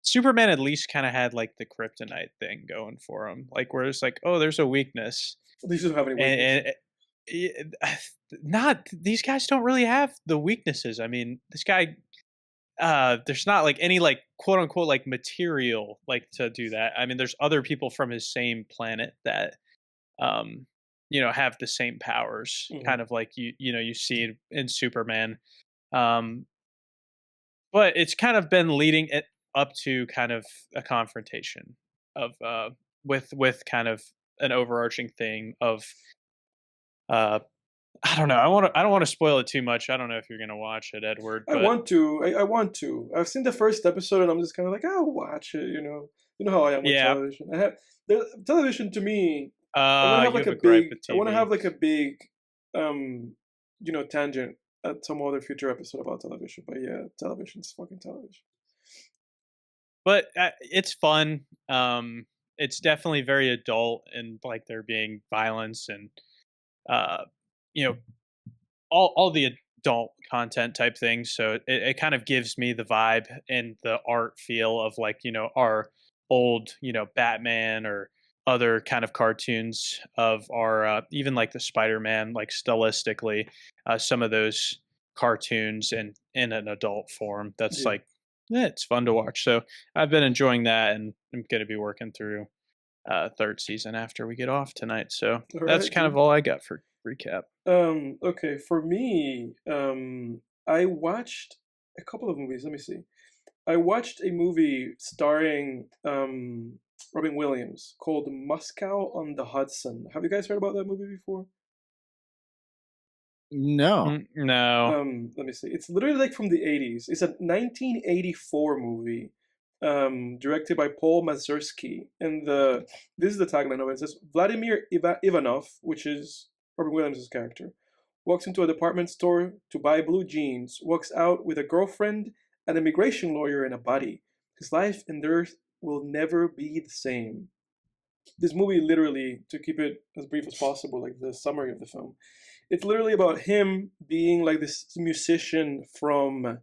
Superman at least kind of had like the kryptonite thing going for him, like where it's like, oh, there's a weakness, These don't have any weakness. and not these guys don't really have the weaknesses. I mean, this guy, there's not like any like quote unquote like material like to do that. I mean, there's other people from his same planet that um have the same powers, Mhm. kind of like you see in Superman. Um but it's kind of been leading it up to kind of a confrontation of with kind of an overarching thing of uh I don't know. I don't want to spoil it too much. I don't know if you're gonna watch it, Edward, I but want to. I want to. I've seen the first episode, and I'm just kind of like, I'll watch it. You know how I am with yeah. television. The television to me. I want to have You like have a a gripe big. with I want to TV. have like a big, um, tangent at some other future episode about television. But yeah, television's fucking television. But it's fun. It's definitely very adult, and like there being violence and uh, you know, all the adult content type things. So it kind of gives me the vibe and the art feel of like our old Batman or other kind of cartoons of our even like the Spider-Man, like stylistically, some of those cartoons in an adult form. That's Yeah. like it's fun to watch. So I've been enjoying that, and I'm going to be working through third season after we get off tonight. So All that's right, kind dude. of all I got for recap. Okay, for me, I watched a couple of movies. Let me see. I watched a movie starring Robin Williams called Moscow on the Hudson. Have you guys heard about that movie before? No. No. Let me see. It's literally like from the 80s. It's a 1984 movie, directed by Paul Mazursky. And this is the tagline of it. It says Vladimir Ivanov, which is Robin Williams' character, walks into a department store to buy blue jeans, walks out with a girlfriend, an immigration lawyer, and a buddy. His life and Earth will never be the same. This movie literally, to keep it as brief as possible, like the summary of the film, it's literally about him being like this musician from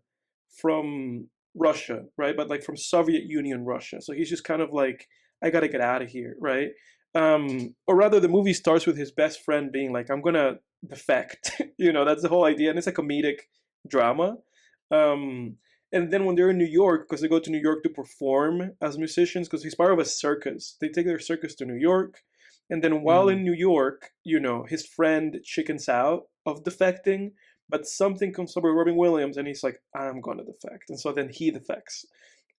Russia, right? But like from Soviet Union Russia. So he's just kind of like, I gotta get out of here, right? Or rather, the movie starts with his best friend being like, I'm gonna defect. That's the whole idea, and it's a comedic drama. And then when they're in New York, because they go to New York to perform as musicians, because he's part of a circus, they take their circus to New York. And then while in New York, his friend chickens out of defecting, but something comes up with Robin Williams, and he's like, I'm gonna defect. And so then he defects.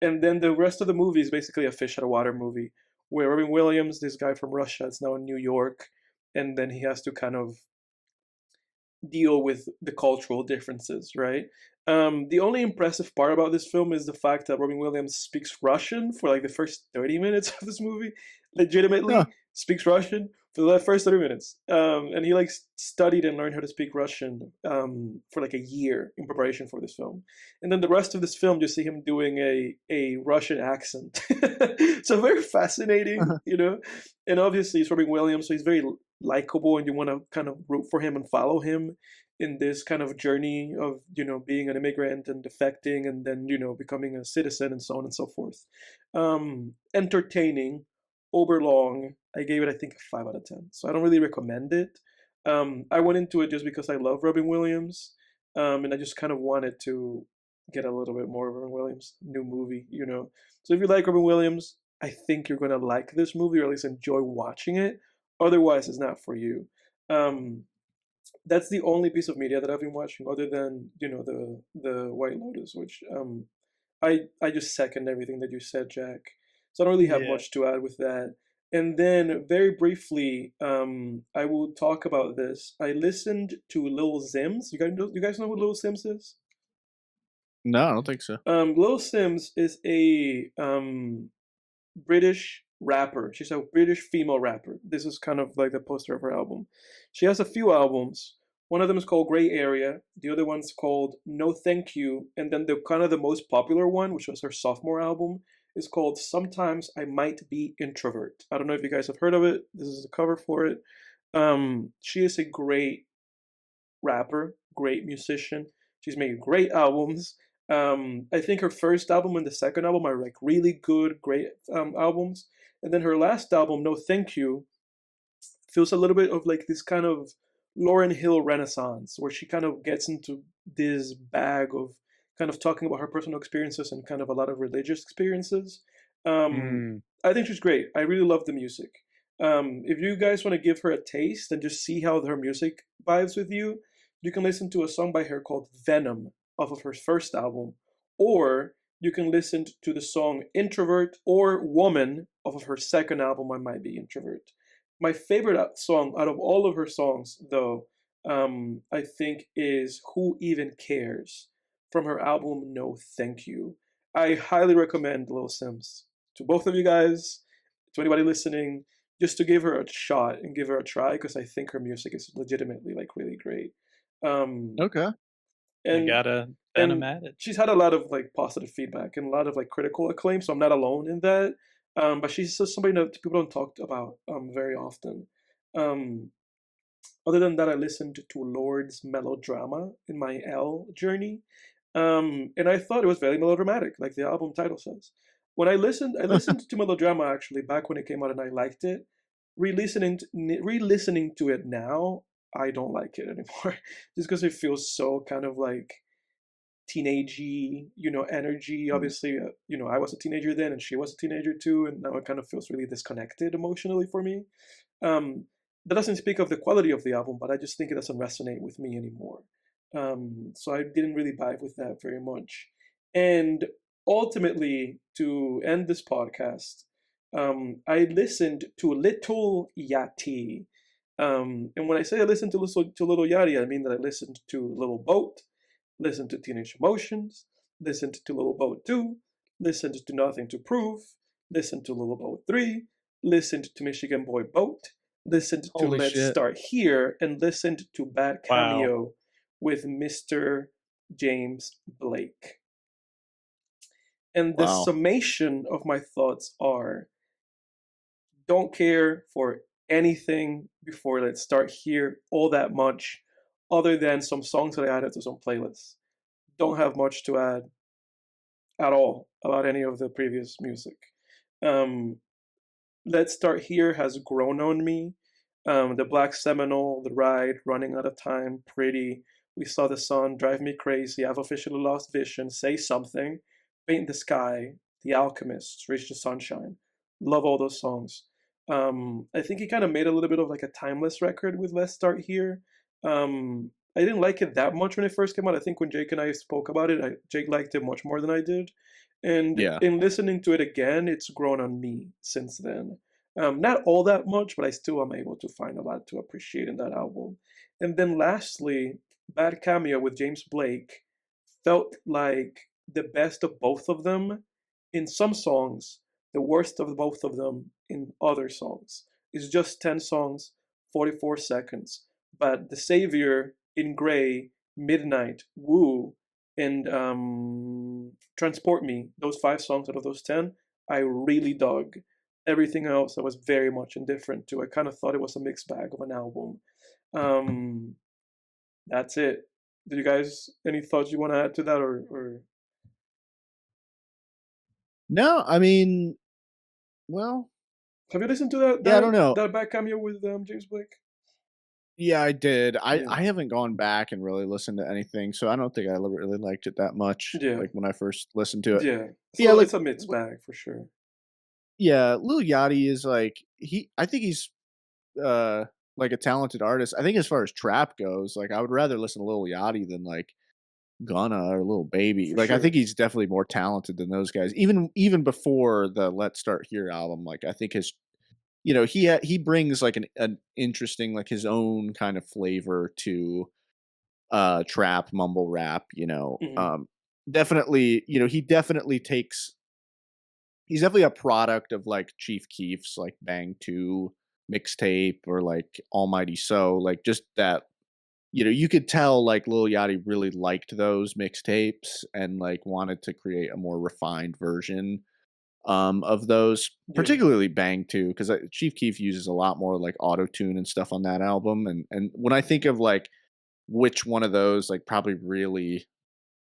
And then the rest of the movie is basically a fish out of water movie, where Robin Williams, this guy from Russia, is now in New York, and then he has to kind of deal with the cultural differences, right? The only impressive part about this film is the fact that Robin Williams speaks Russian for like the first 30 minutes of this movie. Legitimately speaks Russian for the first 30 minutes. And he like studied and learned how to speak Russian for like a year in preparation for this film. And then the rest of this film, you see him doing a Russian accent. So very fascinating, And obviously it's Robin Williams, so he's very likable, and you want to kind of root for him and follow him in this kind of journey of being an immigrant and defecting, and then becoming a citizen, and so on and so forth. Entertaining, overlong. I gave it, I think, a 5 out of 10, so I don't really recommend it. I went into it just because I love Robin Williams, and I just kind of wanted to get a little bit more of Robin Williams new movie. So if you like Robin Williams, I think you're gonna like this movie, or at least enjoy watching it. Otherwise, it's not for you. that's the only piece of media that I've been watching, other than the White Lotus, which I just second everything that you said, Jack. So I don't really have Yeah. much to add with that. And then very briefly, I will talk about this. I listened to Lil Simz. You guys know who Lil Simz is? No, I don't think so. Lil Simz is a British rapper. She's a British female rapper. This is kind of like the poster of her album. She has a few albums. One of them is called Gray Area. The other one's called No Thank You. And then the kind of the most popular one, which was her sophomore album, is called Sometimes I Might Be Introvert. I don't know if you guys have heard of it. This is the cover for it. She is a great rapper, great musician. She's made great albums. I think her first album and the second album are like really good, great albums. And then her last album, No Thank You, feels a little bit of like this kind of Lauryn Hill renaissance, where she kind of gets into this bag of kind of talking about her personal experiences and kind of a lot of religious experiences. Mm. I think she's great. I really love the music. If you guys want to give her a taste and just see how her music vibes with you, you can listen to a song by her called Venom off of her first album, or you can listen to the song Introvert or Woman off of her second album, I Might Be Introvert. My favorite song out of all of her songs, though, I think is Who Even Cares from her album No Thank You. I highly recommend Lil Simz to both of you guys, to anybody listening, just to give her a shot and give her a try, because I think her music is legitimately like really great. Okay. I And gotta Venom and at it. she's had a lot of like positive feedback and a lot of like critical acclaim, so I'm not alone in that. But she's just somebody that people don't talk about very often. Um, Other than that, I listened to Lorde's Melodrama in my L journey, and I thought it was very melodramatic, like the album title says. When I listened to Melodrama actually back when it came out, and I liked it. Re-listening to it now, I don't like it anymore, just because it feels so kind of like teenagey, energy. Obviously, I was a teenager then, and she was a teenager too, and now it kind of feels really disconnected emotionally for me. Um, that doesn't speak of the quality of the album, but I just think it doesn't resonate with me anymore. So I didn't really vibe with that very much. And ultimately, to end this podcast, I listened to Little Yachty. And when I say I listened to Little Yachty, I mean that I listened to Little Boat, listened to Teenage Emotions, listened to Little Boat 2, listened to Nothing to Prove, listened to Little Boat 3, listened to Michigan Boy Boat, listened to Holy Let's shit. Start Here, and listened to Bad Wow. Cameo with Mr. James Blake. And the Wow. summation of my thoughts are: don't care for anything before Let's Start Here all that much, other than some songs that I added to some playlists. Don't have much to add at all about any of the previous music. Um, Let's Start Here has grown on me. The Black Seminole, The Ride, Running Out of Time, Pretty, We Saw the Sun, Drive Me Crazy, I've Officially Lost Vision, Say Something, Paint the Sky, The Alchemist, Reach the Sunshine. Love all those songs. I think he kind of made a little bit of like a timeless record with Let's Start Here. I didn't like it that much when it first came out. I think when Jake and I spoke about it, Jake liked it much more than I did. And Yeah. in listening to it again, it's grown on me since then. Not all that much, but I still am able to find a lot to appreciate in that album. And then lastly, Bad Cameo with James Blake felt like the best of both of them in some songs, the worst of both of them in other songs. It's just 10 songs, 44 seconds. But The Savior, In Gray, Midnight, Woo, and Transport Me, those 5 songs out of those 10, I really dug. Everything else I was very much indifferent to. I kind of thought it was a mixed bag of an album. That's it. Do you guys any thoughts you want to add to that, or? No, I mean, well, Have you listened to that yeah, I don't know. that back cameo with James Blake? Yeah, I did. Yeah. I haven't gone back and really listened to anything, so I don't think I really liked it that much. Yeah. Like when I first listened to it. Yeah, so Yeah, like it's a mixed bag for sure. yeah, Lil Yachty is like I think he's like a talented artist. I think as far as trap goes, like I would rather listen to Lil Yachty than like Gunna or Lil Baby. For Like I sure. think he's definitely more talented than those guys. Even before the Let's Start Here album, like I think his he brings like an interesting like his own kind of flavor to trap mumble rap, Mhm. definitely, he's definitely a product of like Chief Keef's like Bang 2 mixtape or like Almighty So, like just that, you could tell like Lil Yachty really liked those mixtapes and like wanted to create a more refined version of those, Yeah. particularly Bang 2, because Chief Keef uses a lot more like auto tune and stuff on that album. And when I think of like which one of those like probably really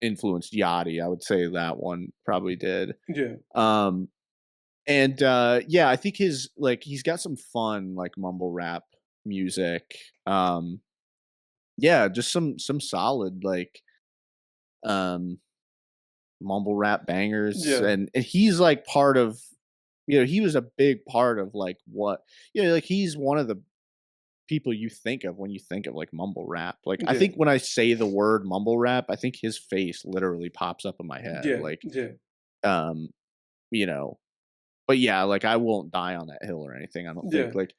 influenced Yachty, I would say that one probably did. Yeah. Um, and yeah, I think he's got some fun like mumble rap music. Yeah, just some solid like um mumble rap bangers, Yeah. and he's like part of, he was a big part of like what, like he's one of the people you think of when you think of like mumble rap. Like I Yeah. think when I say the word mumble rap, I think his face literally pops up in my head. Yeah. Like Yeah. um, you know, but yeah, like I won't die on that hill or anything. I don't Yeah. think like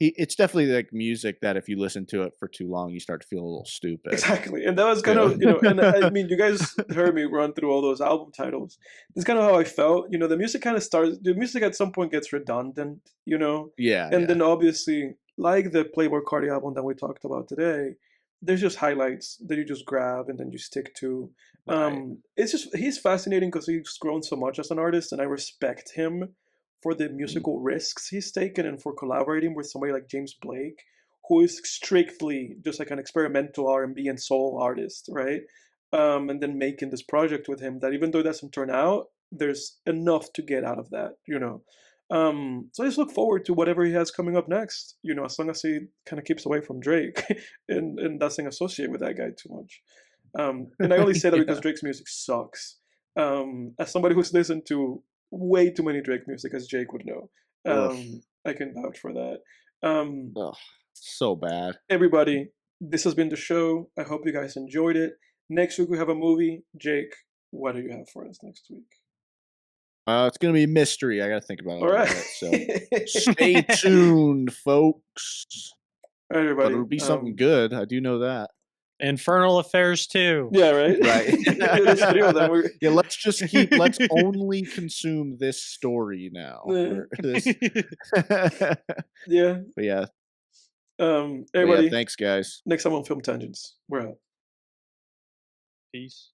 it's definitely like music that if you listen to it for too long, you start to feel a little stupid. Exactly. And that was You kind of, know? and I mean, you guys heard me run through all those album titles. That's kind of how I felt. The music kind of starts, the music at some point gets redundant. Yeah, And yeah, then obviously, like the Playboi Carti album that we talked about today, there's just highlights that you just grab and then you stick to. right. It's just, he's fascinating because he's grown so much as an artist, and I respect him for the Mm, musical risks he's taken and for collaborating with somebody like James Blake, who is strictly just like an experimental R&B and soul artist, right? And then making this project with him that, even though it doesn't turn out, there's enough to get out of that. So I just look forward to whatever he has coming up next, as long as he kind of keeps away from Drake and doesn't associate with that guy too much. And I only say that because yeah. Drake's music sucks. As somebody who's listened to way too many Drake music, as Jake would know, Ugh, I can vouch for that. Um, ugh, so bad. Everybody, this has been the show. I hope you guys enjoyed it. Next week we have a movie. Jake, what do you have for us next week? It's gonna be a mystery. I gotta think about it a All little right. bit. So stay tuned, folks. All right, But everybody. it'll be something good. I do know that. Infernal Affairs 2. Yeah, right. Right. There's three of them. Yeah, let's only consume this story now. Or this. Yeah. But yeah. Everybody. Thanks guys. Next time on Film Tangents. We're out. Peace.